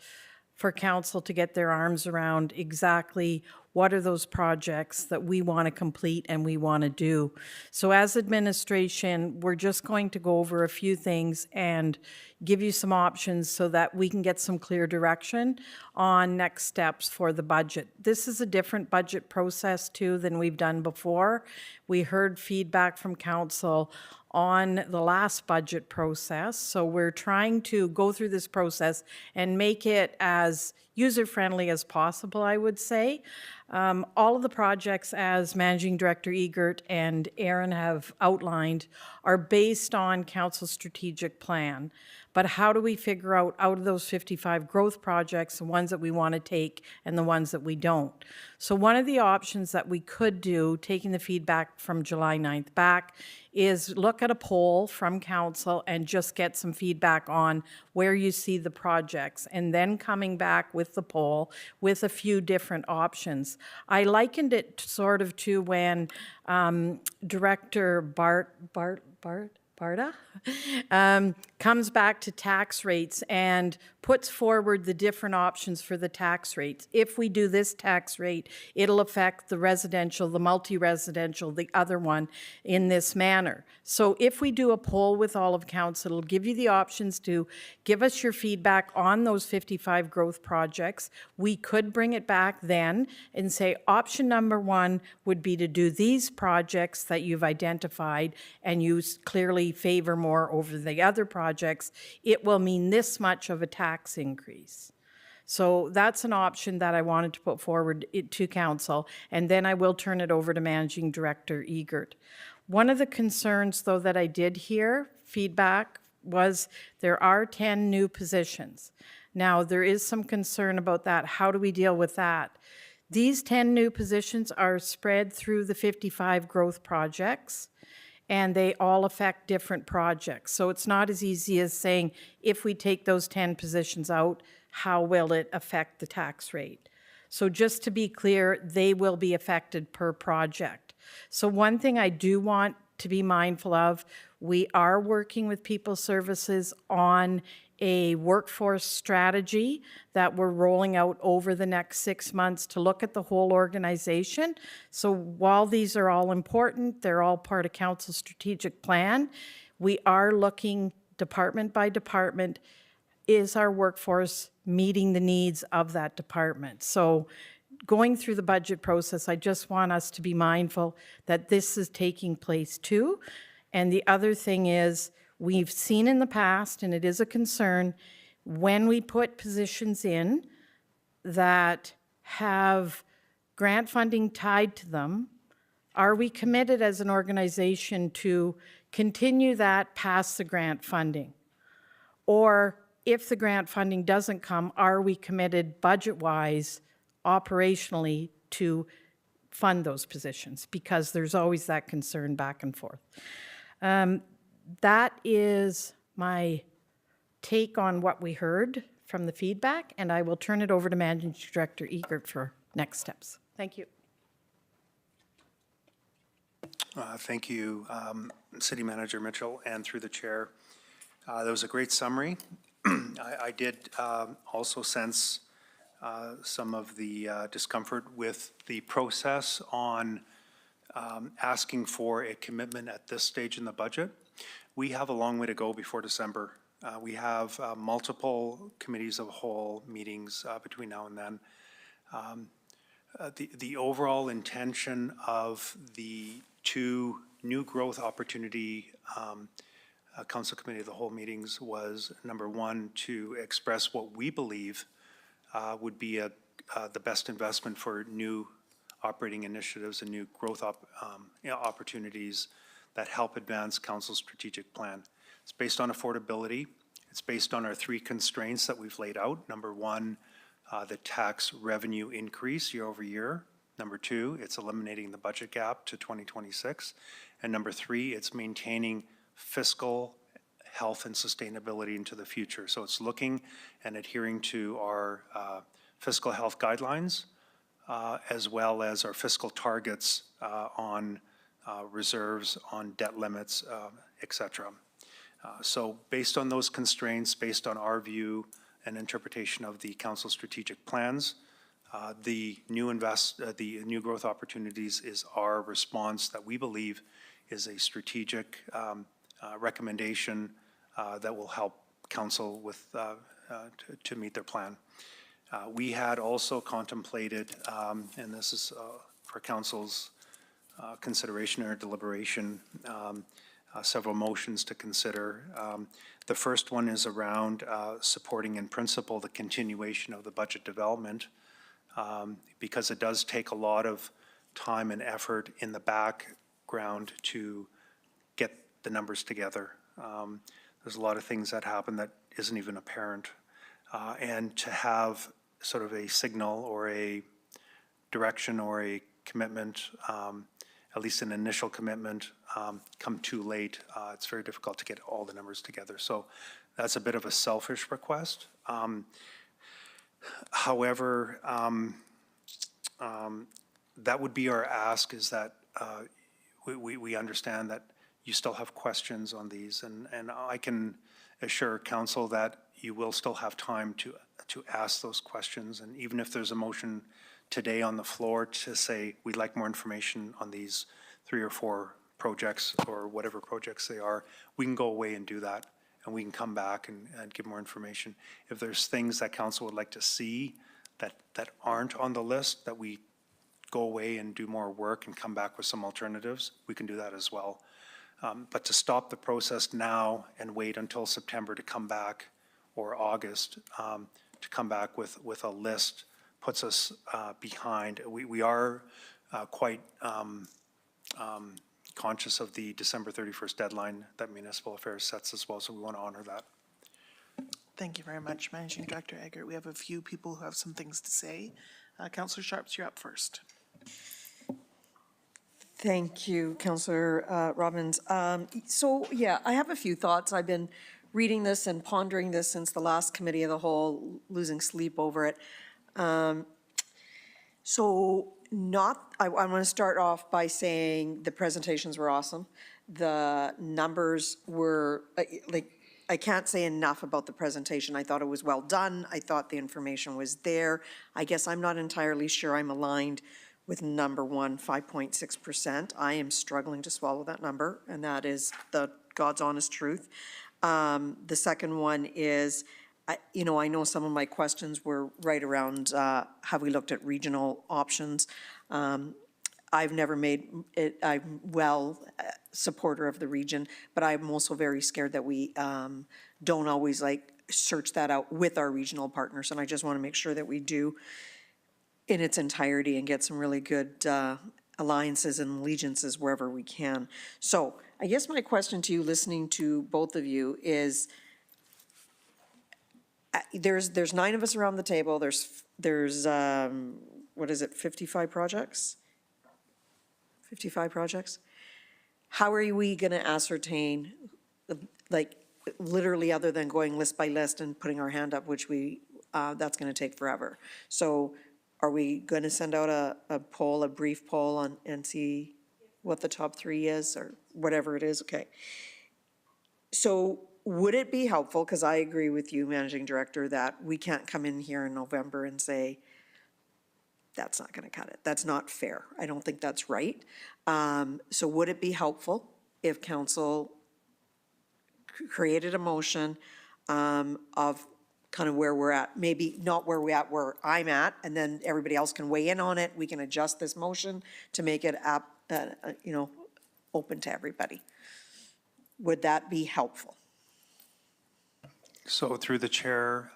for council to get their arms around exactly what are those projects that we want to complete and we want to do. So as administration, we're just going to go over a few things and give you some options so that we can get some clear direction on next steps for the budget. This is a different budget process too than we've done before. We heard feedback from council on the last budget process. So we're trying to go through this process and make it as user-friendly as possible, I would say. All of the projects, as Managing Director Egert and Aaron have outlined, are based on council's strategic plan. But how do we figure out of those 55 growth projects, the ones that we want to take and the ones that we don't? So one of the options that we could do, taking the feedback from July 9th back, is look at a poll from council and just get some feedback on where you see the projects, and then coming back with the poll with a few different options. I likened it sort of to when Director Barta comes back to tax rates and puts forward the different options for the tax rates. If we do this tax rate, it'll affect the residential, the multi-residential, the other one in this manner. So if we do a poll with all of council, it'll give you the options to give us your feedback on those 55 growth projects. We could bring it back then and say option number 1 would be to do these projects that you've identified and you clearly favor more over the other projects. It will mean this much of a tax increase. So that's an option that I wanted to put forward to council, and then I will turn it over to Managing Director Egert. One of the concerns, though, that I did hear feedback was there are 10 new positions. Now, there is some concern about that. How do we deal with that? These 10 new positions are spread through the 55 growth projects, and they all affect different projects. So it's not as easy as saying, if we take those 10 positions out, how will it affect the tax rate? So just to be clear, they will be affected per project. So one thing I do want to be mindful of, we are working with People Services on a workforce strategy that we're rolling out over the next 6 months to look at the whole organization. So while these are all important, they're all part of council's strategic plan, we are looking department by department, is our workforce meeting the needs of that department? So going through the budget process, I just want us to be mindful that this is taking place too. And the other thing is, we've seen in the past, and it is a concern, when we put positions in that have grant funding tied to them, are we committed as an organization to continue that past the grant funding? Or if the grant funding doesn't come, are we committed budget-wise, operationally, to fund those positions? Because there's always that concern back and forth. That is my take on what we heard from the feedback, and I will turn it over to Managing Director Egert for next steps. Thank you. Thank you, City Manager Mitchell, and through the chair. That was a great summary. I did also sense some of the discomfort with the process on asking for a commitment at this stage in the budget. We have a long way to go before December. We have multiple committees of the whole meetings between now and then. The overall intention of the two new growth opportunity Council Committee of the Whole meetings was, number one, to express what we believe would be the best investment for new operating initiatives and new growth opportunities that help advance Council's strategic plan. It's based on affordability. It's based on our three constraints that we've laid out. Number one, the tax revenue increase year over year. Number two, it's eliminating the budget gap to 2026. And number three, it's maintaining fiscal health and sustainability into the future. So it's looking and adhering to our fiscal health guidelines, as well as our fiscal targets on reserves, on debt limits, et cetera. So based on those constraints, based on our view and interpretation of the council strategic plans, the new growth opportunities is our response that we believe is a strategic recommendation that will help council with to meet their plan. We had also contemplated, and this is for council's consideration or deliberation, several motions to consider. The first one is around supporting in principle the continuation of the budget development, because it does take a lot of time and effort in the background to get the numbers together. There's a lot of things that happen that isn't even apparent. And to have sort of a signal or a direction or a commitment, at least an initial commitment, come too late, it's very difficult to get all the numbers together. So that's a bit of a selfish request. However, that would be our ask, is that we understand that you still have questions on these, and I can assure council that you will still have time to ask those questions. And even if there's a motion today on the floor to say we'd like more information on these 3 or 4 projects or whatever projects they are, we can go away and do that, and we can come back and give more information. If there's things that council would like to see that aren't on the list, that we go away and do more work and come back with some alternatives, we can do that as well. But to stop the process now and wait until September to come back, or August, to come back with a list puts us behind. We are quite conscious of the December 31st deadline that Municipal Affairs sets as well, so we want to honor that. Thank you very much, Managing Director Egert. We have a few people who have some things to say. Councillor Sharps, you're up first. Thank you, Councillor Robbins. So, yeah, I have a few thoughts. I've been reading this and pondering this since the last committee of the whole, losing sleep over it. So I want to start off by saying the presentations were awesome. The numbers were, I can't say enough about the presentation. I thought it was well done. I thought the information was there. I guess I'm not entirely sure I'm aligned with number one, 5.6%. I am struggling to swallow that number, and that is the God's honest truth. The second one is, I know some of my questions were right around, have we looked at regional options? I've never made it, I'm supporter of the region, but I'm also very scared that we don't always search that out with our regional partners. And I just want to make sure that we do in its entirety and get some really good alliances and allegiances wherever we can. So I guess my question to you, listening to both of you, is there's 9 of us around the table. There's what is it, 55 projects? 55 projects? How are we going to ascertain, literally other than going list by list and putting our hand up, which that's going to take forever. So are we going to send out a poll, a brief poll and see what the top 3 is or whatever it is? Okay. So would it be helpful, because I agree with you, Managing Director, that we can't come in here in November and say, that's not going to cut it. That's not fair. I don't think that's right. So would it be helpful if council created a motion of kind of where we're at, maybe not where we're at, where I'm at, and then everybody else can weigh in on it. We can adjust this motion to make it open to everybody. Would that be helpful? So through the chair,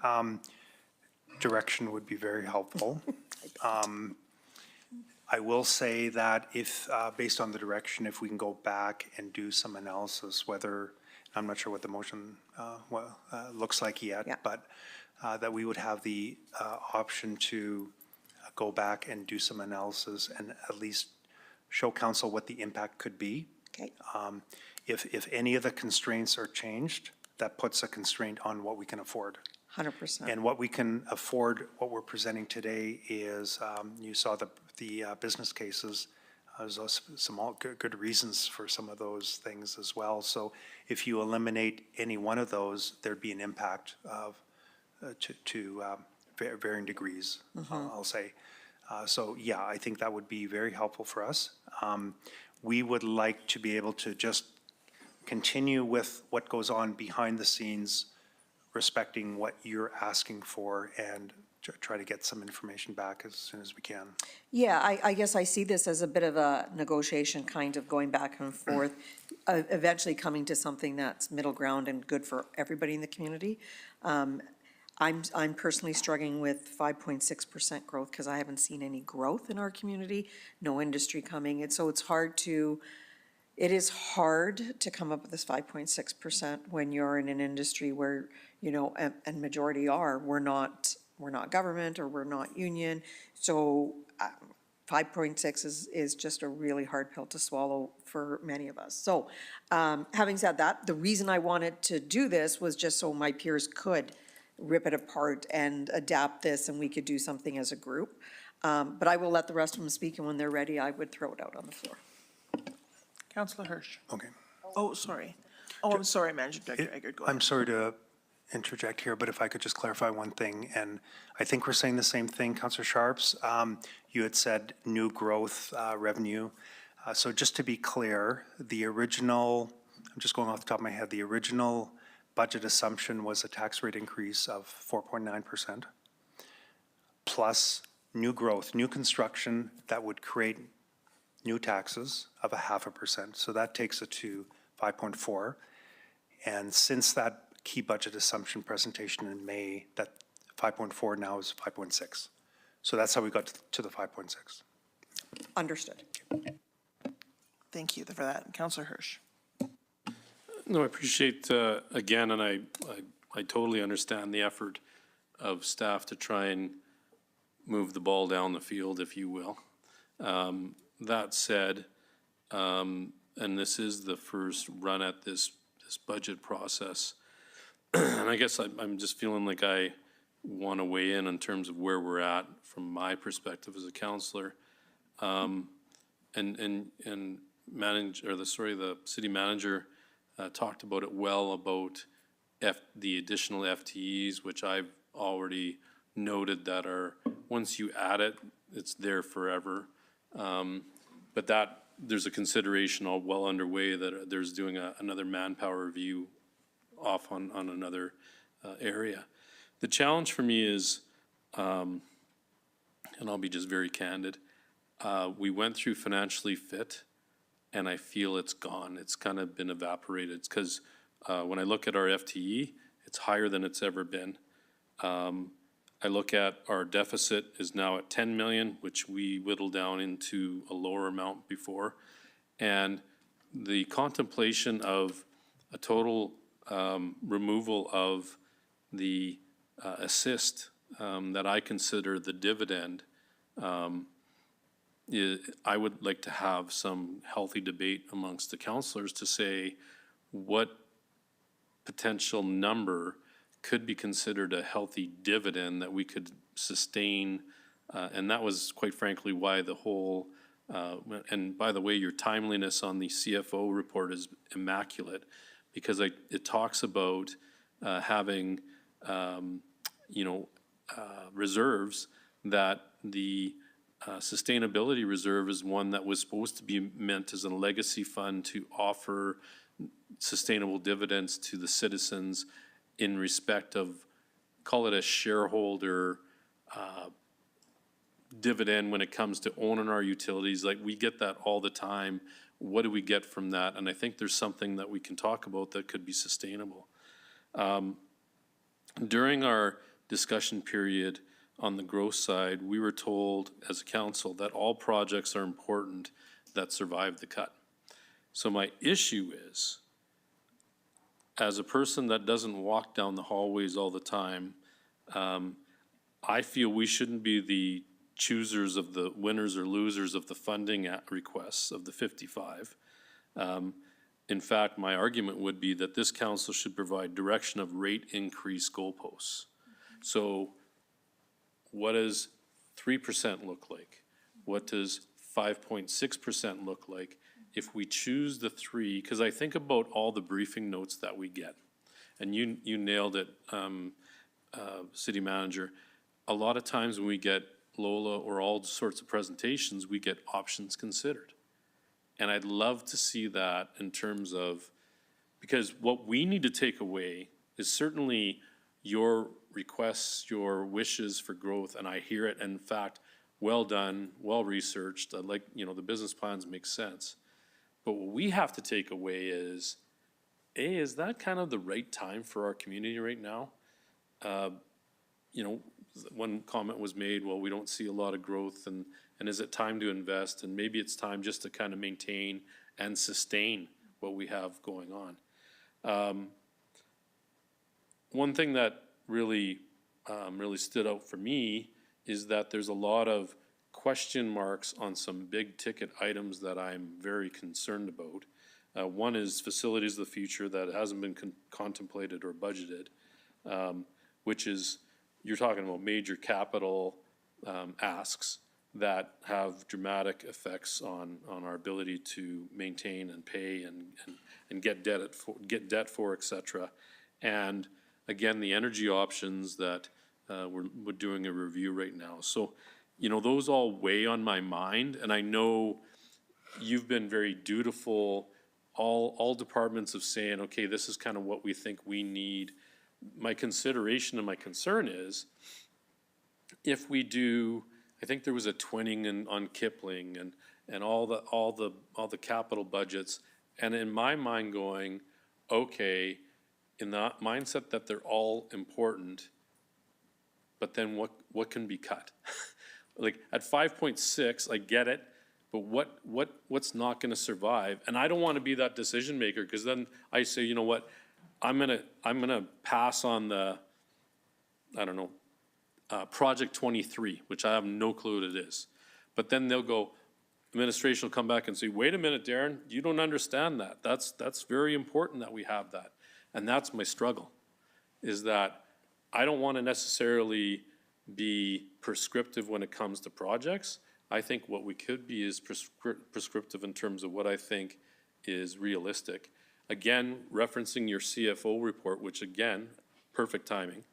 direction would be very helpful. I will say that if, based on the direction, if we can go back and do some analysis, whether, I'm not sure what the motion looks like yet, Yeah. but that we would have the option to go back and do some analysis and at least show council what the impact could be. Okay. If any of the constraints are changed, that puts a constraint on what we can afford. 100%. And what we can afford, what we're presenting today is, you saw the business cases. There's also some good reasons for some of those things as well. So if you eliminate any one of those, there'd be an impact of to varying degrees, I'll say. So yeah, I think that would be very helpful for us. We would like to be able to just continue with what goes on behind the scenes, respecting what you're asking for, and try to get some information back as soon as we can. Yeah, I guess I see this as a bit of a negotiation, kind of going back and forth, eventually coming to something that's middle ground and good for everybody in the community. I'm personally struggling with 5.6% growth because I haven't seen any growth in our community, no industry coming. And so it is hard to come up with this 5.6% when you're in an industry where, and majority are, we're not government or we're not union. So 5.6 is just a really hard pill to swallow for many of us. So having said that, the reason I wanted to do this was just so my peers could rip it apart and adapt this and we could do something as a group. But I will let the rest of them speak, and when they're ready, I would throw it out on the floor. Councillor Hirsch. Okay. Oh, sorry. Oh, I'm sorry, Managing Director Eggert, go ahead. I'm sorry to interject here, but if I could just clarify one thing, and I think we're saying the same thing, Councillor Sharps. You had said new growth revenue. So just to be clear, the original, I'm just going off the top of my head, the original budget assumption was a tax rate increase of 4.9%, plus new growth, new construction that would create new taxes of 0.5%. So that takes it to 5.4. And since that key budget assumption presentation in May, that 5.4 now is 5.6. So that's how we got to the 5.6. Understood. Thank you for that. Councillor Hirsch. No, I appreciate, again, and I totally understand the effort of staff to try and move the ball down the field, if you will. That said, and this is the first run at this budget process, and I guess I'm just feeling like I want to weigh in terms of where we're at from my perspective as a councillor. And the city manager talked about it well, about the additional FTEs, which I've already noted that are, once you add it, it's there forever. But there's a consideration all well underway that there's doing another manpower review off on another area. The challenge for me is, and I'll be just very candid, we went through financially fit, and I feel it's gone. It's kind of been evaporated. It's because when I look at our FTE, it's higher than it's ever been. I look at our deficit is now at 10 million, which we whittled down into a lower amount before. And the contemplation of a total removal of the assist that I consider the dividend, I would like to have some healthy debate amongst the councillors to say what potential number could be considered a healthy dividend that we could sustain. And that was quite frankly why the whole, and by the way, your timeliness on the CFO report is immaculate, because it talks about having, reserves, that the sustainability reserve is one that was supposed to be meant as a legacy fund to offer sustainable dividends to the citizens in respect of, call it a shareholder dividend when it comes to owning our utilities. Like, we get that all the time. What do we get from that? And I think there's something that we can talk about that could be sustainable. During our discussion period on the growth side, we were told as a council that all projects are important that survive the cut. So my issue is, as a person that doesn't walk down the hallways all the time, I feel we shouldn't be the choosers of the winners or losers of the funding requests of the 55. In fact, my argument would be that this council should provide direction of rate increase goalposts. So what does 3% look like? What does 5.6% look like? If we choose the 3, because I think about all the briefing notes that we get, and you nailed it, City Manager. A lot of times when we get Lola or all sorts of presentations, we get options considered. And I'd love to see that in terms of, because what we need to take away is certainly your requests, your wishes for growth, and I hear it. In fact, well done, well researched. Like, the business plans make sense. But what we have to take away is, is that kind of the right time for our community right now? One comment was made, well, we don't see a lot of growth, and is it time to invest? And maybe it's time just to kind of maintain and sustain what we have going on. One thing that really stood out for me is that there's a lot of question marks on some big ticket items that I'm very concerned about. One is facilities of the future that hasn't been contemplated or budgeted, which is, you're talking about major capital asks that have dramatic effects on our ability to maintain and pay and get debt for, et cetera. And again, the energy options that we're doing a review right now. So, those all weigh on my mind, and I know you've been very dutiful, all departments of saying, okay, this is kind of what we think we need. My consideration and my concern is, if we do, I think there was a twinning on Kipling and all the capital budgets, and in my mind going, okay, in the mindset that they're all important, but then what can be cut? Like at 5.6, I get it, but what's not going to survive? And I don't want to be that decision maker, because then I say, you know what, I'm gonna pass on the, I don't know, Project 23, which I have no clue what it is. But then they'll go, administration will come back and say, wait a minute, Darren, you don't understand that. That's very important that we have that. And that's my struggle, is that I don't want to necessarily be prescriptive when it comes to projects. I think what we could be is prescriptive in terms of what I think is realistic. Again, referencing your CFO report, which again, perfect timing.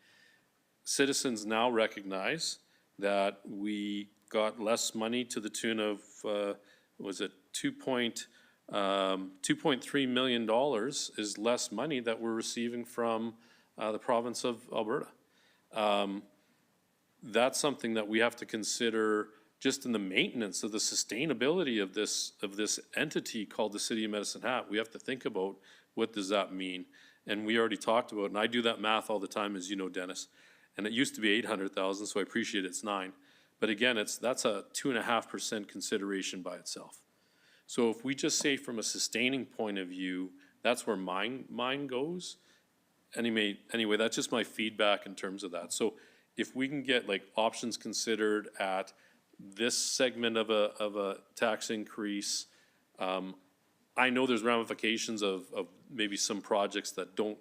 Citizens now recognize that we got less money to the tune of, was it $2.3 million is less money that we're receiving from the province of Alberta. That's something that we have to consider just in the maintenance of the sustainability of this entity called the City of Medicine Hat. We have to think about what does that mean? And we already talked about, and I do that math all the time, as you know, Dennis. And it used to be 800,000, so I appreciate it's 9. But again, that's a 2.5% consideration by itself. So if we just say from a sustaining point of view, that's where mine goes. Anyway, that's just my feedback in terms of that. So if we can get like options considered at this segment of a tax increase, I know there's ramifications of maybe some projects that don't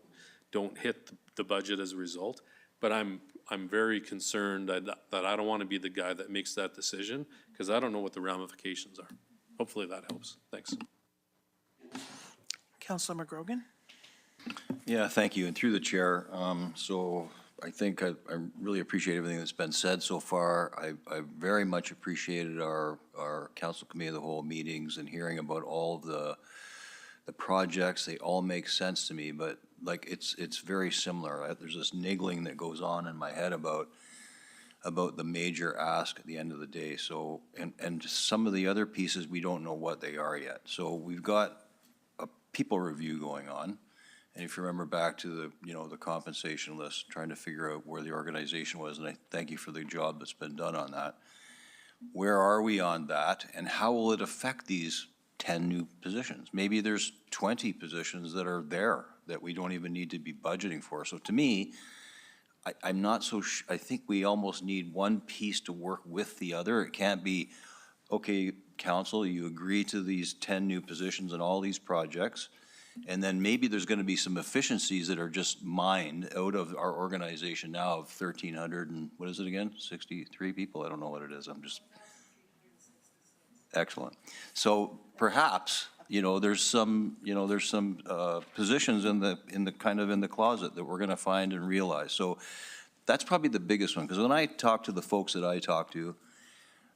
hit the budget as a result, but I'm very concerned that I don't want to be the guy that makes that decision because I don't know what the ramifications are. Hopefully that helps. Thanks. Councillor McGrogan? Yeah, thank you. And through the chair, so I think I really appreciate everything that's been said so far. I very much appreciated our council committee of the whole meetings and hearing about all of the projects. They all make sense to me, but like it's very similar. There's this niggling that goes on in my head about the major ask at the end of the day. So, and some of the other pieces, we don't know what they are yet. So we've got a people review going on. And if you remember back to the, the compensation list, trying to figure out where the organization was, and I thank you for the job that's been done on that. Where are we on that, and how will it affect these 10 new positions? Maybe there's 20 positions that are there that we don't even need to be budgeting for. So to me, I'm not so I think we almost need one piece to work with the other. It can't be, okay, council, you agree to these 10 new positions and all these projects, and then maybe there's going to be some efficiencies that are just mined out of our organization now of 1,300 and what is it again? 63 people? I don't know what it is. I'm just excellent. So perhaps there's some positions in the kind of in the closet that we're going to find and realize. So that's probably the biggest one, because when I talk to the folks that I talk to,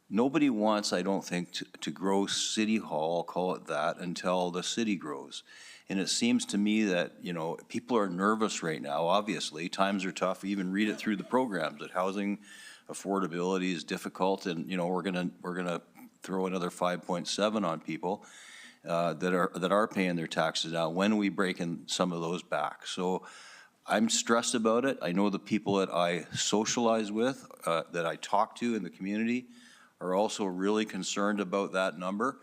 nobody wants, I don't think, to grow City Hall, I'll call it that, until the city grows. And it seems to me that, people are nervous right now, obviously. Times are tough. We even read it through the programs that housing affordability is difficult, and, we're gonna throw another 5.7 on people that are paying their taxes now. When are we breaking some of those back? So I'm stressed about it. I know the people that I socialize with, that I talk to in the community, are also really concerned about that number.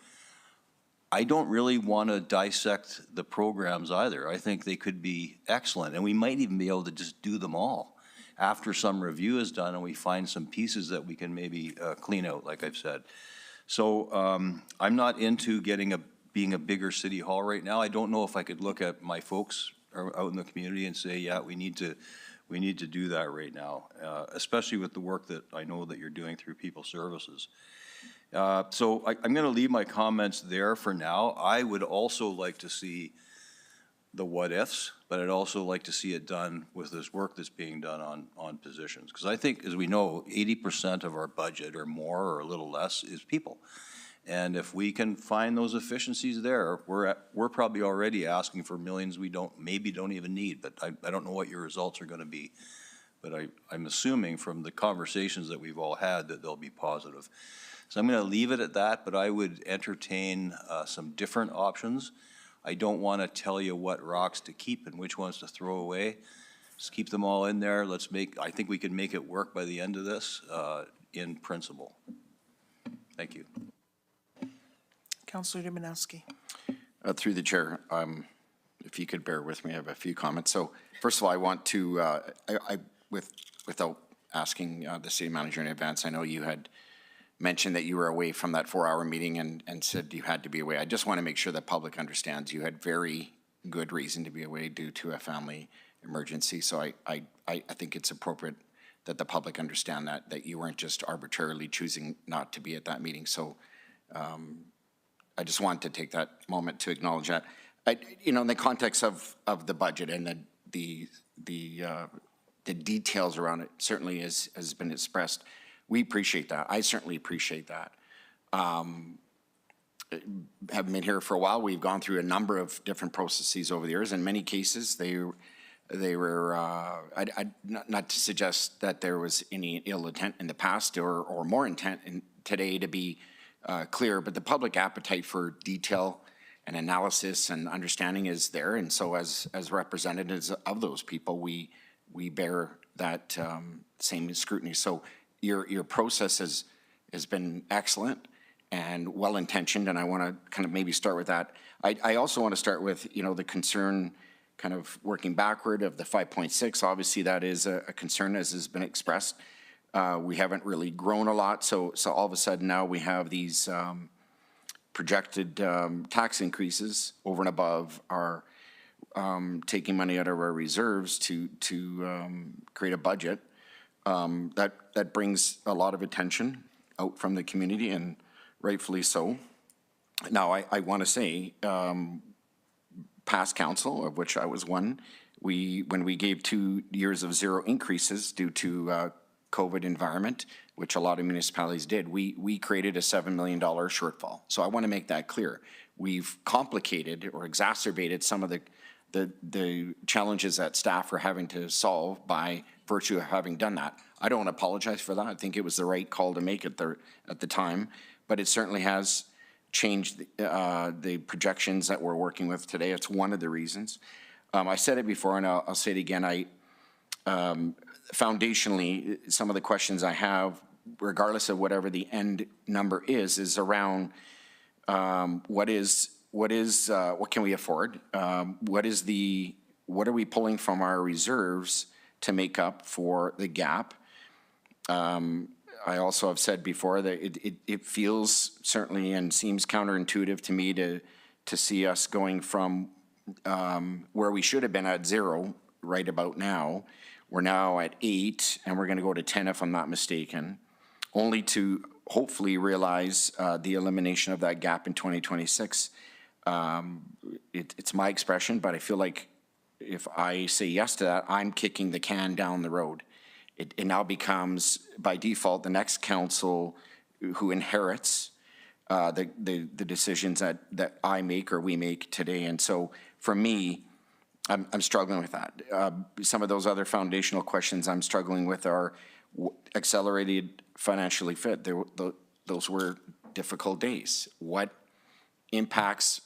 I don't really want to dissect the programs either. I think they could be excellent, and we might even be able to just do them all after some review is done and we find some pieces that we can maybe clean out, like I've said. So I'm not into being a bigger city hall right now. I don't know if I could look at my folks out in the community and say, yeah, we need to do that right now, especially with the work that I know that you're doing through People Services. So I'm going to leave my comments there for now. I would also like to see the what-ifs, but I'd also like to see it done with this work that's being done on positions. Because I think, as we know, 80% of our budget or more or a little less is people. And if we can find those efficiencies there, we're probably already asking for millions we maybe don't even need, but I don't know what your results are going to be. But I'm assuming from the conversations that we've all had that they'll be positive. So I'm going to leave it at that, but I would entertain some different options. I don't want to tell you what rocks to keep and which ones to throw away. Just keep them all in there. I think we can make it work by the end of this in principle. Thank you. Councillor Dominowski. Through the chair, if you could bear with me, I have a few comments. So first of all, I want to, without asking the city manager in advance, I know you had mentioned that you were away from that 4-hour meeting and said you had to be away. I just want to make sure the public understands you had very good reason to be away due to a family emergency. So I think it's appropriate that the public understand that you weren't just arbitrarily choosing not to be at that meeting. So I just want to take that moment to acknowledge that. In the context of the budget and the details around it certainly has been expressed. We appreciate that. I certainly appreciate that. Having been here for a while, we've gone through a number of different processes over the years. In many cases, they were, not to suggest that there was any ill intent in the past or more intent today to be clear, but the public appetite for detail and analysis and understanding is there. And so as representatives of those people, we bear that same scrutiny. So your process has been excellent and well-intentioned, and I want to kind of maybe start with that. I also want to start with, the concern kind of working backward of the 5.6. Obviously, that is a concern as has been expressed. We haven't really grown a lot, so all of a sudden now we have these projected tax increases over and above our taking money out of our reserves to create a budget. That brings a lot of attention out from the community, and rightfully so. Now, I want to say, past council, of which I was one, when we gave 2 years of zero increases due to COVID environment, which a lot of municipalities did, we created a $7 million shortfall. So I want to make that clear. We've complicated or exacerbated some of the challenges that staff are having to solve by virtue of having done that. I don't apologize for that. I think it was the right call to make at the time, but it certainly has changed the projections that we're working with today. It's one of the reasons. I said it before, and I'll say it again. Foundationally, some of the questions I have, regardless of whatever the end number is around what can we afford? What are we pulling from our reserves to make up for the gap? I also have said before that it feels certainly and seems counterintuitive to me to see us going from where we should have been at 0 right about now. We're now at 8, and we're going to go to 10 if I'm not mistaken, only to hopefully realize the elimination of that gap in 2026. It's my expression, but I feel like if I say yes to that, I'm kicking the can down the road. It now becomes, by default, the next council who inherits the decisions that I make or we make today. And so for me, I'm struggling with that. Some of those other foundational questions I'm struggling with are accelerated financially fit. Those were difficult days. What impacts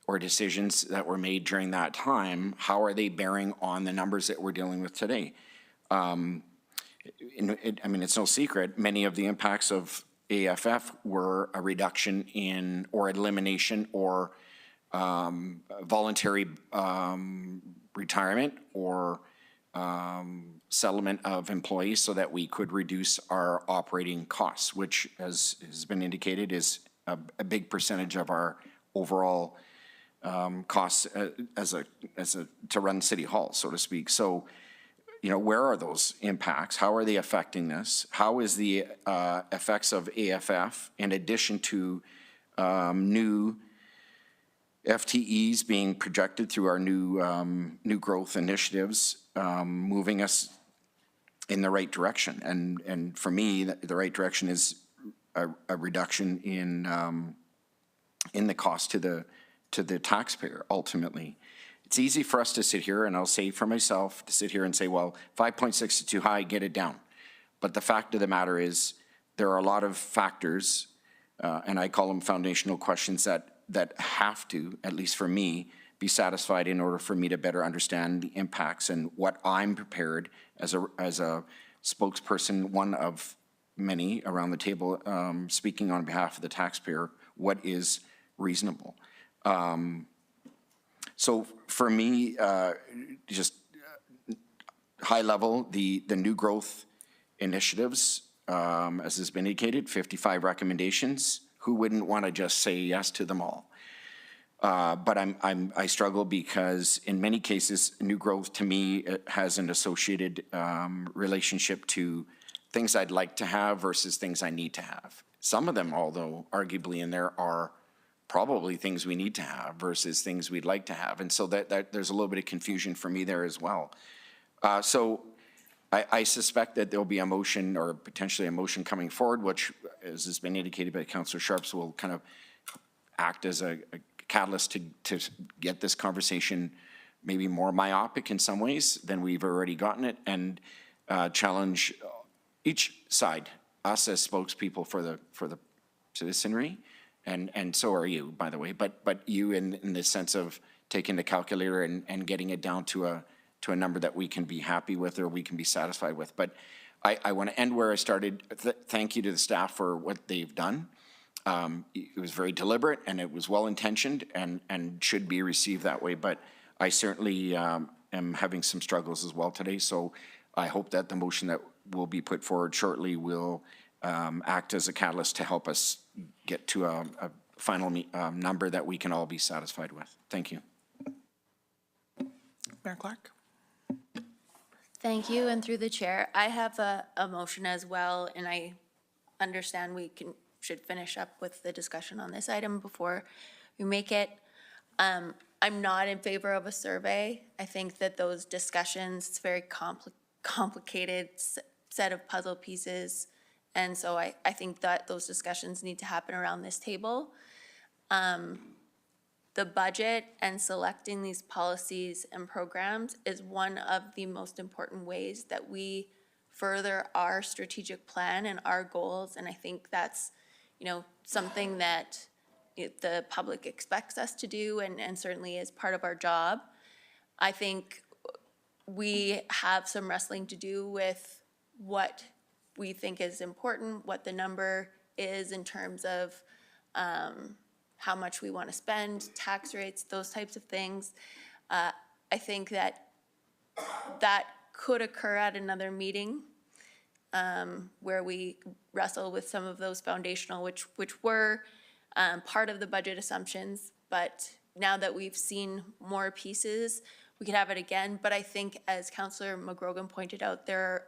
or decisions that were made during that time, how are they bearing on the numbers that we're dealing with today? It's no secret, many of the impacts of AFF were a reduction in or elimination or voluntary retirement or settlement of employees so that we could reduce our operating costs, which, as has been indicated, is a big percentage of our overall costs to run City Hall, so to speak. So, where are those impacts? How are they affecting this? How is the effects of AFF, in addition to new FTEs being projected through our new growth initiatives, moving us in the right direction? And for me, the right direction is a reduction in the cost to the taxpayer. Ultimately, it's easy for us to sit here, and I'll say for myself, to sit here and say, well, 5.6 is too high, get it down. But the fact of the matter is, there are a lot of factors, and I call them foundational questions that have to, at least for me, be satisfied in order for me to better understand the impacts and what I'm prepared as a spokesperson, one of many around the table, speaking on behalf of the taxpayer, what is reasonable. So for me, just high level, the new growth initiatives, as has been indicated, 55 recommendations. Who wouldn't want to just say yes to them all? But I struggle because in many cases, new growth to me has an associated relationship to things I'd like to have versus things I need to have. Some of them, although arguably in there, are probably things we need to have versus things we'd like to have. And so that there's a little bit of confusion for me there as well. So I suspect that there'll be a motion or potentially a motion coming forward, which, as has been indicated by Councillor Sharps, will kind of act as a catalyst to get this conversation maybe more myopic in some ways than we've already gotten it, and challenge each side, us as spokespeople for the citizenry, and so are you, by the way, but you in the sense of taking the calculator and getting it down to a number that we can be happy with or we can be satisfied with. But I want to end where I started. Thank you to the staff for what they've done. It was very deliberate and it was well-intentioned and should be received that way. But I certainly am having some struggles as well today. So I hope that the motion that will be put forward shortly will act as a catalyst to help us get to a final number that we can all be satisfied with. Thank you. Mayor Clark? Thank you, and through the chair, I have a motion as well, and I understand we should finish up with the discussion on this item before we make it. I'm not in favor of a survey. I think that those discussions, it's a very complicated set of puzzle pieces, and so I think that those discussions need to happen around this table. The budget and selecting these policies and programs is one of the most important ways that we further our strategic plan and our goals. And I think that's, something that the public expects us to do and certainly is part of our job. I think we have some wrestling to do with what we think is important, what the number is in terms of how much we want to spend, tax rates, those types of things. I think that could occur at another meeting where we wrestle with some of those foundational, which were part of the budget assumptions. But now that we've seen more pieces, we could have it again. But I think, as Councillor McGrogan pointed out, there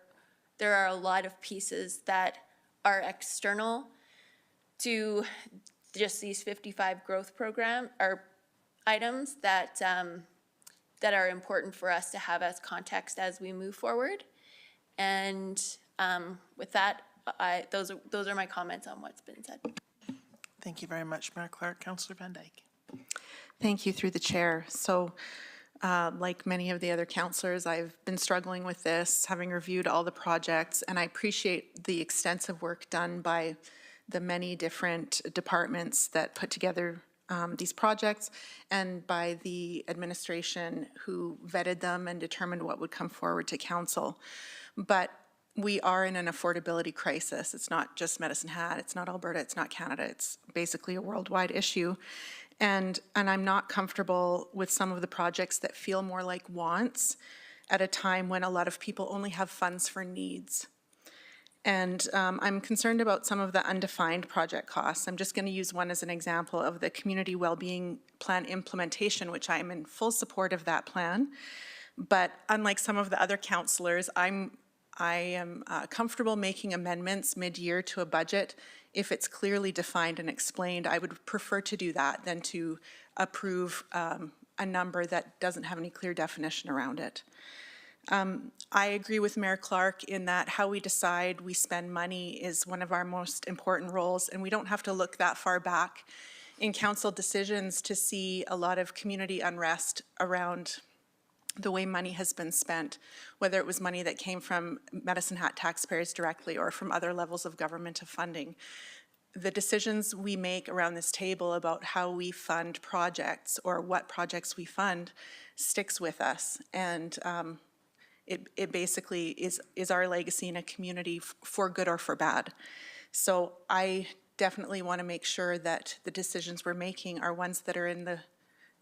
are a lot of pieces that are external to just these 55 growth program or items that are important for us to have as context as we move forward. And with that, those are my comments on what's been said. Thank you very much, Mayor Clark. Councillor Van Dyke. Thank you through the chair. So like many of the other councillors, I've been struggling with this, having reviewed all the projects, and I appreciate the extensive work done by the many different departments that put together these projects and by the administration who vetted them and determined what would come forward to council. But we are in an affordability crisis. It's not just Medicine Hat, it's not Alberta, it's not Canada, it's basically a worldwide issue. And I'm not comfortable with some of the projects that feel more like wants at a time when a lot of people only have funds for needs. And I'm concerned about some of the undefined project costs. I'm just going to use one as an example of the community wellbeing plan implementation, which I am in full support of that plan. But unlike some of the other councillors, I am comfortable making amendments mid-year to a budget if it's clearly defined and explained. I would prefer to do that than to approve a number that doesn't have any clear definition around it. I agree with Mayor Clark in that how we decide we spend money is one of our most important roles, and we don't have to look that far back in council decisions to see a lot of community unrest around the way money has been spent, whether it was money that came from Medicine Hat taxpayers directly or from other levels of government of funding. The decisions we make around this table about how we fund projects or what projects we fund sticks with us, and it basically is our legacy in a community for good or for bad. So I definitely want to make sure that the decisions we're making are ones that are in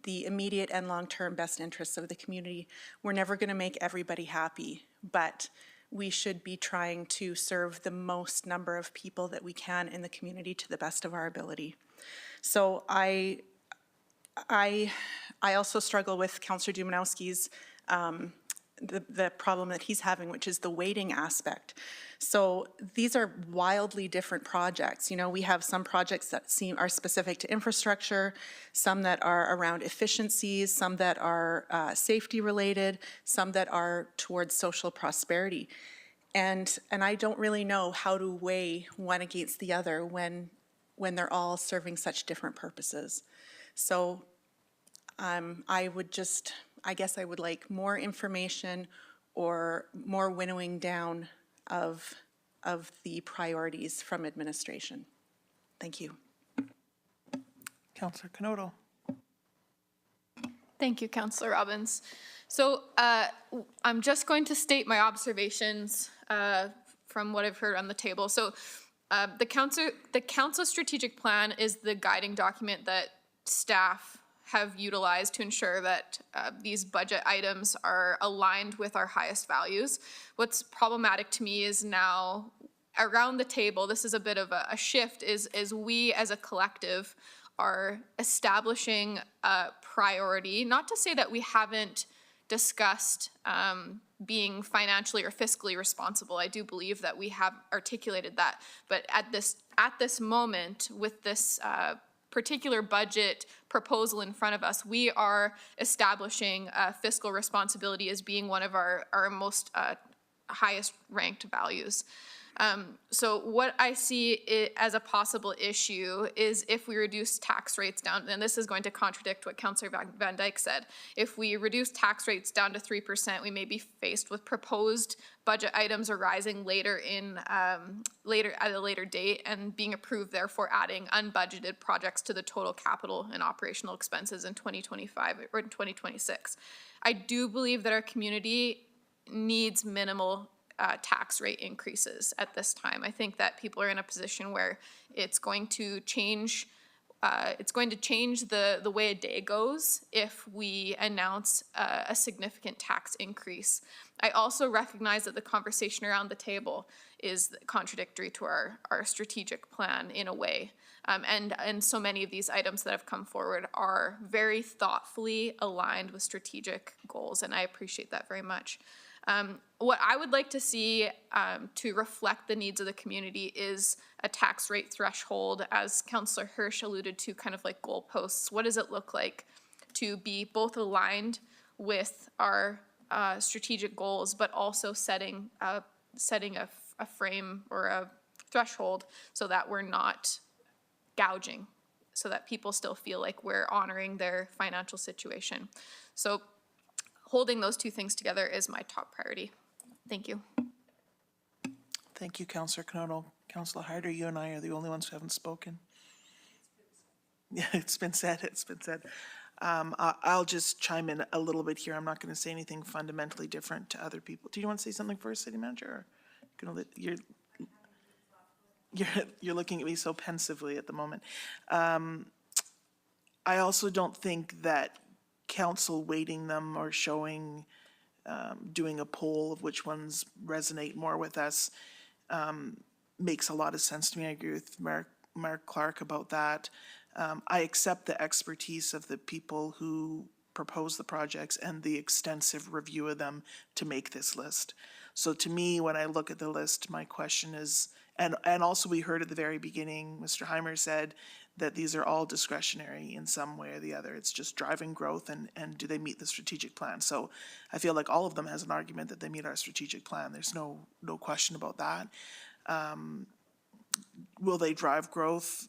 the immediate and long-term best interests of the community. We're never going to make everybody happy, but we should be trying to serve the most number of people that we can in the community to the best of our ability. So I also struggle with Councillor Dumanowski's, the problem that he's having, which is the weighting aspect. So these are wildly different projects. You know, we have some projects that are specific to infrastructure, some that are around efficiencies, some that are safety related, some that are towards social prosperity. And I don't really know how to weigh one against the other when they're all serving such different purposes. So I guess I would like more information or more winnowing down of the priorities from administration. Thank you. Councillor Canoto. Thank you, Councillor Robbins. So I'm just going to state my observations from what I've heard on the table. So the council strategic plan is the guiding document that staff have utilized to ensure that these budget items are aligned with our highest values. What's problematic to me is now around the table, this is a bit of a shift, is we as a collective are establishing a priority, not to say that we haven't discussed being financially or fiscally responsible. I do believe that we have articulated that, but at this moment with this particular budget proposal in front of us, we are establishing fiscal responsibility as being one of our most highest ranked values. So what I see as a possible issue is if we reduce tax rates down, and this is going to contradict what Councillor Van Dyke said, if we reduce tax rates down to 3%, we may be faced with proposed budget items arising later at a later date and being approved, therefore adding unbudgeted projects to the total capital and operational expenses in 2025 or in 2026. I do believe that our community needs minimal tax rate increases at this time. I think that people are in a position where it's going to change the way a day goes if we announce a significant tax increase. I also recognize that the conversation around the table is contradictory to our strategic plan in a way. And so many of these items that have come forward are very thoughtfully aligned with strategic goals, and I appreciate that very much. What I would like to see to reflect the needs of the community is a tax rate threshold, as Councillor Hirsch alluded to, kind of like goalposts. What does it look like to be both aligned with our strategic goals, but also setting a frame or a threshold so that we're not gouging, so that people still feel like we're honoring their financial situation. So holding those two things together is my top priority. Thank you. Thank you, Councillor Canoto. Councillor Hyder, you and I are the only ones who haven't spoken. Yeah, it's been said. I'll just chime in a little bit here. I'm not going to say anything fundamentally different to other people. Do you want to say something first, City Manager? Or you're looking at me so pensively at the moment. I also don't think that council weighting them or showing, doing a poll of which ones resonate more with us makes a lot of sense to me. I agree with Mark Clark about that. I accept the expertise of the people who propose the projects and the extensive review of them to make this list. So to me, when I look at the list, my question is, and also we heard at the very beginning, Mr. Heimer said that these are all discretionary in some way or the other. It's just driving growth and do they meet the strategic plan? So I feel like all of them has an argument that they meet our strategic plan. There's no question about that. Will they drive growth?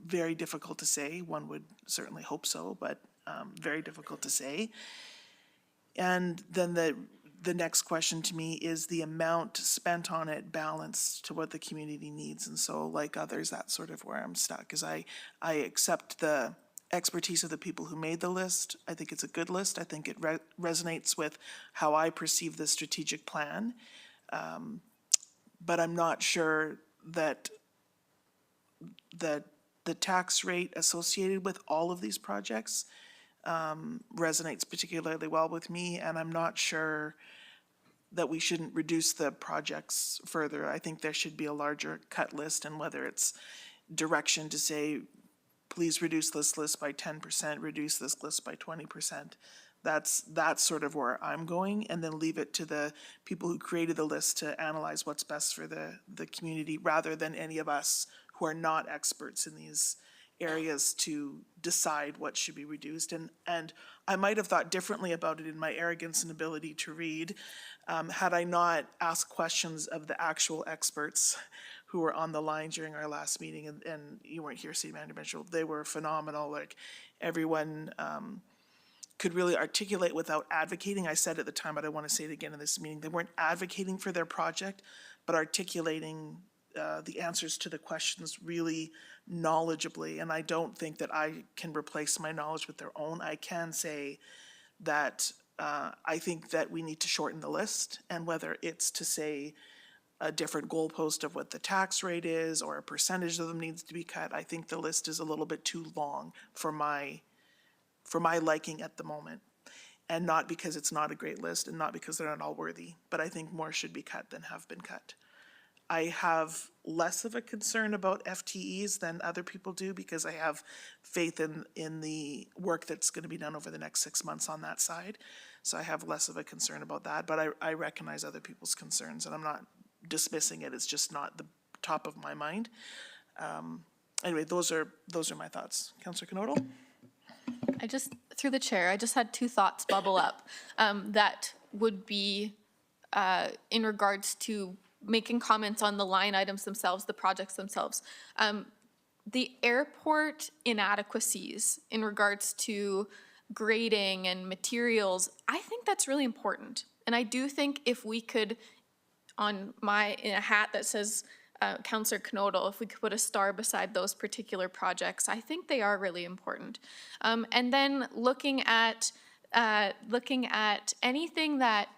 Very difficult to say. One would certainly hope so, but very difficult to say. And then the next question to me is the amount spent on it balanced to what the community needs. And so like others, that's sort of where I'm stuck, is I accept the expertise of the people who made the list. I think it's a good list. I think it resonates with how I perceive the strategic plan. But I'm not sure that the tax rate associated with all of these projects resonates particularly well with me, and I'm not sure that we shouldn't reduce the projects further. I think there should be a larger cut list, and whether it's direction to say please reduce this list by 10%, reduce this list by 20%. That's sort of where I'm going, and then leave it to the people who created the list to analyze what's best for the community, rather than any of us who are not experts in these areas to decide what should be reduced. And I might have thought differently about it in my arrogance and ability to read, had I not asked questions of the actual experts who were on the line during our last meeting, and you weren't here, City Manager Mitchell. They were phenomenal. Like, everyone could really articulate without advocating. I said at the time, but I want to say it again in this meeting, they weren't advocating for their project, but articulating the answers to the questions really knowledgeably. And I don't think that I can replace my knowledge with their own. I can say that I think that we need to shorten the list, and whether it's to say a different goalpost of what the tax rate is, or a percentage of them needs to be cut, I think the list is a little bit too long for my liking at the moment. And not because it's not a great list, and not because they're not all worthy, but I think more should be cut than have been cut. I have less of a concern about FTEs than other people do, because I have faith in the work that's going to be done over the next 6 months on that side. So I have less of a concern about that, but I recognize other people's concerns, and I'm not dismissing it. It's just not the top of my mind. Anyway, those are my thoughts. Councillor Knodel? Through the chair, I just had two thoughts bubble up that would be in regards to making comments on the line items themselves, the projects themselves. The airport inadequacies in regards to grading and materials, I think that's really important. And I do think if we could, in a hat that says Councillor Knodel, if we could put a star beside those particular projects, I think they are really important. And then looking at anything that,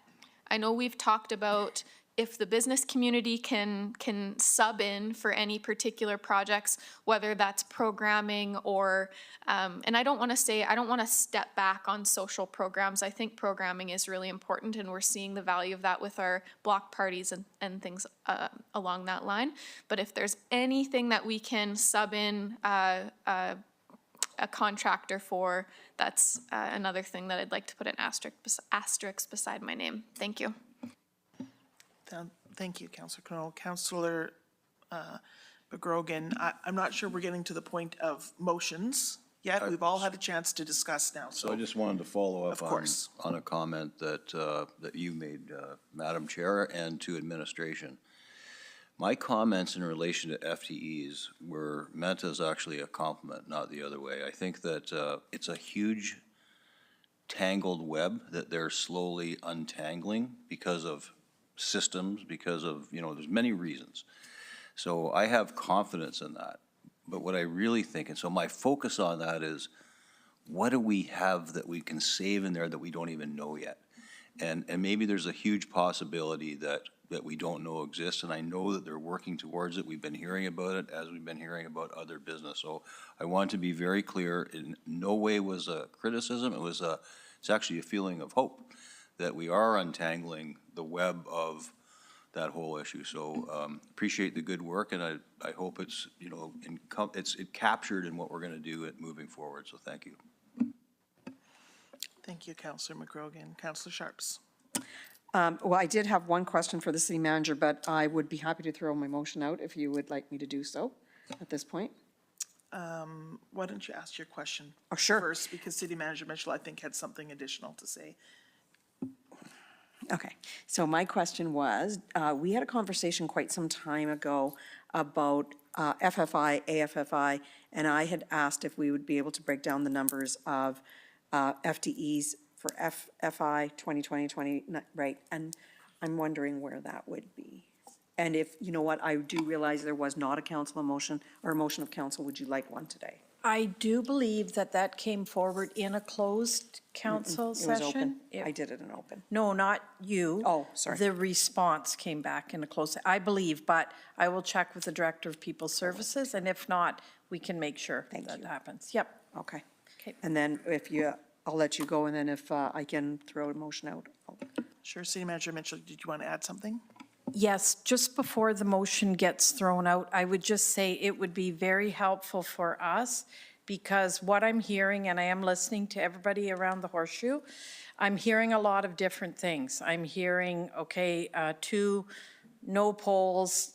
I know we've talked about, if the business community can sub in for any particular projects, whether that's programming or, and I don't want to step back on social programs. I think programming is really important, and we're seeing the value of that with our block parties and things along that line. But if there's anything that we can sub in a contractor for, that's another thing that I'd like to put an asterisk beside my name. Thank you. Thank you, Councillor Knoll. Councillor McGrogan, I'm not sure we're getting to the point of motions yet. We've all had a chance to discuss now, So I just wanted to follow up course. on a comment that you made, Madam Chair, and to administration. My comments in relation to FTEs were meant as actually a compliment, not the other way. I think that it's a huge tangled web that they're slowly untangling because of systems, because of, there's many reasons. So I have confidence in that. But what I really think, and so my focus on that is, what do we have that we can save in there that we don't even know yet? And maybe there's a huge possibility that we don't know exists, and I know that they're working towards it. We've been hearing about it as we've been hearing about other business. So I want to be very clear, in no way was a criticism. It's actually a feeling of hope that we are untangling the web of that whole issue. So appreciate the good work, and I hope it's, it's captured in what we're going to do moving forward. So thank you. Thank you, Councillor McGrogan. Councillor Sharps? Well, I did have one question for the city manager, but I would be happy to throw my motion out if you would like me to do so at this point. Why don't you ask your question sure. first, because City Manager Mitchell, I think, had something additional to say. Okay, so my question was, we had a conversation quite some time ago about FFI, AFFI, and I had asked if we would be able to break down the numbers of FTEs for FI 2020, right? And I'm wondering where that would be. And if, I do realize there was not a council motion or a motion of council. Would you like one today? I do believe that came forward in a closed council It was session. open. I did it in open. No, not you. Oh, sorry. The response came back in a closed, I believe, but I will check with the Director of People Services, and if not, we can make sure that happens. Yep. Okay. Okay. And then I'll let you go, and then if I can throw a motion out. Sure, City Manager Mitchell, did you want to add something? Yes, just before the motion gets thrown out, I would just say it would be very helpful for us because what I'm hearing, and I am listening to everybody around the horseshoe, I'm hearing a lot of different things. I'm hearing, okay, 2 no polls,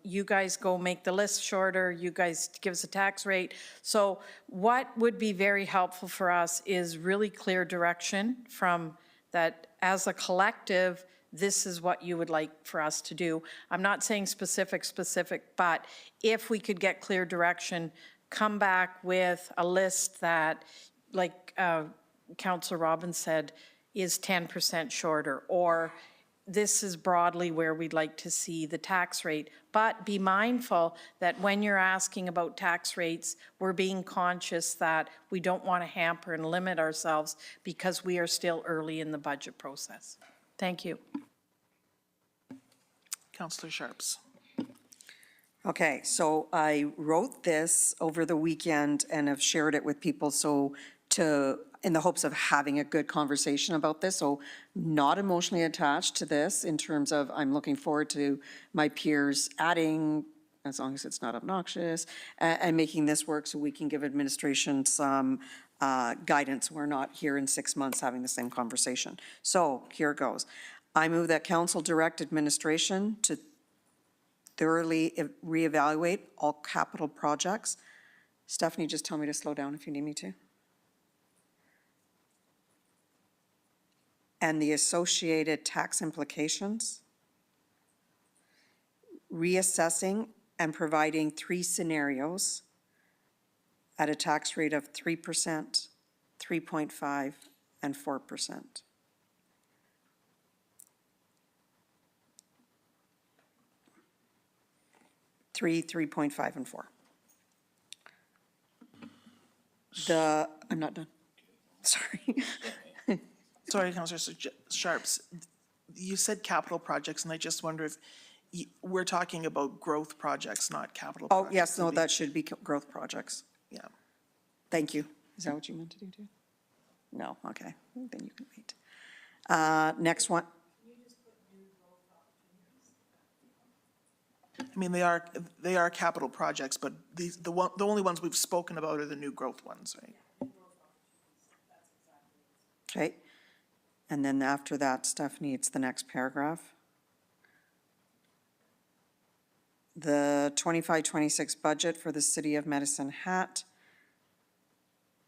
you guys go make the list shorter, you guys give us a tax rate. So what would be very helpful for us is really clear direction from that as a collective, this is what you would like for us to do. I'm not saying specific, but if we could get clear direction, come back with a list that, like Councillor Robbins said, is 10% shorter, or this is broadly where we'd like to see the tax rate. But be mindful that when you're asking about tax rates, we're being conscious that we don't want to hamper and limit ourselves because we are still early in the budget process. Thank you. Councillor Sharps. Okay, so I wrote this over the weekend and have shared it with people in the hopes of having a good conversation about this. So not emotionally attached to this in terms of I'm looking forward to my peers adding, as long as it's not obnoxious, and making this work so we can give administration some guidance. We're not here in 6 months having the same conversation. So here it goes. I move that council direct administration to thoroughly reevaluate all capital projects. Stephanie, just tell me to slow down if you need me to. And the associated tax implications. Reassessing and providing 3 scenarios at a tax rate of 3%, 3.5%, and 4%. Three, 3.5, and 4. I'm not done. Sorry. Sorry, Councillor Sharps. You said capital projects, and I just wonder if we're talking about growth projects, not capital Oh, projects. yes, no, that should be growth projects. Yeah. Thank you. Is that what you meant to do too? No, okay, then you can wait. Next one. I mean, they are capital projects, but the only ones we've spoken about are the new growth ones, right? Okay. And then after that, Stephanie, it's the next paragraph. The 25-26 budget for the city of Medicine Hat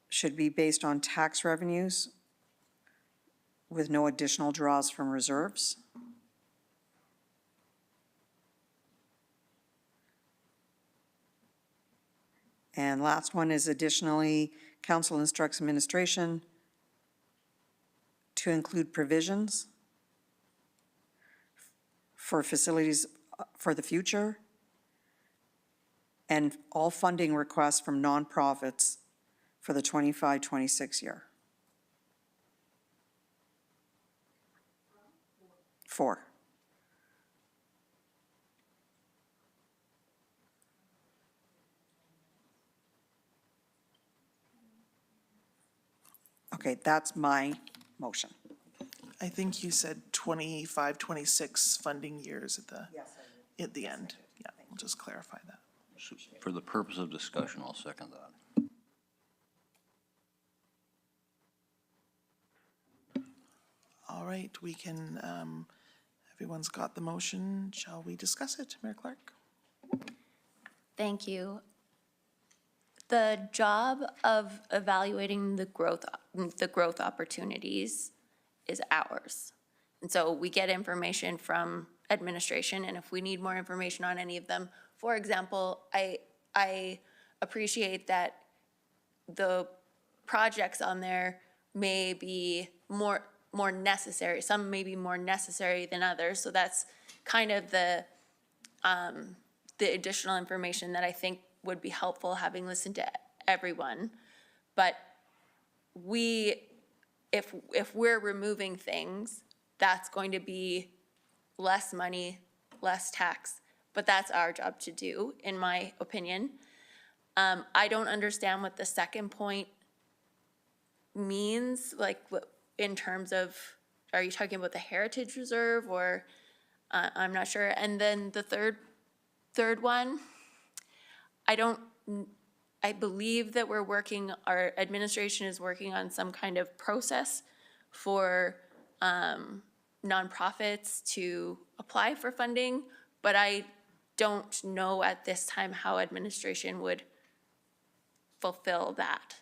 should be based on tax revenues with no additional draws from reserves. And last one is additionally, council instructs administration to include provisions for facilities for the future and all funding requests from nonprofits for the 25-26 year. 4. Okay, that's my motion. I think you said 25, 26 funding years at the end. Yeah, we'll just clarify that. For the purpose of discussion, I'll second that. All right, we can, everyone's got the motion. Shall we discuss it, Mayor Clark? Thank you. The job of evaluating the growth opportunities is ours. And so we get information from administration, and if we need more information on any of them, for example, I appreciate that the projects on there may be more necessary. Some may be more necessary than others. So that's kind of the additional information that I think would be helpful, having listened to everyone. But if we're removing things, that's going to be less money, less tax. But that's our job to do, in my opinion. I don't understand what the second point means, like in terms of, are you talking about the Heritage Reserve, or I'm not sure. And then the third one, I don't I believe that our administration is working on some kind of process for nonprofits to apply for funding, but I don't know at this time how administration would fulfill that.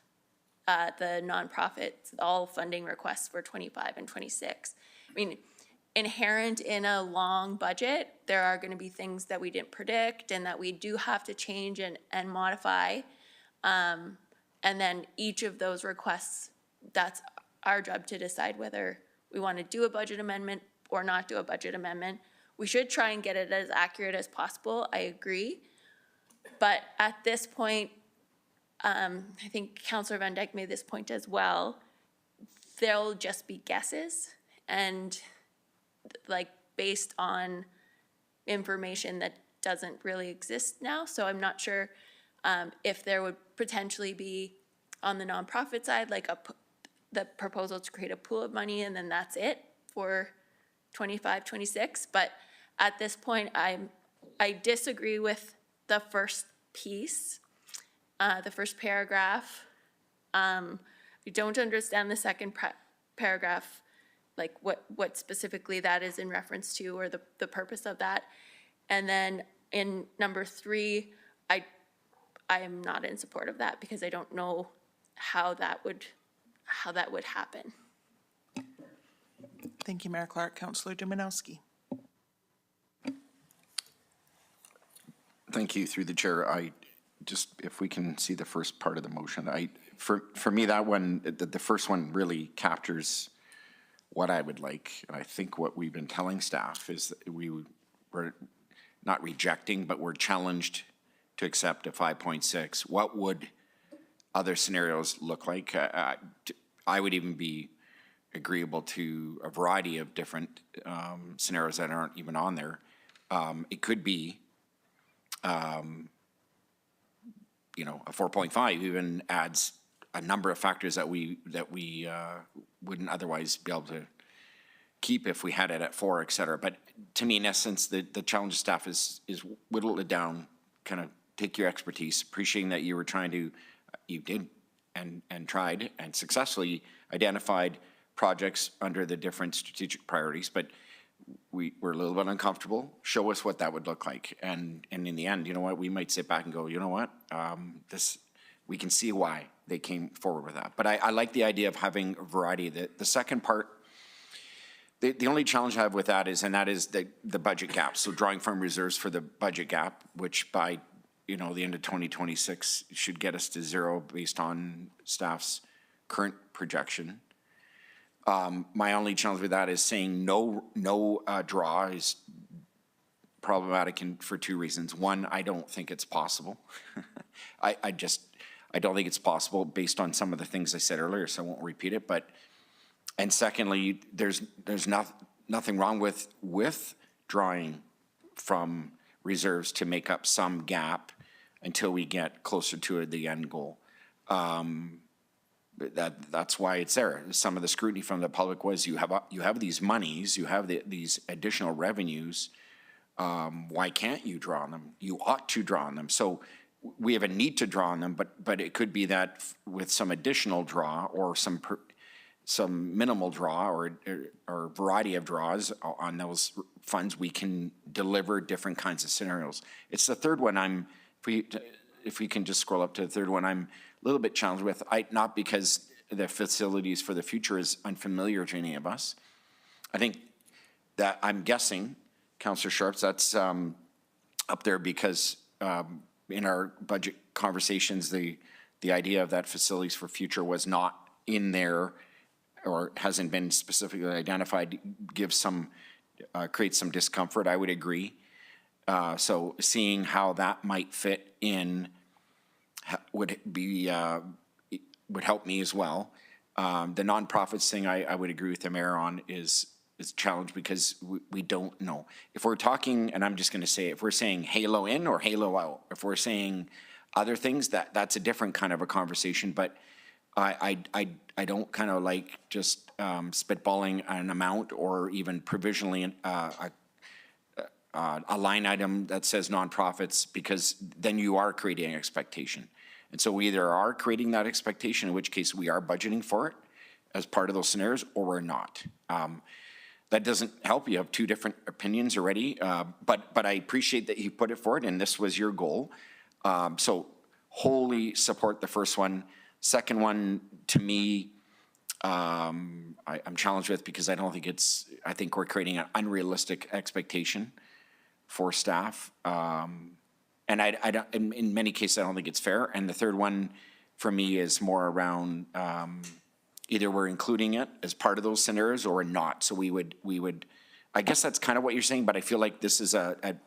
The nonprofits, all funding requests for 25 and 26. I mean, inherent in a long budget, there are going to be things that we didn't predict and that we do have to change and modify. And then each of those requests, that's our job to decide whether we want to do a budget amendment or not do a budget amendment. We should try and get it as accurate as possible, I agree. But at this point, I think Councillor Van Dyke made this point as well, there'll just be guesses and like based on information that doesn't really exist now. So I'm not sure if there would potentially be on the nonprofit side, like the proposal to create a pool of money and then that's it for 25, 26. But at this point, I disagree with the first piece, the first paragraph. I don't understand the second paragraph, like what specifically that is in reference to or the purpose of that. And then in number 3, I am not in support of that because I don't know how that would happen. Thank you, Mayor Clark. Councillor Dominowski. Thank you, through the chair. I just, if we can see the first part of the motion, for me, that one, the first one really captures what I would like. And I think what we've been telling staff is that we're not rejecting, but we're challenged to accept a 5.6. What would other scenarios look like? I would even be agreeable to a variety of different scenarios that aren't even on there. It could be, a 4.5 even adds a number of factors that we wouldn't otherwise be able to keep if we had it at 4, et cetera. But to me, in essence, the challenge of staff is whittle it down, kind of take your expertise, appreciating that you did and tried and successfully identified projects under the different strategic priorities, but we're a little bit uncomfortable. Show us what that would look like. And in the end, you know what, we might sit back and go, you know what, we can see why they came forward with that. But I like the idea of having a variety. The second part, the only challenge I have with that is the budget gap. So drawing from reserves for the budget gap, which by the end of 2026 should get us to 0 based on staff's current projection. My only challenge with that is saying no draw is problematic for 2 reasons. One, I don't think it's possible. I don't think it's possible based on some of the things I said earlier, so I won't repeat it. And secondly, there's nothing wrong with drawing from reserves to make up some gap until we get closer to the end goal. That's why it's there. Some of the scrutiny from the public was you have these monies, you have these additional revenues. Why can't you draw on them? You ought to draw on them. So we have a need to draw on them, but it could be that with some additional draw or some minimal draw or variety of draws on those funds, we can deliver different kinds of scenarios. It's the third one if we can just scroll up to the third one, I'm a little bit challenged with, not because the facilities for the future is unfamiliar to any of us. I think that I'm guessing, Councillor Sharps, that's up there because in our budget conversations, the idea of that facilities for future was not in there or hasn't been specifically identified, creates some discomfort, I would agree. So seeing how that might fit in would help me as well. The nonprofits thing, I would agree with the mayor on is a challenge because we don't know. If we're talking, and I'm just going to say, if we're saying halo in or halo out, if we're saying other things, that's a different kind of a conversation. But I don't kind of like just spitballing an amount or even provisionally a line item that says nonprofits, because then you are creating expectation. And so we either are creating that expectation, in which case we are budgeting for it as part of those scenarios, or we're not. That doesn't help. You have two different opinions already, but I appreciate that you put it forward, and this was your goal. So wholly support the first one. Second one, to me, I'm challenged with, because I don't think I think we're creating an unrealistic expectation for staff. And I don't, in many cases, I don't think it's fair. And the third one for me is more around, either we're including it as part of those scenarios or we're not. So we would, I guess that's kind of what you're saying, but I feel like this is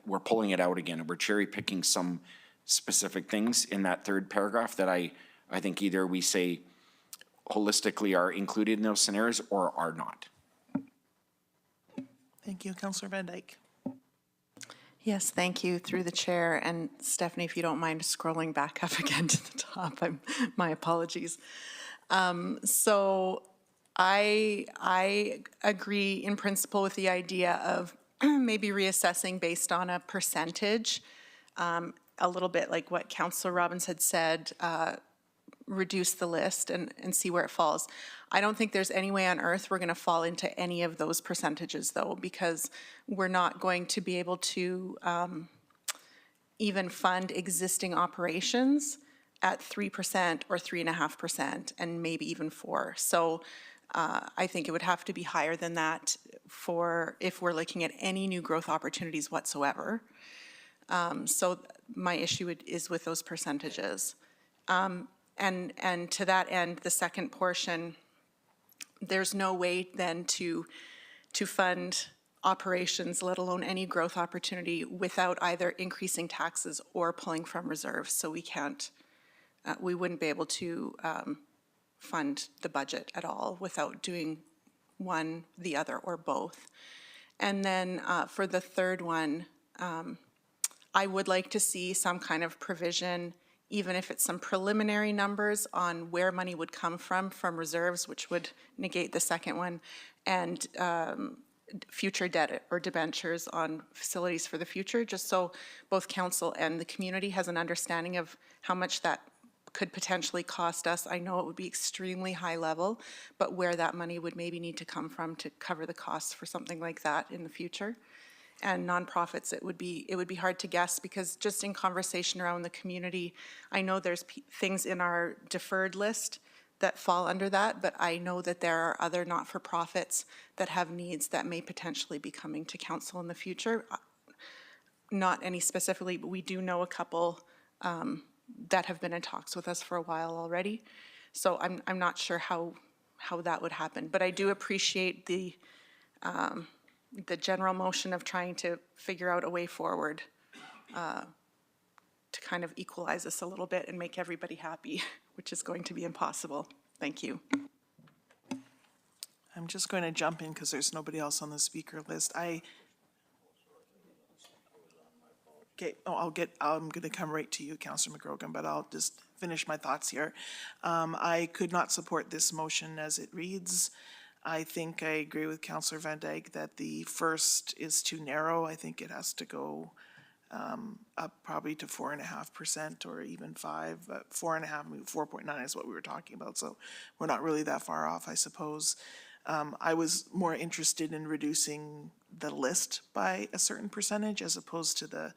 we're pulling it out again, and we're cherry picking some specific things in that third paragraph that I think either we say holistically are included in those scenarios or are not. Thank you, Councillor Van Dyke. Yes, thank you, through the chair. And Stephanie, if you don't mind scrolling back up again to the top, my apologies. So I agree in principle with the idea of maybe reassessing based on a percentage, a little bit like what Councillor Robbins had said, reduce the list and see where it falls. I don't think there's any way on earth we're going to fall into any of those percentages, though, because we're not going to be able to even fund existing operations at 3% or 3.5%, and maybe even 4%. So I think it would have to be higher than that for if we're looking at any new growth opportunities whatsoever. So my issue is with those percentages. And to that end, the second portion, there's no way then to fund operations, let alone any growth opportunity, without either increasing taxes or pulling from reserves. So we can't, we wouldn't be able to fund the budget at all without doing one, the other, or both. And then for the third one, I would like to see some kind of provision, even if it's some preliminary numbers on where money would come from reserves, which would negate the second one, and future debt or debentures on facilities for the future, just so both council and the community has an understanding of how much that could potentially cost us. I know it would be extremely high level, but where that money would maybe need to come from to cover the costs for something like that in the future. And nonprofits, it would be hard to guess, because just in conversation around the community, I know there's things in our deferred list that fall under that, but I know that there are other not-for-profits that have needs that may potentially be coming to council in the future. Not any specifically, but we do know a couple that have been in talks with us for a while already. So I'm not sure how that would happen, but I do appreciate the general motion of trying to figure out a way forward to kind of equalize this a little bit and make everybody happy, which is going to be impossible. Thank you. I'm just going to jump in because there's nobody else on the speaker list. Okay, I'm going to come right to you, Councillor McGrogan, but I'll just finish my thoughts here. I could not support this motion as it reads. I think I agree with Councillor Van Dyke that the first is too narrow. I think it has to go up probably to 4.5% or even 5%. 4.5%, maybe 4.9 is what we were talking about. So we're not really that far off, I suppose. I was more interested in reducing the list by a certain percentage as opposed to the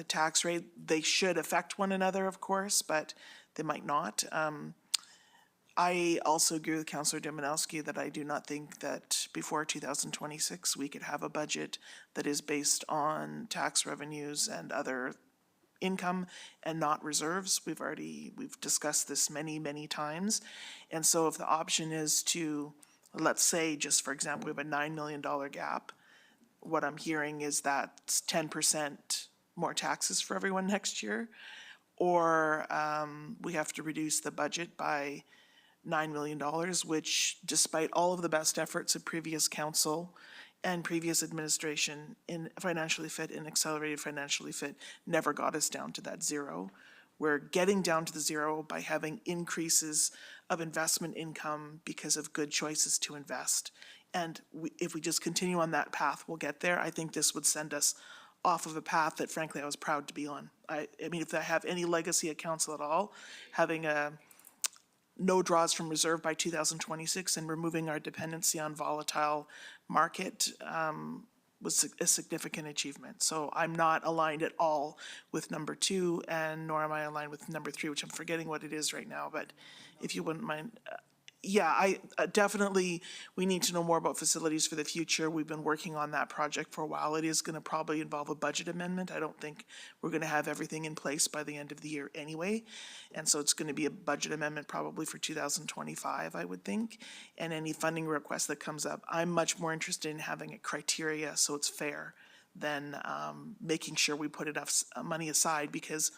tax rate. They should affect one another, of course, but they might not. I also agree with Councillor Dominowski that I do not think that before 2026 we could have a budget that is based on tax revenues and other income and not reserves. We've discussed this many times. And so if the option is to, let's say, just for example, we have a $9 million gap, what I'm hearing is that's 10% more taxes for everyone next year, or we have to reduce the budget by $9 million, which, despite all of the best efforts of previous council and previous administration in Financially Fit and Accelerated Financially Fit, never got us down to that zero. We're getting down to the zero by having increases of investment income because of good choices to invest. And if we just continue on that path, we'll get there. I think this would send us off of a path that frankly I was proud to be on. I mean, if I have any legacy at council at all, having no draws from reserve by 2026 and removing our dependency on volatile market was a significant achievement. So I'm not aligned at all with number 2, and nor am I aligned with number 3, which I'm forgetting what it is right now, but if you wouldn't mind. Yeah, I definitely, we need to know more about facilities for the future. We've been working on that project for a while. It is going to probably involve a budget amendment. I don't think we're going to have everything in place by the end of the year anyway. And so it's going to be a budget amendment probably for 2025, I would think. And any funding request that comes up, I'm much more interested in having a criteria so it's fair than making sure we put enough money aside, because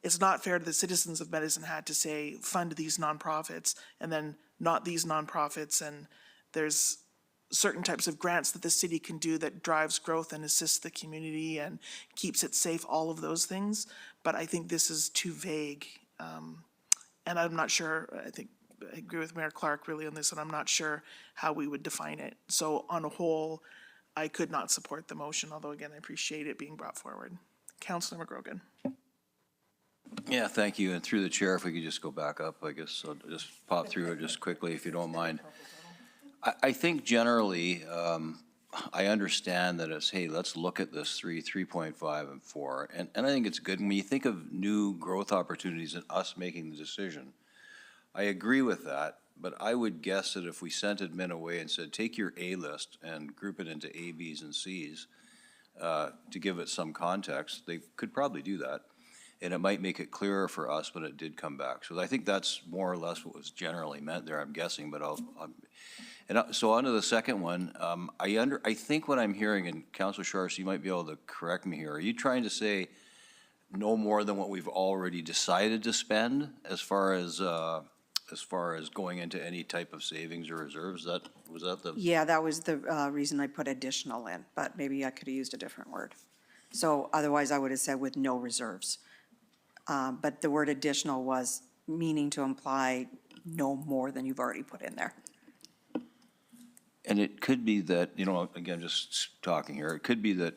it's not fair to the citizens of Medicine Hat to say, fund these nonprofits, and then not these nonprofits, and there's certain types of grants that the city can do that drives growth and assists the community and keeps it safe, all of those things. But I think this is too vague. And I'm not sure, I agree with Mayor Clark really on this, and I'm not sure how we would define it. So on a whole, I could not support the motion, although again, I appreciate it being brought forward. Councillor McGrogan. Yeah, thank you. And through the chair, if we could just go back up, I guess I'll just pop through it just quickly, if you don't mind. I think generally, I understand that it's, hey, let's look at this 3.5, and 4. And I think it's good. When you think of new growth opportunities and us making the decision, I agree with that. But I would guess that if we sent admin away and said, take your A list and group it into A, Bs, and Cs to give it some context, they could probably do that. And it might make it clearer for us when it did come back. So I think that's more or less what was generally meant there, I'm guessing, but so on to the second one, I think what I'm hearing, and Councilor Sharps, you might be able to correct me here, are you trying to say no more than what we've already decided to spend as far as going into any type of savings or reserves? Was that the? Yeah, that was the reason I put additional in, but maybe I could have used a different word. So otherwise I would have said with no reserves. But the word additional was meaning to imply no more than you've already put in there. And it could be that, again, just talking here, it could be that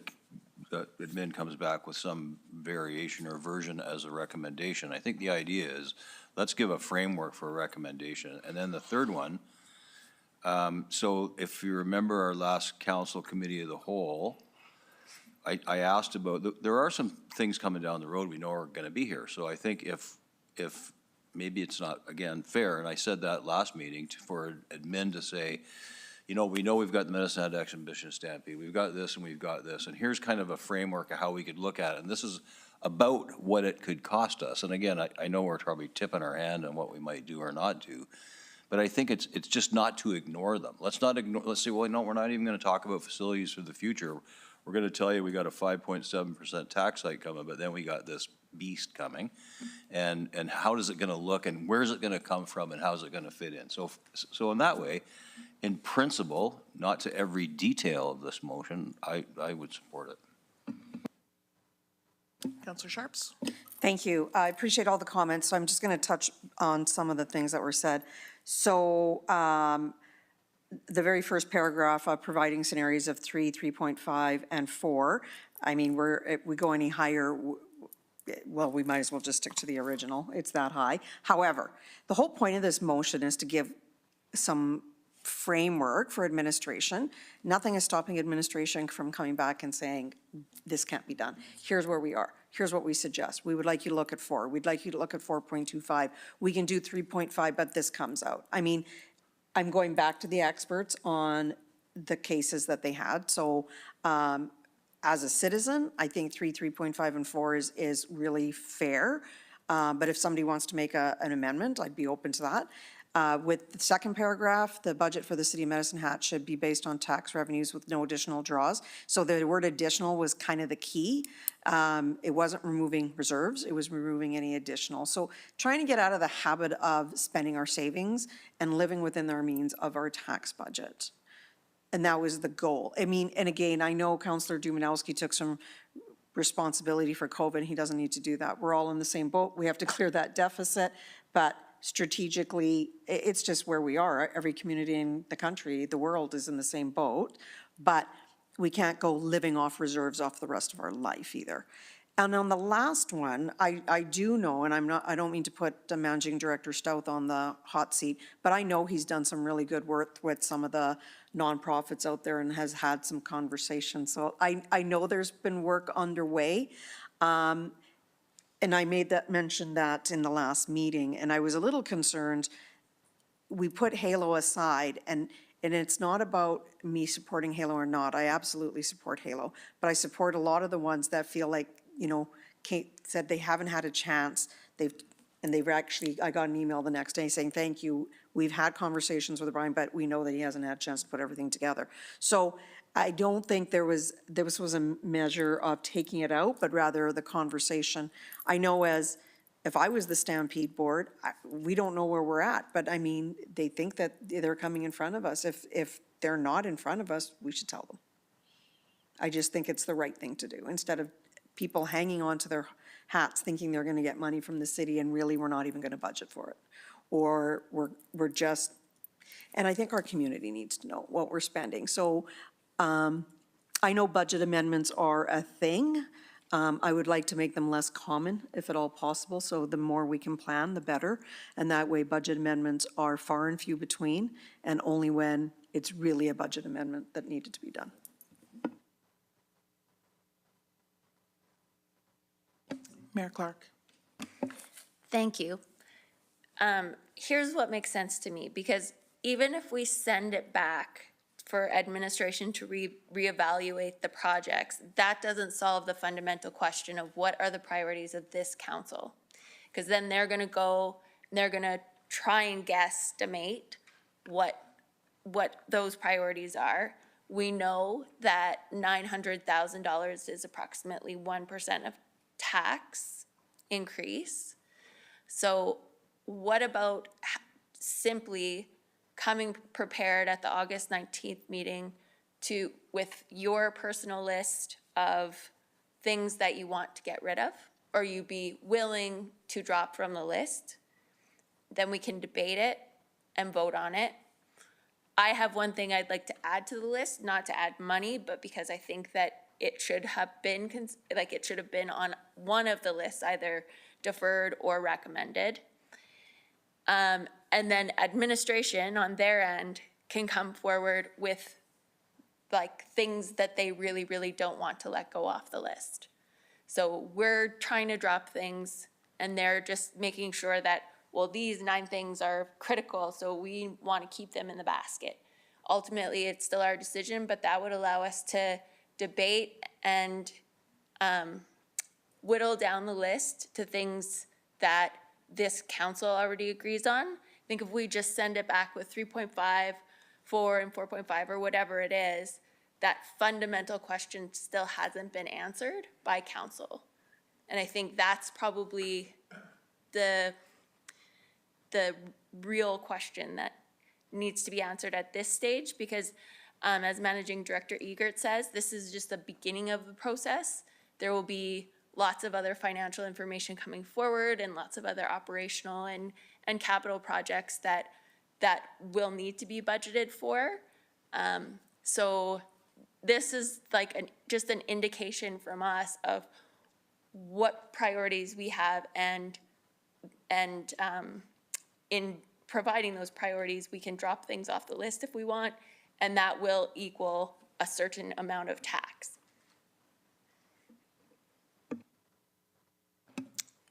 admin comes back with some variation or version as a recommendation. I think the idea is, let's give a framework for a recommendation. And then the third one, so if you remember our last council committee of the whole, I asked about, there are some things coming down the road we know are going to be here. So I think if maybe it's not, again, fair, and I said that last meeting, for admin to say, we know we've got the Medicine Hat Exhibition Stampede, we've got this and we've got this, and here's kind of a framework of how we could look at it. And this is about what it could cost us. And again, I know we're probably tipping our hand on what we might do or not do, but I think it's just not to ignore them. Let's say, well, no, we're not even going to talk about facilities for the future. We're going to tell you we got a 5.7% tax hike coming, but then we got this beast coming. And how is it going to look, and where's it going to come from, and how's it going to fit in? So in that way, in principle, not to every detail of this motion, I would support it. Councillor Sharps. Thank you. I appreciate all the comments. So I'm just going to touch on some of the things that were said. So the very first paragraph of providing scenarios of 3, 3.5, and 4. I mean, if we go any higher, well, we might as well just stick to the original. It's that high. However, the whole point of this motion is to give some framework for administration. Nothing is stopping administration from coming back and saying, this can't be done. Here's where we are. Here's what we suggest. We would like you to look at 4. We'd like you to look at 4.25. We can do 3.5, but this comes out. I mean, I'm going back to the experts on the cases that they had. So as a citizen, I think 3, 3.5, and 4 is really fair. But if somebody wants to make an amendment, I'd be open to that. With the second paragraph, the budget for the City of Medicine Hat should be based on tax revenues with no additional draws. So the word additional was kind of the key. It wasn't removing reserves, it was removing any additional. So trying to get out of the habit of spending our savings and living within our means of our tax budget. And that was the goal. I mean, and again, I know Councillor Dumanowski took some responsibility for COVID. He doesn't need to do that. We're all in the same boat. We have to clear that deficit, but strategically, it's just where we are. Every community in the country, the world is in the same boat. But we can't go living off reserves off the rest of our life either. And on the last one, I do know, and I don't mean to put the Managing Director Stout on the hot seat, but I know he's done some really good work with some of the nonprofits out there and has had some conversations. So I know there's been work underway. And I mentioned that in the last meeting, and I was a little concerned. We put Halo aside, and it's not about me supporting Halo or not. I absolutely support Halo, but I support a lot of the ones that feel like, you know, Kate said they haven't had a chance. They've actually, I got an email the next day saying, thank you. We've had conversations with Brian, but we know that he hasn't had a chance to put everything together. So I don't think this was a measure of taking it out, but rather the conversation. I know if I was the Stampede Board, we don't know where we're at, but I mean, they think that they're coming in front of us. If they're not in front of us, we should tell them. I just think it's the right thing to do, instead of people hanging on to their hats thinking they're going to get money from the city and really we're not even going to budget for it. Or we're just, and I think our community needs to know what we're spending. So I know budget amendments are a thing. I would like to make them less common, if at all possible, so the more we can plan, the better. And that way, budget amendments are far and few between, and only when it's really a budget amendment that needed to be done. Mayor Clark. Thank you. Here's what makes sense to me, because even if we send it back for administration to reevaluate the projects, that doesn't solve the fundamental question of what are the priorities of this council. Because then they're gonna go, they're gonna try and guesstimate what those priorities are. We know that $900,000 is approximately 1% of tax increase. So what about simply coming prepared at the August 19th meeting with your personal list of things that you want to get rid of, or you be willing to drop from the list? Then we can debate it and vote on it. I have one thing I'd like to add to the list, not to add money, but because I think that it should have been, it should have been on one of the lists, either deferred or recommended. And then administration on their end can come forward with things that they really, really don't want to let go off the list. So we're trying to drop things and they're just making sure that, well, these 9 things are critical, so we want to keep them in the basket. Ultimately, it's still our decision, but that would allow us to debate and whittle down the list to things that this council already agrees on. I think if we just send it back with 3.5, 4, and 4.5, or whatever it is, that fundamental question still hasn't been answered by council. And I think that's probably the real question that needs to be answered at this stage, because as Managing Director Egert says, this is just the beginning of the process. There will be lots of other financial information coming forward and lots of other operational and capital projects that will need to be budgeted for. So this is just an indication from us of what priorities we have, and in providing those priorities, we can drop things off the list if we want, and that will equal a certain amount of tax.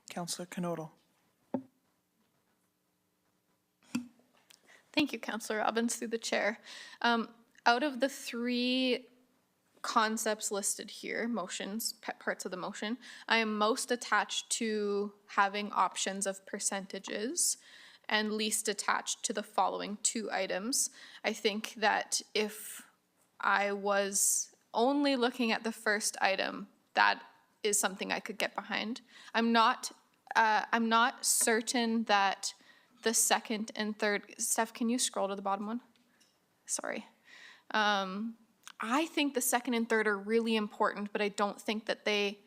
Councillor Knodel. Thank you, Councillor Robbins, through the chair. Out of the 3 concepts listed here, motions, parts of the motion, I am most attached to having options of percentages and least attached to the following 2 items. I think that if I was only looking at the first item, that is something I could get behind. I'm not certain that the second and third, Steph, can you scroll to the bottom one? Sorry. I think the second and third are really important, but I don't think that they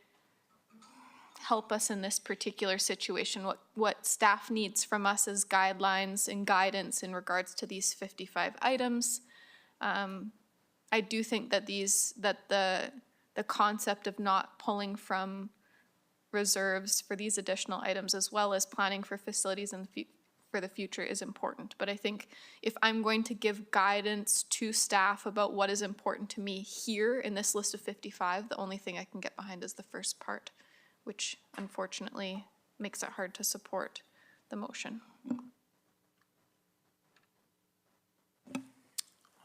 help us in this particular situation. What staff needs from us is guidelines and guidance in regards to these 55 items. I do think that the concept of not pulling from reserves for these additional items, as well as planning for facilities for the future, is important. But I think if I'm going to give guidance to staff about what is important to me here in this list of 55, the only thing I can get behind is the first part, which unfortunately makes it hard to support the motion.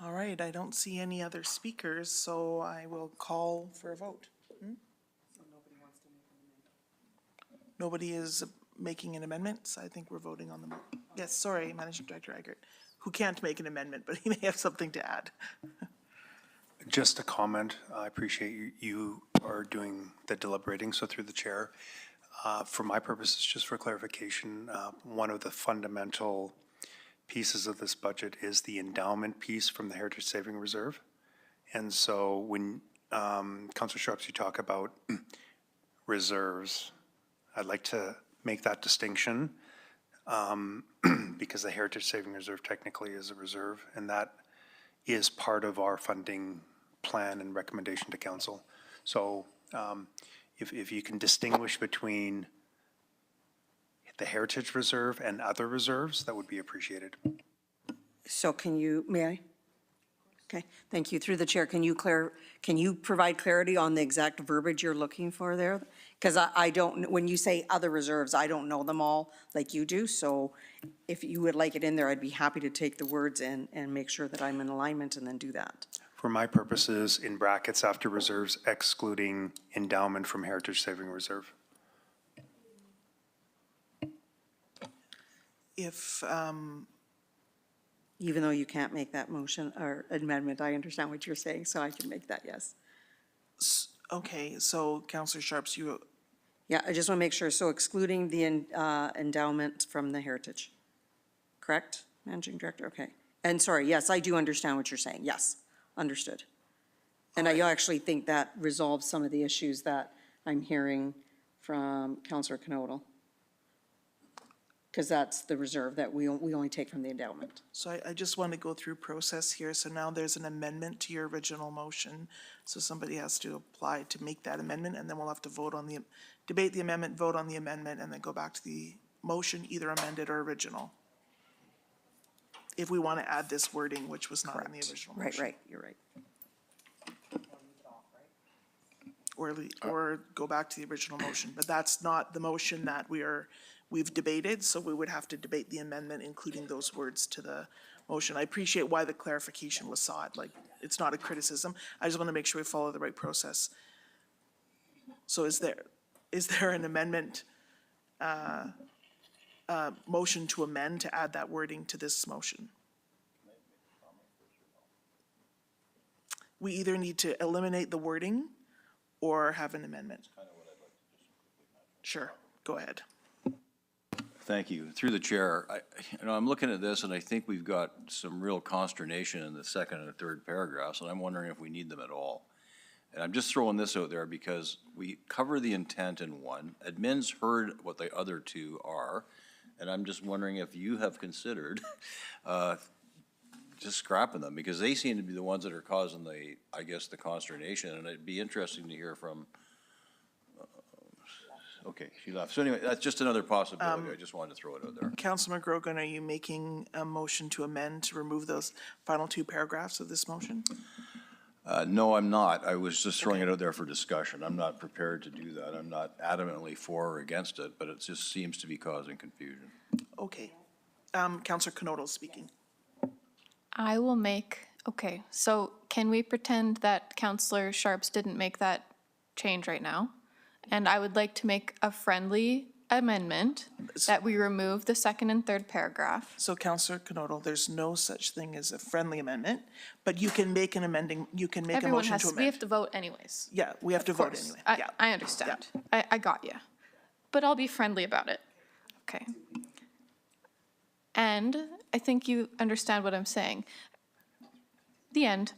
All right, I don't see any other speakers, so I will call for a vote. Nobody is making an amendment, so I think we're voting on the, yes, sorry, Managing Director Eggert, who can't make an amendment, but he may have something to add. Just a comment. I appreciate you are doing the deliberating, so through the chair. For my purposes, just for clarification, one of the fundamental pieces of this budget is the endowment piece from the Heritage Saving Reserve. And so when, Councillor Sharps, you talk about reserves, I'd like to make that distinction because the Heritage Saving Reserve technically is a reserve, and that is part of our funding plan and recommendation to council. So if you can distinguish between the Heritage Reserve and other reserves, that would be appreciated. So can you, may I? Okay, thank you. Through the chair, can you provide clarity on the exact verbiage you're looking for there? Because I don't, when you say other reserves, I don't know them all like you do. So if you would like it in there, I'd be happy to take the words and make sure that I'm in alignment and then do that. For my purposes, in brackets after reserves, excluding endowment from Heritage Saving Reserve. If, Even though you can't make that motion or amendment, I understand what you're saying, so I can make that, yes. okay, so Councillor Sharps, you, Yeah, I just want to make sure, so excluding the endowment from the Heritage, correct, Managing Director? Okay. And sorry, yes, I do understand what you're saying, yes, understood. And I actually think that resolves some of the issues that I'm hearing from Councillor Knodel. Because that's the reserve that we only take from the endowment. so I just want to go through process here. So now there's an amendment to your original motion. So somebody has to apply to make that amendment, and then we'll have to vote on the, debate the amendment, vote on the amendment, and then go back to the motion, either amended or original. If we want to add this wording, which was not in the original motion. Right, you're right. Or go back to the original motion, but that's not the motion that we've debated, so we would have to debate the amendment, including those words to the motion. I appreciate why the clarification was sought, like, it's not a criticism. I just want to make sure we follow the right process. So is there an amendment, motion to amend to add that wording to this motion? We either need to eliminate the wording or have an amendment. Sure, go ahead. Thank you. Through the chair, I'm looking at this and I think we've got some real consternation in the second and third paragraphs, and I'm wondering if we need them at all. And I'm just throwing this out there because we cover the intent in one. Admin's heard what the other two are, and I'm just wondering if you have considered just scrapping them, because they seem to be the ones that are causing the, I guess, the consternation, and it'd be interesting to hear from, okay, she left. So anyway, that's just another possibility. I just wanted to throw it out there. Councilor McGrogan, are you making a motion to amend to remove those final two paragraphs of this motion? No, I'm not. I was just throwing it out there for discussion. I'm not prepared to do that. I'm not adamantly for or against it, but it just seems to be causing confusion. Okay. Councilor Knodel speaking. I will make, okay, so can we pretend that Councillor Sharps didn't make that change right now? And I would like to make a friendly amendment that we remove the second and third paragraph. So Councilor Knodel, there's no such thing as a friendly amendment, but you can make an amending, you can make a Everyone motion has, to we amend. have to vote anyways. Yeah, we have to vote course. anyway. I, Yeah. I understand. I got you. But I'll be friendly about it. Okay. And I think you understand what I'm saying. The end.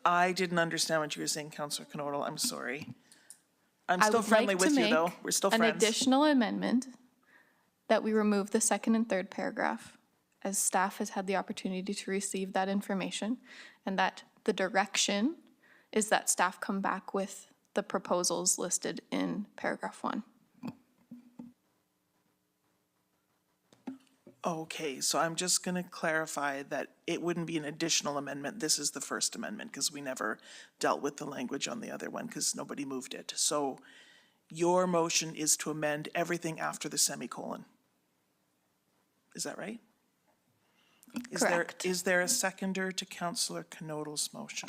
I didn't understand what you were saying, Councilor Knodel. I'm sorry. I'm I still would friendly like to with you, make though. We're still an friends. additional amendment that we remove the second and third paragraph as staff has had the opportunity to receive that information, and that the direction is that staff come back with the proposals listed in paragraph 1. Okay, so I'm just going to clarify that it wouldn't be an additional amendment. This is the first amendment because we never dealt with the language on the other one because nobody moved it. So your motion is to amend everything after the semicolon. Is that right? Correct. Is there a seconder to Councillor Knodl's motion?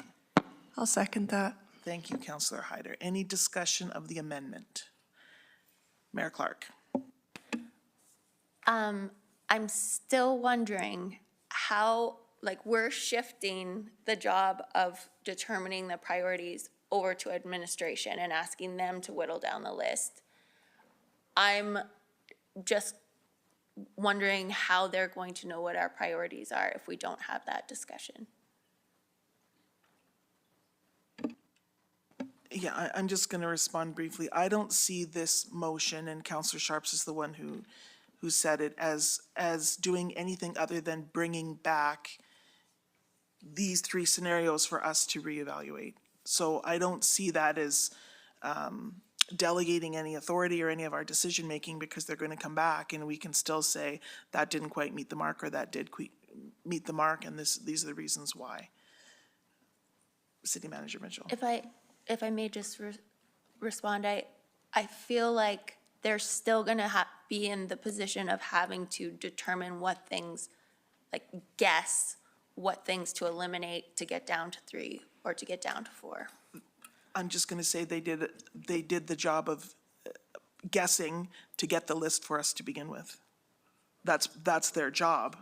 I'll second that. Thank you, Councillor Hyder. Any discussion of the amendment? Mayor Clark. I'm still wondering how, like, we're shifting the job of determining the priorities over to administration and asking them to whittle down the list. I'm just wondering how they're going to know what our priorities are if we don't have that discussion. Yeah, I'm just going to respond briefly. I don't see this motion, and Councillor Sharps is the one who said it, as doing anything other than bringing back these 3 scenarios for us to reevaluate. So I don't see that as delegating any authority or any of our decision-making, because they're going to come back and we can still say that didn't quite meet the mark or that did meet the mark, and these are the reasons why. City Manager Mitchell. If I may just respond, I feel like they're still gonna be in the position of having to determine what things, like guess what things to eliminate to get down to 3 or to get down to 4. I'm just going to say they did the job of guessing to get the list for us to begin with. That's their job,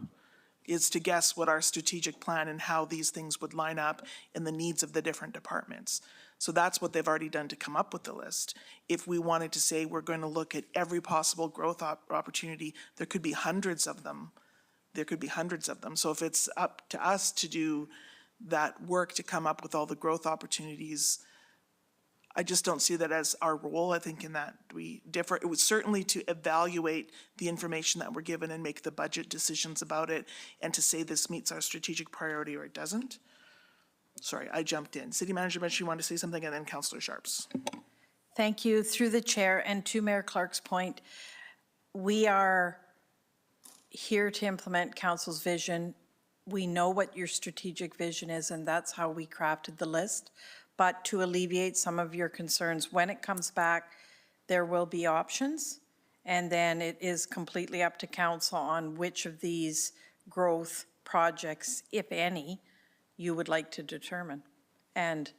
is to guess what our strategic plan and how these things would line up in the needs of the different departments. So that's what they've already done to come up with the list. If we wanted to say we're going to look at every possible growth opportunity, there could be hundreds of them. So if it's up to us to do that work to come up with all the growth opportunities, I just don't see that as our role. I think in that we differ. It was certainly to evaluate the information that we're given and make the budget decisions about it, and to say this meets our strategic priority or it doesn't. Sorry, I jumped in. City Manager Mitchell, you wanted to say something, and then Councillor Sharps. Thank you. Through the chair, and to Mayor Clark's point, we are here to implement council's vision. We know what your strategic vision is, and that's how we crafted the list. But to alleviate some of your concerns, when it comes back, there will be options. And then it is completely up to council on which of these growth projects, if any, you would like to determine. And,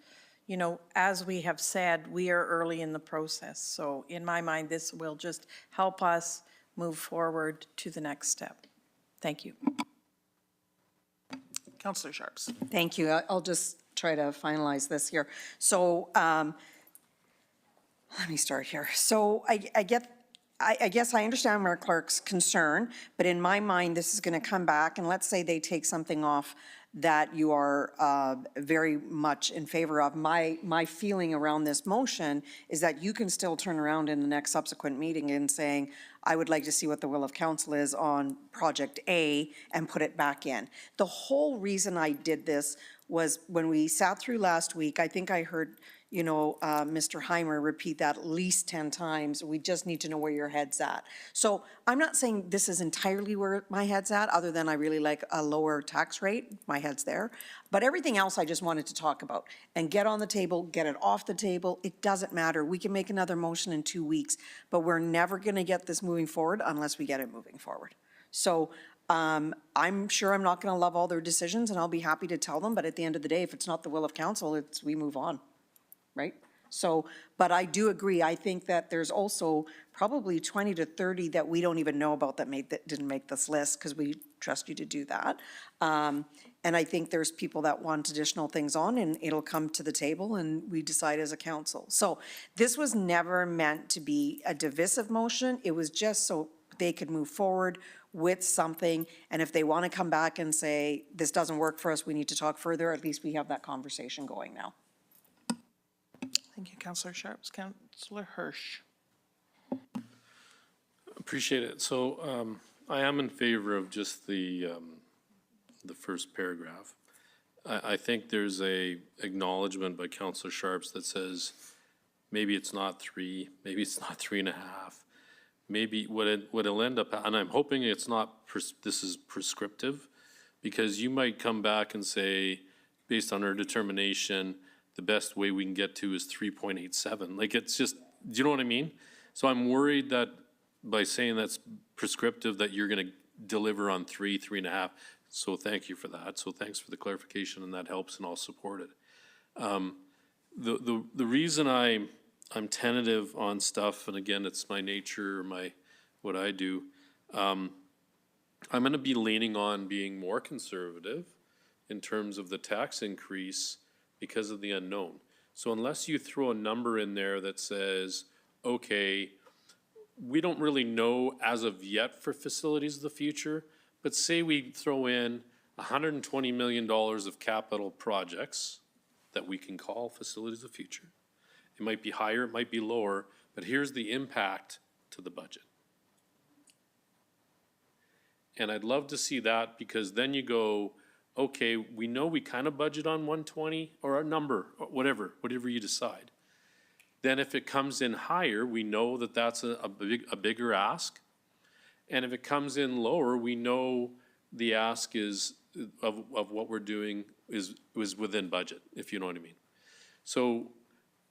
you know, as we have said, we are early in the process. So in my mind, this will just help us move forward to the next step. Thank you. Councillor Sharps. Thank you. I'll just try to finalize this here. So let me start here. So I guess I understand Mayor Clark's concern, but in my mind, this is going to come back, and let's say they take something off that you are very much in favor of. My feeling around this motion is that you can still turn around in the next subsequent meeting and saying, I would like to see what the will of council is on project A and put it back in. The whole reason I did this was when we sat through last week, I think I heard, you know, Mr. Heimer repeat that at least 10 times. We just need to know where your head's at. So I'm not saying this is entirely where my head's at, other than I really like a lower tax rate. My head's there. But everything else I just wanted to talk about and get on the table, get it off the table. It doesn't matter. We can make another motion in 2 weeks, but we're never going to get this moving forward unless we get it moving forward. So I'm sure I'm not going to love all their decisions, and I'll be happy to tell them. But at the end of the day, if it's not the will of council, we move on. Right? So, but I do agree. I think that there's also probably 20 to 30 that we don't even know about that didn't make this list, because we trust you to do that. And I think there's people that want additional things on, and it'll come to the table and we decide as a council. So this was never meant to be a divisive motion. It was just so they could move forward with something. And if they want to come back and say, this doesn't work for us, we need to talk further, at least we have that conversation going now. Thank you, Councillor Sharps. Councillor Hirsch. Appreciate it. So I am in favor of just the first paragraph. I think there's a acknowledgement by Councillor Sharps that says, maybe it's not 3, maybe it's not 3.5. Maybe what it'll end up, and I'm hoping it's not, this is prescriptive, because you might come back and say, based on our determination, the best way we can get to is 3.87. Like, it's just, do you know what I mean? So I'm worried that by saying that's prescriptive, that you're gonna deliver on 3, 3.5. So thank you for that. So thanks for the clarification, and that helps, and I'll support it. The reason I'm tentative on stuff, and again, it's my nature, what I do, I'm gonna be leaning on being more conservative in terms of the tax increase because of the unknown. So unless you throw a number in there that says, okay, we don't really know as of yet for facilities of the future, but say we throw in $120 million of capital projects that we can call facilities of the future. It might be higher, it might be lower, but here's the impact to the budget. And I'd love to see that, because then you go, okay, we know we kind of budget on 120 or a number, or whatever you decide. Then if it comes in higher, we know that that's a bigger ask. And if it comes in lower, we know the ask is of what we're doing is within budget, if you know what I mean. So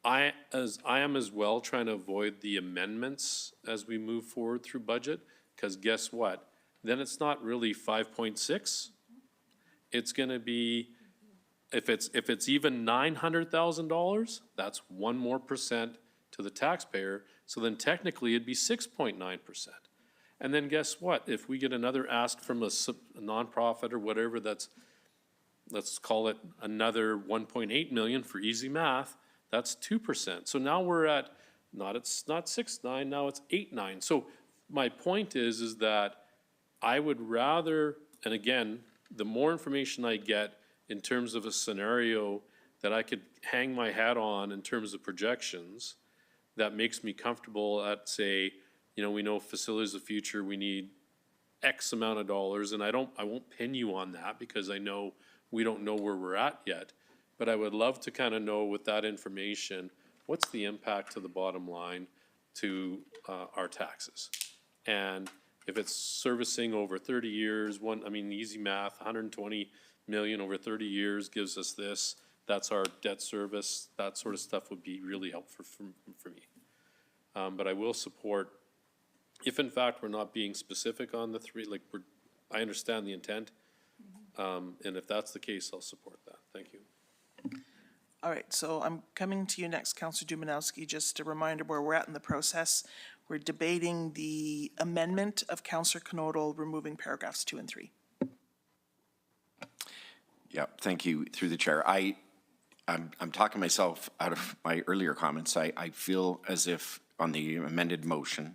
I am as well trying to avoid the amendments as we move forward through budget, because guess what? Then it's not really 5.6. It's gonna be, if it's even $900,000, that's 1% more to the taxpayer. So then technically it'd be 6.9%. And then guess what? If we get another ask from a nonprofit or whatever, that's, let's call it another 1.8 million for easy math, that's 2%. So now we're at, it's not 6.9, now it's 8.9. So my point is that I would rather, and again, the more information I get in terms of a scenario that I could hang my hat on in terms of projections, that makes me comfortable at, say, you know, we know facilities of the future, we need X amount of dollars, and I won't pin you on that, because I know we don't know where we're at yet. But I would love to kind of know with that information, what's the impact to the bottom line to our taxes? And if it's servicing over 30 years, easy math, 120 million over 30 years gives us this, that's our debt service, that sort of stuff would be really helpful for me. But I will support, if in fact we're not being specific on the 3, like I understand the intent, and if that's the case, I'll support that. Thank you. All right, so I'm coming to you next, Councillor Dumanowski. Just a reminder where we're at in the process. We're debating the amendment of Councillor Knodel removing paragraphs 2 and 3. Yeah, thank you, through the chair. I'm talking myself out of my earlier comments. I feel as if on the amended motion,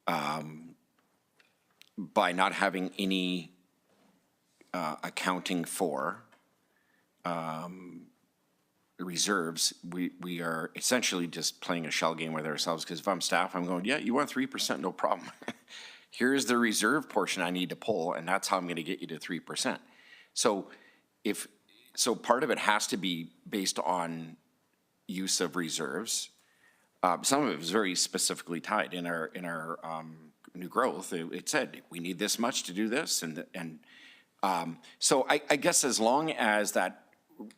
by not having any accounting for reserves, we are essentially just playing a shell game with ourselves, because if I'm staff, I'm going, yeah, you want 3%, no problem. Here's the reserve portion I need to pull, and that's how I'm gonna get you to 3%. So part of it has to be based on use of reserves. Some of it is very specifically tied in our new growth. It said we need this much to do this, so I guess as long as that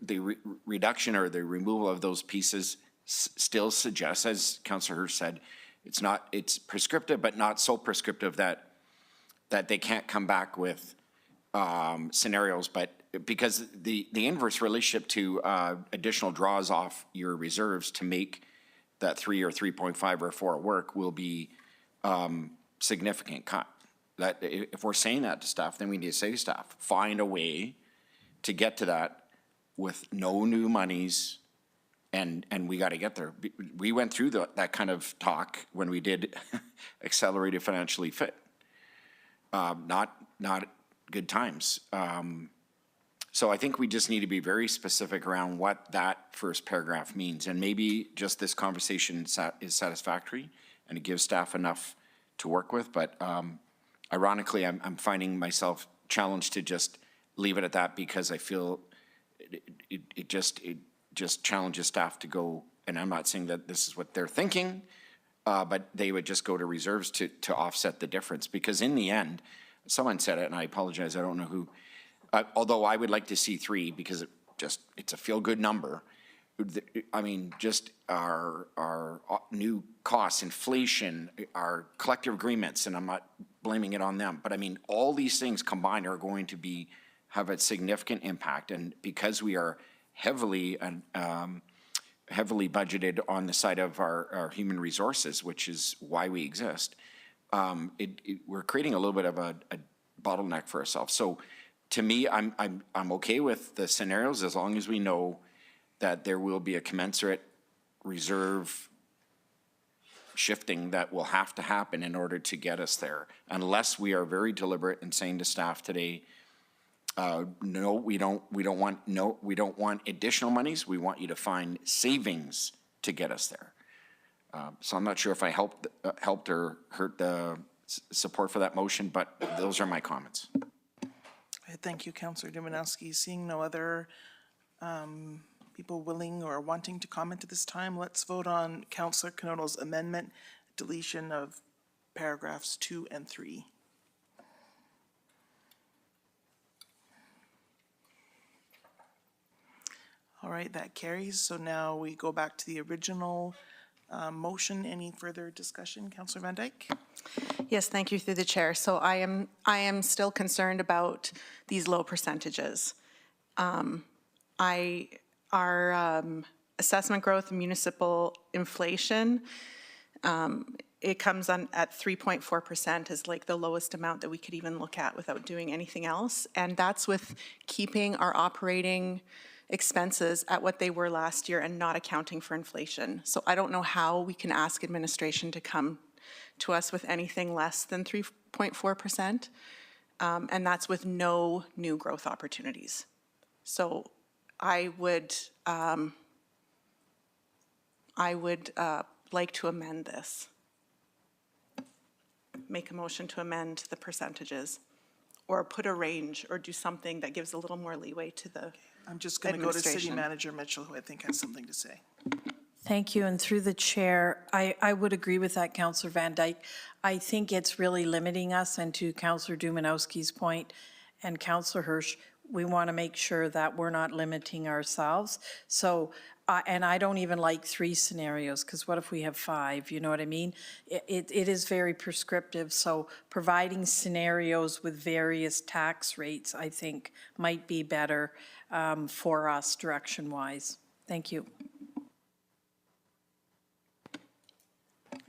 the reduction or the removal of those pieces still suggests, as Councillor Hirsch said, it's prescriptive, but not so prescriptive that they can't come back with scenarios, but because the inverse relationship to additional draws off your reserves to make that 3 or 3.5 or 4 work will be significant cut. That if we're saying that to staff, then we need to say to staff, find a way to get to that with no new monies, and we got to get there. We went through that kind of talk when we did Accelerated Financially Fit. Not good times. So I think we just need to be very specific around what that first paragraph means, and maybe just this conversation is satisfactory and it gives staff enough to work with, but ironically, I'm finding myself challenged to just leave it at that because I feel it just challenges staff to go, and I'm not saying that this is what they're thinking, but they would just go to reserves to offset the difference. Because in the end, someone said it, and I apologize, I don't know who, although I would like to see 3 because it's a feel-good number. I mean, just our new costs, inflation, our collective agreements, and I'm not blaming it on them, but I mean, all these things combined are going to have a significant impact. And because we are heavily budgeted on the side of our human resources, which is why we exist, we're creating a little bit of a bottleneck for ourselves. So to me, I'm okay with the scenarios as long as we know that there will be a commensurate reserve shifting that will have to happen in order to get us there, unless we are very deliberate in saying to staff today, no, we don't want additional monies. We want you to find savings to get us there. So I'm not sure if I helped or hurt the support for that motion, but those are my comments. Thank you, Councillor Dumanowski. Seeing no other people willing or wanting to comment at this time, let's vote on Councillor Canoto's amendment, deletion of paragraphs 2 and 3. All right, that carries. So now we go back to the original motion. Any further discussion? Councillor Van Dyke? Yes, thank you through the chair. So I am still concerned about these low percentages. Our assessment growth, municipal inflation, it comes on at 3.4% is like the lowest amount that we could even look at without doing anything else. And that's with keeping our operating expenses at what they were last year and not accounting for inflation. So I don't know how we can ask administration to come to us with anything less than 3.4%. And that's with no new growth opportunities. So I would like to amend this. Make a motion to amend the percentages, or put a range, or do something that gives a little more leeway to the I'm just going to go to City administration. Manager Mitchell, who I think has something to say. Thank you, and through the chair, I would agree with that, Councillor Van Dyke. I think it's really limiting us, and to Councillor Dumanowski's point and Councillor Hirsch, we want to make sure that we're not limiting ourselves. So, and I don't even like 3 scenarios, because what if we have 5, you know what I mean? It is very prescriptive, so providing scenarios with various tax rates, I think, might be better for us direction-wise. Thank you.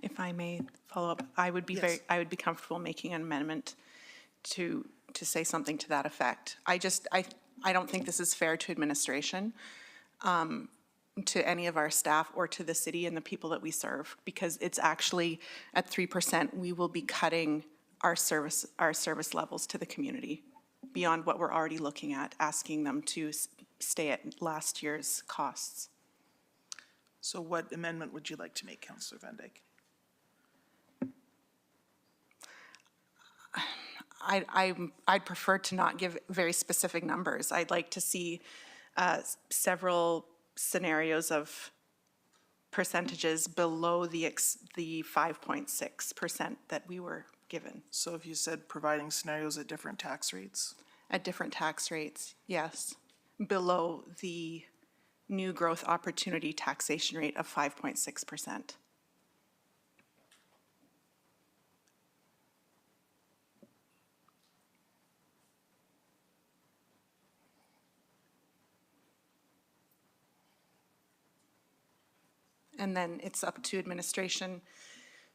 If I may follow up, I would be Yes. I would be comfortable making an amendment to say something to that effect. I don't think this is fair to administration, to any of our staff or to the city and the people that we serve, because it's actually at 3%, we will be cutting our service levels to the community beyond what we're already looking at, asking them to stay at last year's costs. So what amendment would you like to make, Councillor Van Dyke? I'd prefer to not give very specific numbers. I'd like to see several scenarios of percentages below the 5.6% that we were given. So if you said providing scenarios at different tax rates? At different tax rates, yes, below the new growth opportunity taxation rate of 5.6%. And then it's up to administration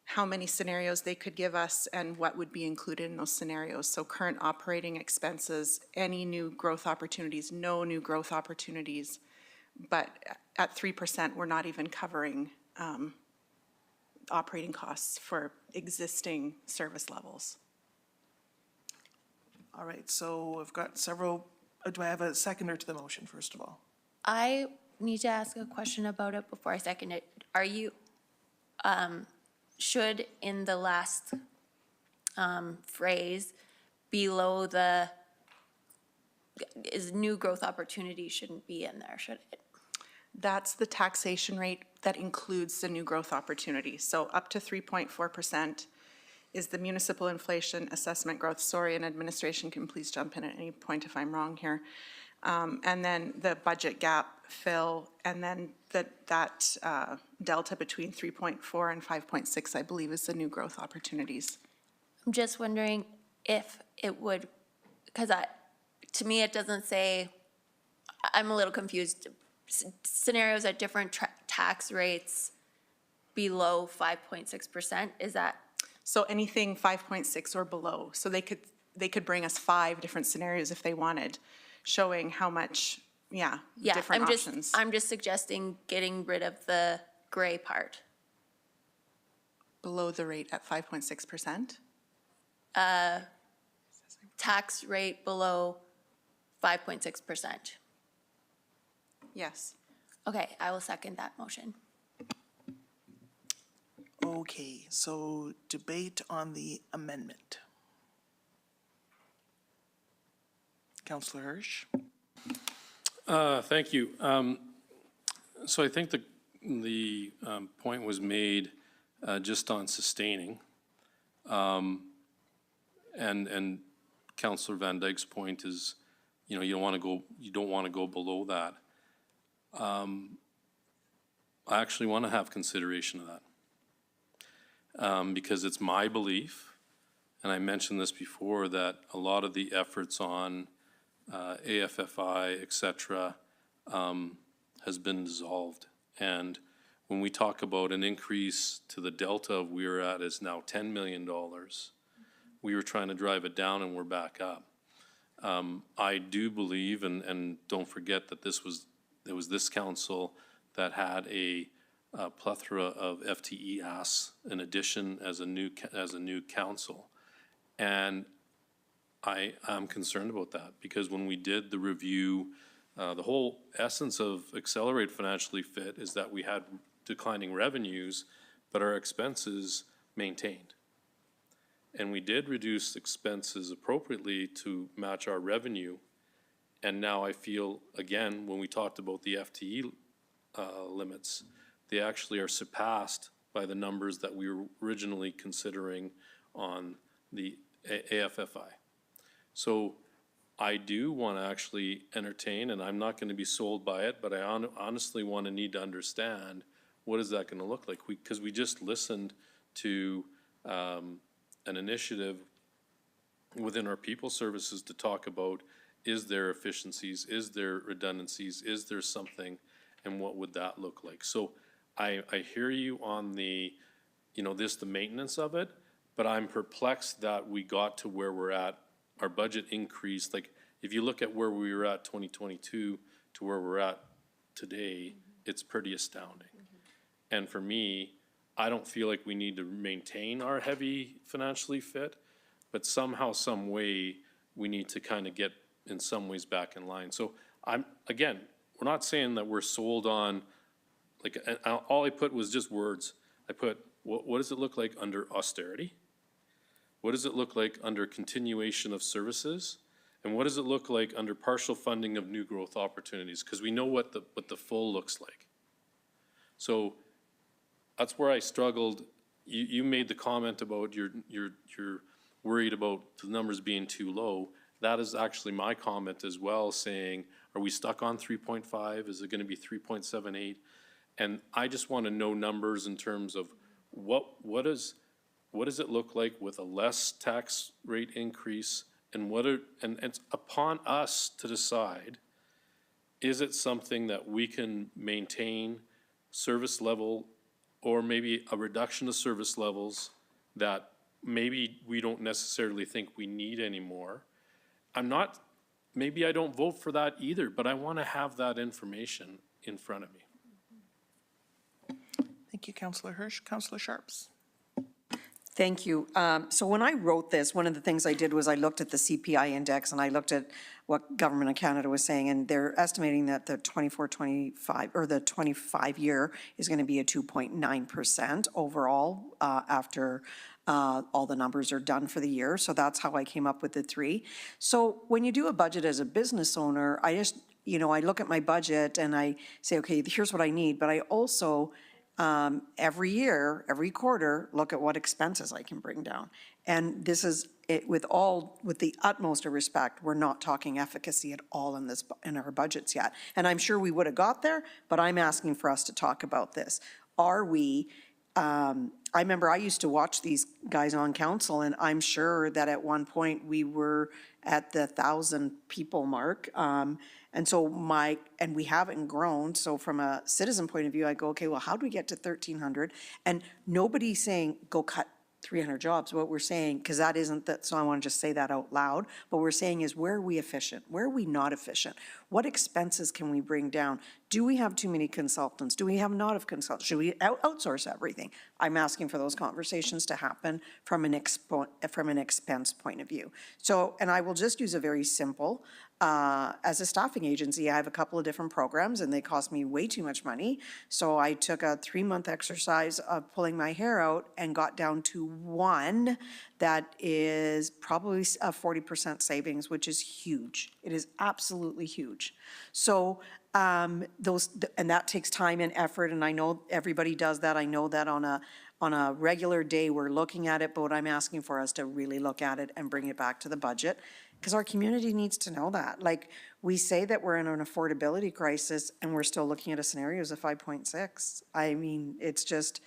how many scenarios they could give us and what would be included in those scenarios. So current operating expenses, any new growth opportunities, no new growth opportunities. But at 3%, we're not even covering operating costs for existing service levels. All right, so I've got several, do I have a seconder to the motion, first of all? I need to ask a question about it before I second it. Are you, should in the last phrase below the, is new growth opportunity shouldn't be in there, should it? That's the taxation rate that includes the new growth opportunity. So up to 3.4% is the municipal inflation assessment growth. Sorry, and administration can please jump in at any point if I'm wrong here. And then the budget gap fill, and then that delta between 3.4 and 5.6, I believe, is the new growth opportunities. I'm just wondering if it would, because to me, it doesn't say, I'm a little confused. Scenarios at different tax rates below 5.6%, is that? So anything 5.6 or below. So they could bring us 5 different scenarios if they wanted, showing how much, different options. I'm just suggesting getting rid of the gray part. Below the rate at 5.6%? Tax rate below 5.6%. Yes. Okay, I will second that motion. Okay, so debate on the amendment. Councillor Hirsch? Thank you. So I think the point was made just on sustaining. And Councillor Van Dyke's point is, you don't want to go below that. I actually want to have consideration of that. Because it's my belief, and I mentioned this before, that a lot of the efforts on AFFI, et cetera, has been dissolved. And when we talk about an increase to the delta we are at is now $10 million, we were trying to drive it down and we're back up. I do believe, and don't forget that it was this council that had a plethora of FTE asks in addition as a new council. And I'm concerned about that, because when we did the review, the whole essence of Accelerate Financially Fit is that we had declining revenues, but our expenses maintained. And we did reduce expenses appropriately to match our revenue. And now I feel, again, when we talked about the FTE limits, they actually are surpassed by the numbers that we were originally considering on the AFFI. So I do want to actually entertain, and I'm not going to be sold by it, but I honestly need to understand what is that going to look like? Because we just listened to an initiative within our people services to talk about, is there efficiencies, is there redundancies, is there something, and what would that look like? So I hear you on the maintenance of it, but I'm perplexed that we got to where we're at. Our budget increased, like, if you look at where we were at 2022 to where we're at today, it's pretty astounding. And for me, I don't feel like we need to maintain our heavy financially fit, but somehow, some way, we need to kind of get in some ways back in line. So we're not saying that we're sold on, like, all I put was just words. I put, what does it look like under austerity? What does it look like under continuation of services? And what does it look like under partial funding of new growth opportunities? Because we know what the full looks like. So that's where I struggled. You made the comment about you're worried about the numbers being too low. That is actually my comment as well, saying, are we stuck on 3.5? Is it going to be 3.78? And I just want to know numbers in terms of what does it look like with a less tax rate increase, and and it's upon us to decide, is it something that we can maintain service level, or maybe a reduction of service levels that maybe we don't necessarily think we need anymore. Maybe I don't vote for that either, but I want to have that information in front of me. Thank you, Councillor Hirsch. Councillor Sharps? Thank you. So when I wrote this, one of the things I did was I looked at the CPI index and I looked at what Government of Canada was saying, and they're estimating that the 24-25, or the 25 year is going to be a 2.9% overall after all the numbers are done for the year. So that's how I came up with the 3. So when you do a budget as a business owner, I just, I look at my budget and I say, okay, here's what I need, but I also every year, every quarter, look at what expenses I can bring down. And this is, with the utmost of respect, we're not talking efficacy at all in our budgets yet. And I'm sure we would have got there, but I'm asking for us to talk about this. Are we, I remember I used to watch these guys on council, and I'm sure that at one point we were at the 1,000 people mark. And so and we haven't grown. So from a citizen point of view, I go, okay, well, how do we get to 1,300? And nobody's saying, go cut 300 jobs. What we're saying, because that isn't that, so I want to just say that out loud. What we're saying is, where are we efficient? Where are we not efficient? What expenses can we bring down? Do we have too many consultants? Do we have not of consultants? Should we outsource everything? I'm asking for those conversations to happen from an expense point of view. So, and I will just use a very simple, as a staffing agency, I have a couple of different programs and they cost me way too much money. So I took a 3-month exercise of pulling my hair out and got down to one that is probably a 40% savings, which is huge. It is absolutely huge. So and that takes time and effort, and I know everybody does that. I know that on a regular day we're looking at it, but what I'm asking for us to really look at it and bring it back to the budget, because our community needs to know that. Like, we say that we're in an affordability crisis and we're still looking at a scenario as a 5.6. I mean, it's just,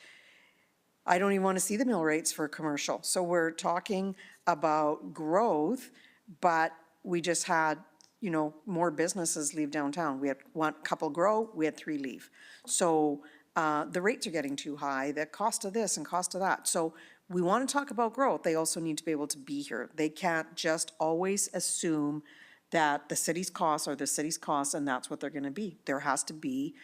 I don't even want to see the mill rates for commercial. So we're talking about growth, but we just had, more businesses leave downtown. We had one couple grow, we had 3 leave. So the rates are getting too high, the cost of this and cost of that. So we want to talk about growth. They also need to be able to be here. They can't just always assume that the city's costs are the city's costs and that's what they're going to be. There has to be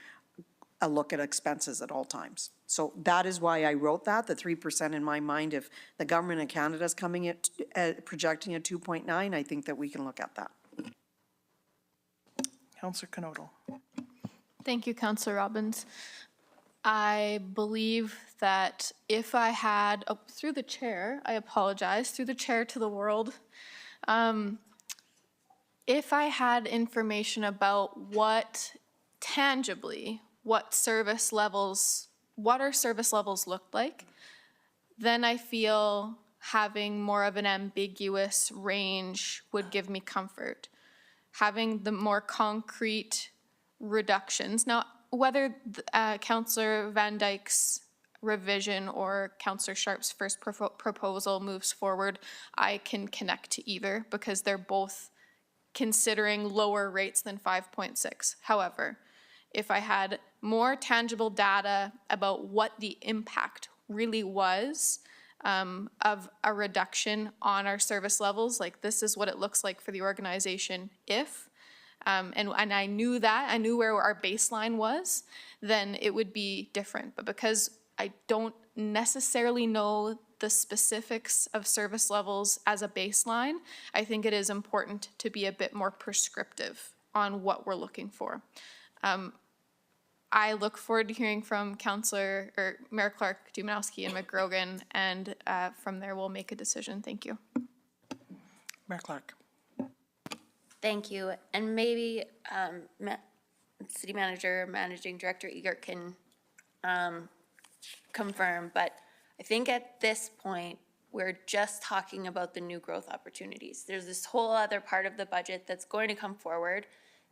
a look at expenses at all times. So that is why I wrote that, the 3% in my mind. If the Government of Canada is coming at projecting a 2.9, I think that we can look at that. Councillor Knodel. Thank you, Councillor Robbins. I believe that if I had, through the chair, I apologize, through the chair to the world, if I had information about what service levels looked like, then I feel having more of an ambiguous range would give me comfort. Having the more concrete reductions. Now, whether Councillor Van Dyke's revision or Councillor Sharp's first proposal moves forward, I can connect to either because they're both considering lower rates than 5.6. However, if I had more tangible data about what the impact really was of a reduction on our service levels, like this is what it looks like for the organization if, and I knew that, I knew where our baseline was, then it would be different. But because I don't necessarily know the specifics of service levels as a baseline, I think it is important to be a bit more prescriptive on what we're looking for. I look forward to hearing from Mayor Clark, Dumanowski, and McGrogan, and from there we'll make a decision. Thank you. Mayor Clark. Thank you. And maybe City Manager, Managing Director Eager can confirm, but I think at this point, we're just talking about the new growth opportunities. There's this whole other part of the budget that's going to come forward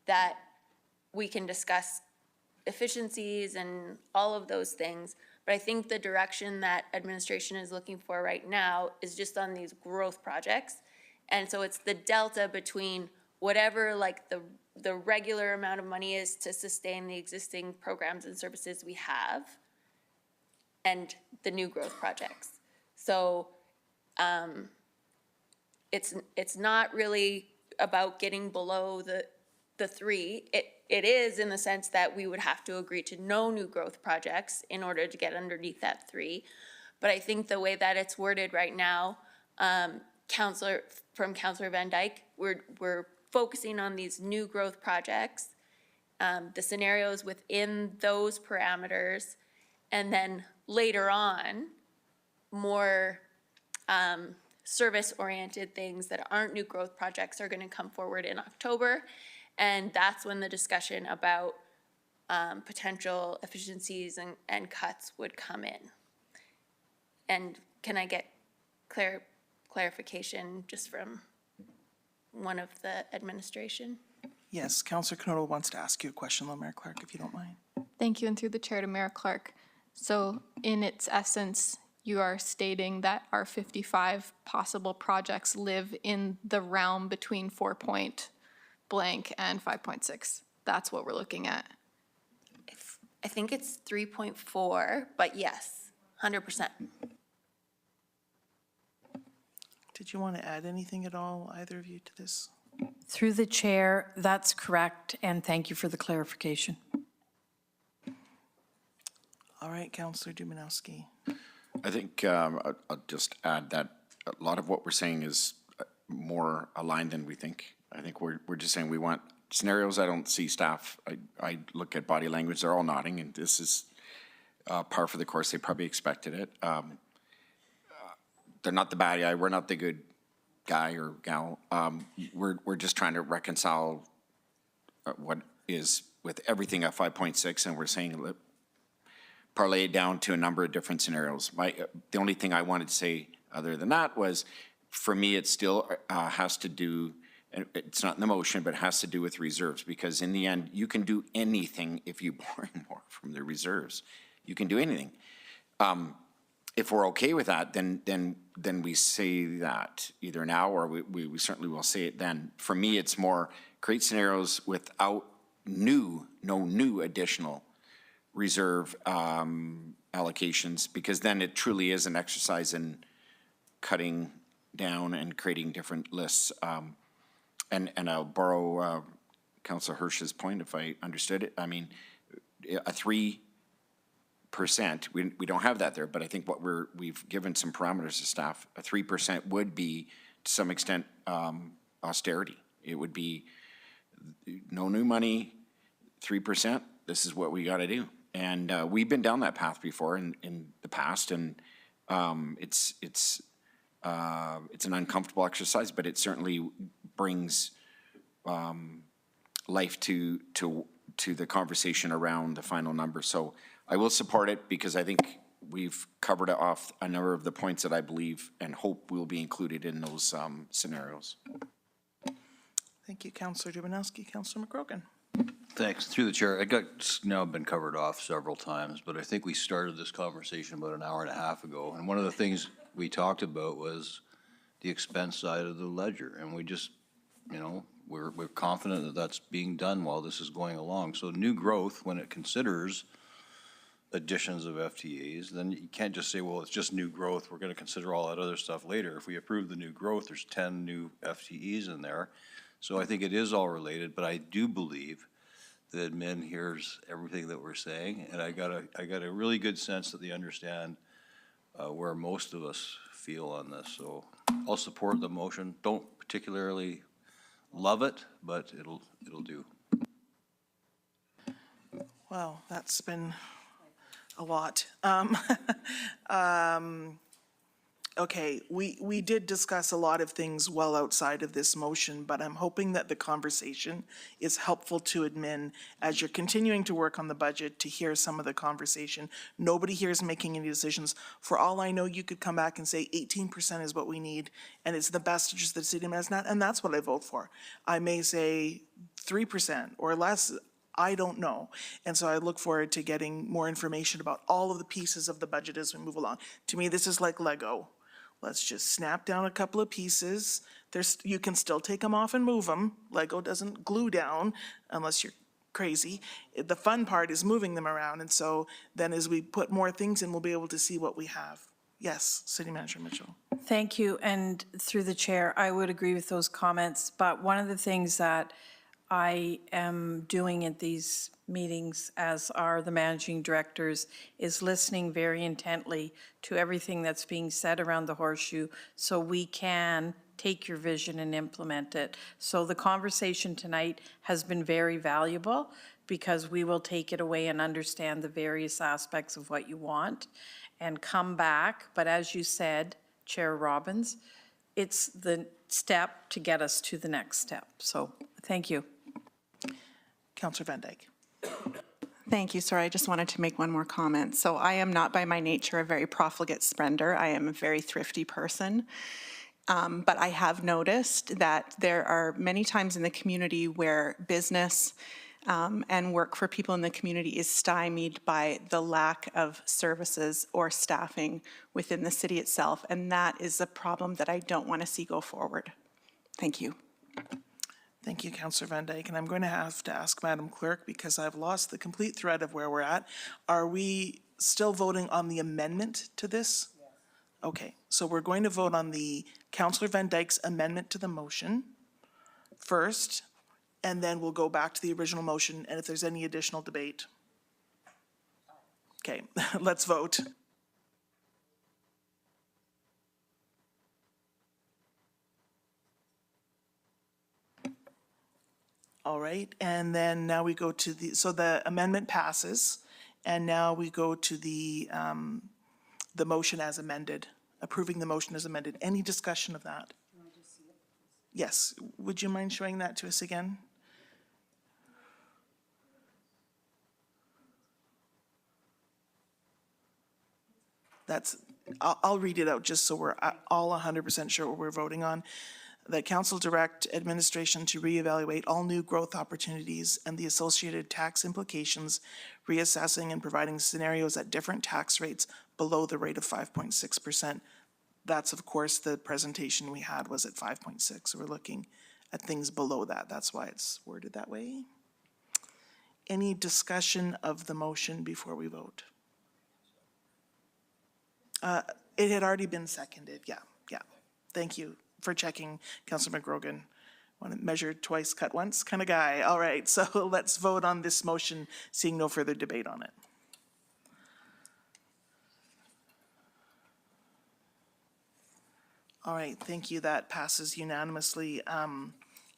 that we can discuss efficiencies and all of those things. But I think the direction that administration is looking for right now is just on these growth projects. And so it's the delta between whatever like the regular amount of money is to sustain the existing programs and services we have and the new growth projects. So it's not really about getting below the 3. It is in the sense that we would have to agree to no new growth projects in order to get underneath that 3. But I think the way that it's worded right now, Councillor Van Dyke, we're focusing on these new growth projects, the scenarios within those parameters, and then later on, more service-oriented things that aren't new growth projects are gonna come forward in October. And that's when the discussion about potential efficiencies and cuts would come in. And can I get clarification just from one of the administration? Yes, Councillor Knoll wants to ask you a question, though, Mayor Clark, if you don't mind. Thank you, and through the chair to Mayor Clark. So in its essence, you are stating that our 55 possible projects live in the realm between 4.blank and 5.6. That's what we're looking at. I think it's 3.4, but yes, 100%. Did you want to add anything at all, either of you, to this? Through the chair, that's correct, and thank you for the clarification. All right, Councillor Dumanowski. I think I'll just add that a lot of what we're saying is more aligned than we think. I think we're just saying we want scenarios. I don't see staff. I look at body language. They're all nodding, and this is par for the course. They probably expected it. They're not the bad guy. We're not the good guy or gal. We're just trying to reconcile what is with everything at 5.6, and we're saying parlay it down to a number of different scenarios. The only thing I wanted to say other than that was, for me, it still has to do, and it's not in the motion, but it has to do with reserves, because in the end, you can do anything if you borrow more from the reserves. You can do anything. If we're okay with that, then we say that either now, or we certainly will say it then. For me, it's more create scenarios without no new additional reserve allocations, because then it truly is an exercise in cutting down and creating different lists. And I'll borrow Councillor Hirsch's point, if I understood it. I mean, a 3%, we don't have that there, but I think what we've given some parameters to staff. A 3% would be, to some extent, austerity. It would be no new money, 3%. This is what we got to do. And we've been down that path before in the past, and it's an uncomfortable exercise, but it certainly brings life to the conversation around the final number. So I will support it, because I think we've covered off a number of the points that I believe and hope will be included in those scenarios. Thank you, Councillor Dumanowski. Councillor McCrogan. Thanks. Through the chair, it's now been covered off several times, but I think we started this conversation about an hour and a half ago. And one of the things we talked about was the expense side of the ledger. And we just, we're confident that that's being done while this is going along. So new growth, when it considers additions of FTEs, then you can't just say, well, it's just new growth. We're going to consider all that other stuff later. If we approve the new growth, there's 10 new FTEs in there. So I think it is all related, but I do believe that admin hears everything that we're saying, and I got a really good sense that they understand where most of us feel on this. So I'll support the motion. Don't particularly love it, but it'll do. Wow, that's been a lot. Okay, we did discuss a lot of things well outside of this motion, but I'm hoping that the conversation is helpful to admin as you're continuing to work on the budget, to hear some of the conversation. Nobody here is making any decisions. For all I know, you could come back and say 18% is what we need, and it's the best interest of the city of Medicine, and that's what I vote for. I may say 3% or less. I don't know. And so I look forward to getting more information about all of the pieces of the budget as we move along. To me, this is like Lego. Let's just snap down a couple of pieces. You can still take them off and move them. Lego doesn't glue down unless you're crazy. The fun part is moving them around. And so then as we put more things in, we'll be able to see what we have. Yes, City Manager Mitchell. Thank you, and through the chair, I would agree with those comments, but one of the things that I am doing at these meetings, as are the managing directors, is listening very intently to everything that's being said around the horseshoe so we can take your vision and implement it. So the conversation tonight has been very valuable because we will take it away and understand the various aspects of what you want and come back. But as you said, Chair Robbins, it's the step to get us to the next step. So thank you. Councillor Van Dyke. Thank you, sir. I just wanted to make one more comment. So I am not by my nature a very profligate spender. I am a very thrifty person. But I have noticed that there are many times in the community where business and work for people in the community is stymied by the lack of services or staffing within the city itself. And that is a problem that I don't want to see go forward. Thank you. Thank you, Councillor Van Dyke. And I'm going to have to ask Madam Clerk, because I've lost the complete thread of where we're at. Are we still voting on the amendment to this? Yes. Okay, so we're going to vote on the Councillor Van Dyke's amendment to the motion first, and then we'll go back to the original motion, and if there's any additional debate. Okay, let's vote. All right, and then now we go to the, so the amendment passes, and now we go to the motion as amended, approving the motion as amended. Any discussion of that? Yes, would you mind showing that to us again? That's, I'll read it out just so we're all 100% sure what we're voting on. That council direct administration to reevaluate all new growth opportunities and the associated tax implications, reassessing and providing scenarios at different tax rates below the rate of 5.6%. That's, of course, the presentation we had was at 5.6. So we're looking at things below that. That's why it's worded that way. Any discussion of the motion before we vote? It had already been seconded. Yeah. Thank you for checking, Councillor McGrogan. Want to measure twice, cut once kind of guy. All right, so let's vote on this motion, seeing no further debate on it. All right, thank you. That passes unanimously. And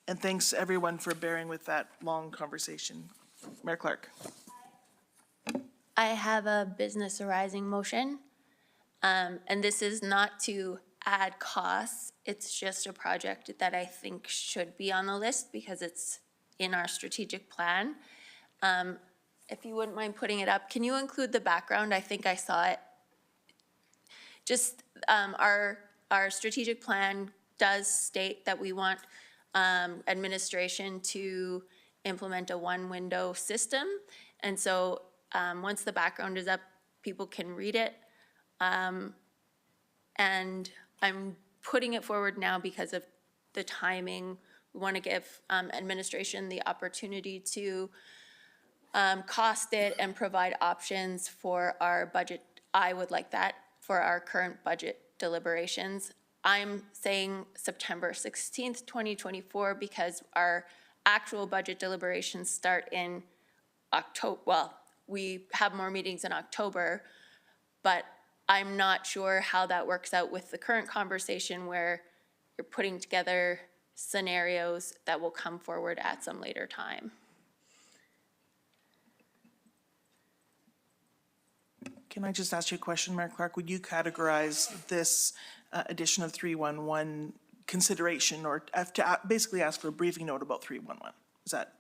thanks everyone for bearing with that long conversation. Mayor Clark. I have a business arising motion. And this is not to add costs. It's just a project that I think should be on the list because it's in our strategic plan. If you wouldn't mind putting it up, can you include the background? I think I saw it. Just our strategic plan does state that we want administration to implement a one-window system. And so once the background is up, people can read it. And I'm putting it forward now because of the timing. We want to give administration the opportunity to cost it and provide options for our budget. I would like that for our current budget deliberations. I'm saying September 16th, 2024, because our actual budget deliberations start in October. Well, we have more meetings in October, but I'm not sure how that works out with the current conversation where you're putting together scenarios that will come forward at some later time. Can I just ask you a question, Mayor Clark? Would you categorize this addition of 311 consideration or to basically ask for a briefing note about 311? Is that?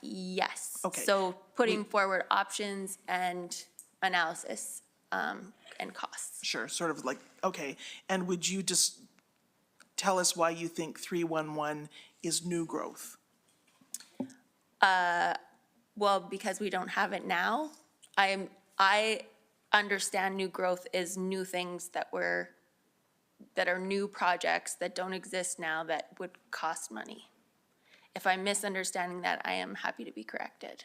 Yes. Okay. So putting forward options and analysis and costs. Sure, sort of like, okay. And would you just tell us why you think 311 is new growth? Well, because we don't have it now. I understand new growth is new things that are new projects that don't exist now that would cost money. If I'm misunderstanding that, I am happy to be corrected.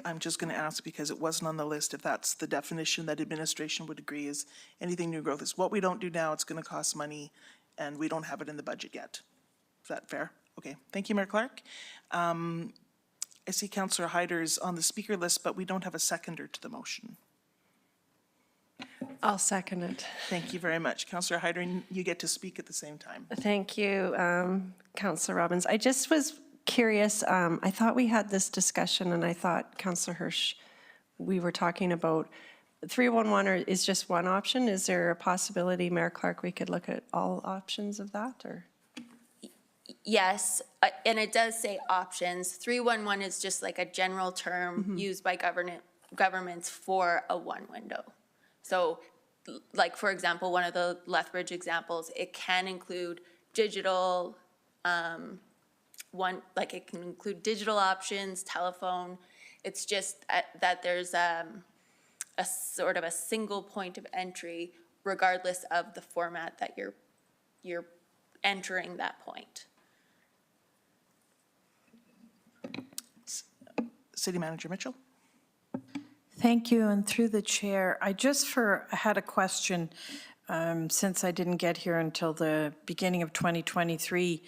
I'm just going to ask because it wasn't on the list if that's the definition that administration would agree is anything new growth is what we don't do now, it's going to cost money, and we don't have it in the budget yet. Is that fair? Okay, thank you, Mayor Clark. I see Councillor Hyder's on the speaker list, but we don't have a seconder to the motion. I'll second it. Thank you very much. Councillor Hyder, you get to speak at the same time. Thank you, Councillor Robbins. I just was curious, I thought we had this discussion, and I thought, Councillor Hirsch, we were talking about 311 is just one option. Is there a possibility, Mayor Clark, we could look at all options of that, or? Yes, and it does say options. 311 is just like a general term used by governments for a one window. So like, for example, one of the Lethbridge examples, it can include digital, it can include digital options, telephone. It's just that there's a sort of a single point of entry regardless of the format that you're entering that point. City Manager Mitchell. Thank you, and through the chair, I had a question, since I didn't get here until the beginning of 2023.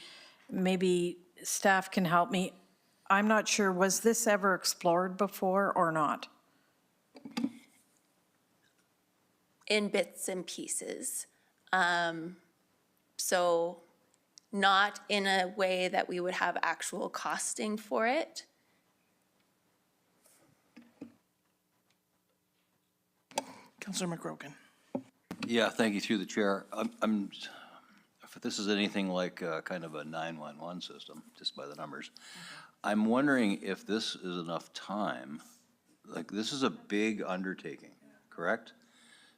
Maybe staff can help me. I'm not sure, was this ever explored before or not? In bits and pieces. So not in a way that we would have actual costing for it. Councillor McGrogan. Yeah, thank you, through the chair. If this is anything like kind of a 911 system, just by the numbers, I'm wondering if this is enough time. Like, this is a big undertaking, correct?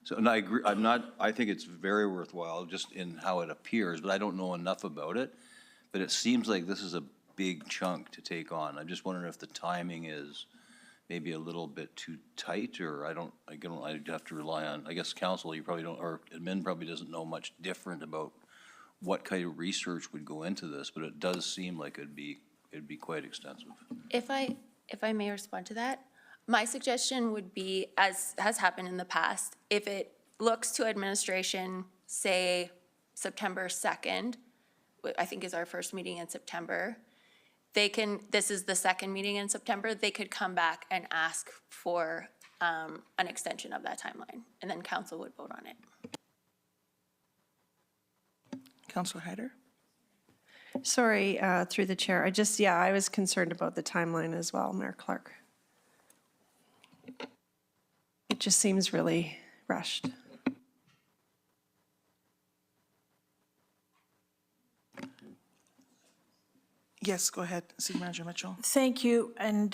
So, and I agree, I think it's very worthwhile just in how it appears, but I don't know enough about it. But it seems like this is a big chunk to take on. I'm just wondering if the timing is maybe a little bit too tight, or I'd have to rely on, I guess, council, you probably don't, or admin probably doesn't know much different about what kind of research would go into this, but it does seem like it'd be quite extensive. If I may respond to that, my suggestion would be, as has happened in the past, if it looks to administration, say September 2nd, I think is our first meeting in September, this is the second meeting in September, they could come back and ask for an extension of that timeline, and then council would vote on it. Councillor Hyder. Sorry, through the chair, I was concerned about the timeline as well, Mayor Clark. It just seems really rushed. Yes, go ahead, City Manager Mitchell. Thank you, and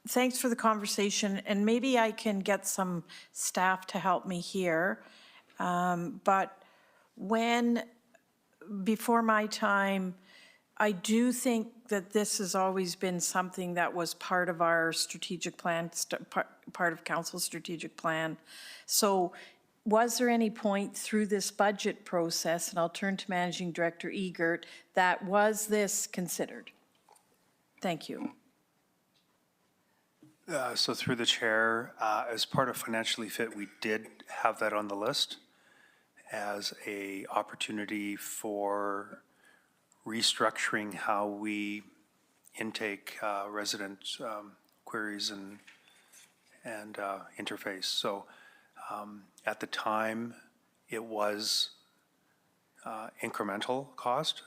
thanks for the conversation, and maybe I can get some staff to help me here. But before my time, I do think that this has always been something that was part of our strategic plan, part of council's strategic plan. So was there any point through this budget process, and I'll turn to Managing Director Egert, that was this considered? Thank you. So through the chair, as part of Financially Fit, we did have that on the list as a opportunity for restructuring how we intake resident queries and interface. So at the time, it was incremental cost.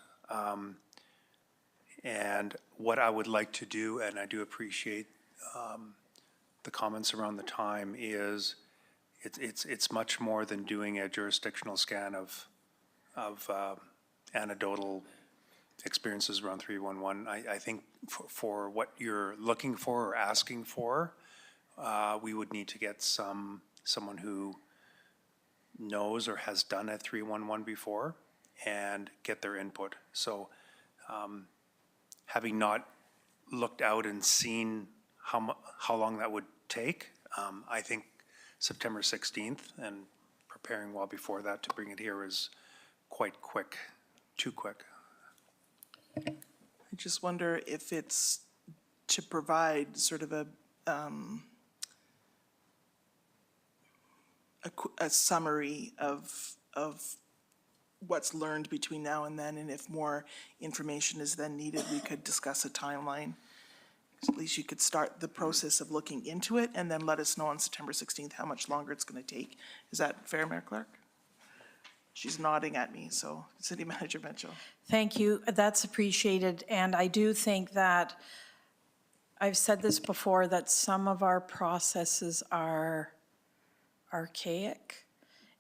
And what I would like to do, and I do appreciate the comments around the time, is it's much more than doing a jurisdictional scan of anecdotal experiences around 311. I think for what you're looking for or asking for, we would need to get someone who knows or has done a 311 before and get their input. So having not looked out and seen how long that would take, I think September 16th and preparing well before that to bring it here is quite quick, too quick. I just wonder if it's to provide sort of a summary of what's learned between now and then, and if more information is then needed, we could discuss a timeline. At least you could start the process of looking into it and then let us know on September 16th how much longer it's going to take. Is that fair, Mayor Clark? She's nodding at me, so City Manager Mitchell. Thank you. That's appreciated. And I do think that, I've said this before, that some of our processes are archaic.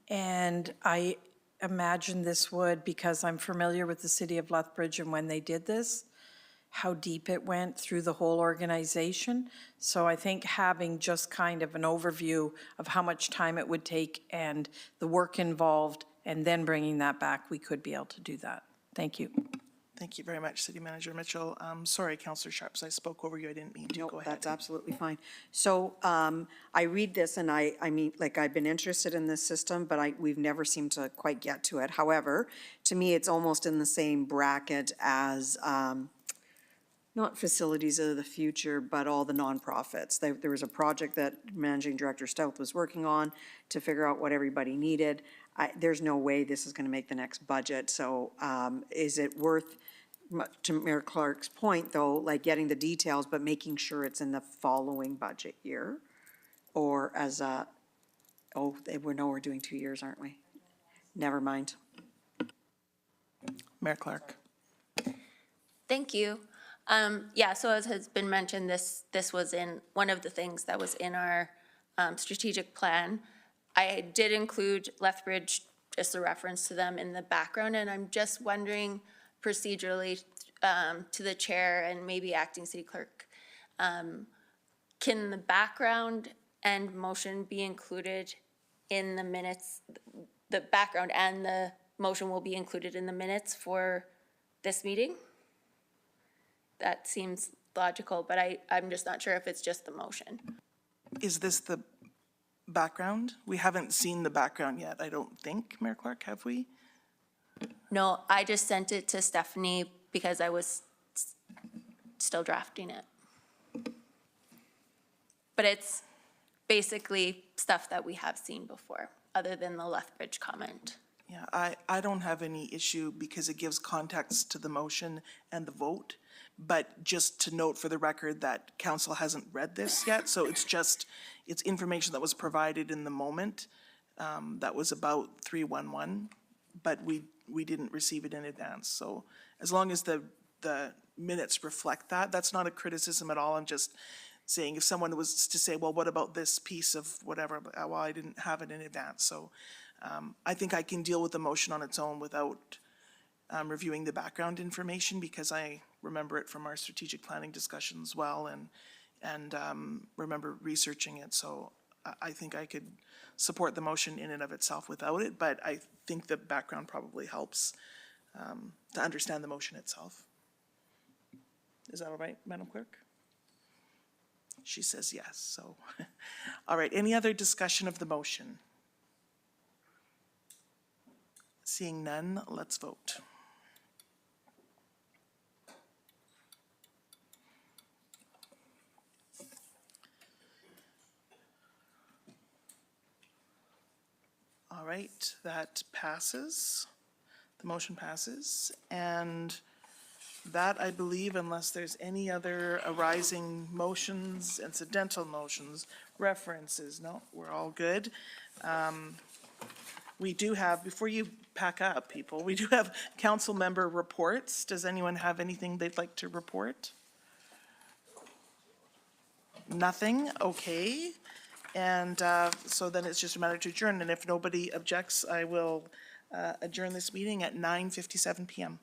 And I imagine this would, because I'm familiar with the city of Lethbridge and when they did this, how deep it went through the whole organization. So I think having just kind of an overview of how much time it would take and the work involved, and then bringing that back, we could be able to do that. Thank you. Thank you very much, City Manager Mitchell. Sorry, Councillor Sharps, I spoke over you. I didn't mean to. Go ahead. That's absolutely fine. So I read this and I mean, like, I've been interested in this system, but we've never seemed to quite get to it. However, to me, it's almost in the same bracket as, not Facilities of the Future, but all the nonprofits. There was a project that Managing Director Stout was working on to figure out what everybody needed. There's no way this is going to make the next budget. So is it worth, to Mayor Clark's point, though, like getting the details, but making sure it's in the following budget year? Or as a, we're doing 2 years, aren't we? Never mind. Mayor Clark. Thank you. Yeah, so as has been mentioned, this was in, one of the things that was in our strategic plan. I did include Lethbridge, just a reference to them in the background, and I'm just wondering procedurally to the chair and maybe acting city clerk, can the background and motion be included in the minutes? The background and the motion will be included in the minutes for this meeting? That seems logical, but I'm just not sure if it's just the motion. Is this the background? We haven't seen the background yet, I don't think, Mayor Clark, have we? No, I just sent it to Stephanie because I was still drafting it. But it's basically stuff that we have seen before, other than the Lethbridge comment. Yeah, I don't have any issue because it gives context to the motion and the vote. But just to note for the record that council hasn't read this yet, so it's information that was provided in the moment that was about 311, but we didn't receive it in advance. So as long as the minutes reflect that, that's not a criticism at all. I'm just saying if someone was to say, well, what about this piece of whatever? Well, I didn't have it in advance. So I think I can deal with the motion on its own without reviewing the background information because I remember it from our strategic planning discussions well and remember researching it. So I think I could support the motion in and of itself without it, but I think the background probably helps to understand the motion itself. Is that all right, Madam Clerk? She says yes, so. All right, any other discussion of the motion? Seeing none, let's vote. All right, that passes. The motion passes. And that, I believe, unless there's any other arising motions, incidental motions, references, no, we're all good. We do have, before you pack up, people, we do have council member reports. Does anyone have anything they'd like to report? Nothing? Okay. And so then it's just a matter to adjourn. And if nobody objects, I will adjourn this meeting at 9:57 p.m.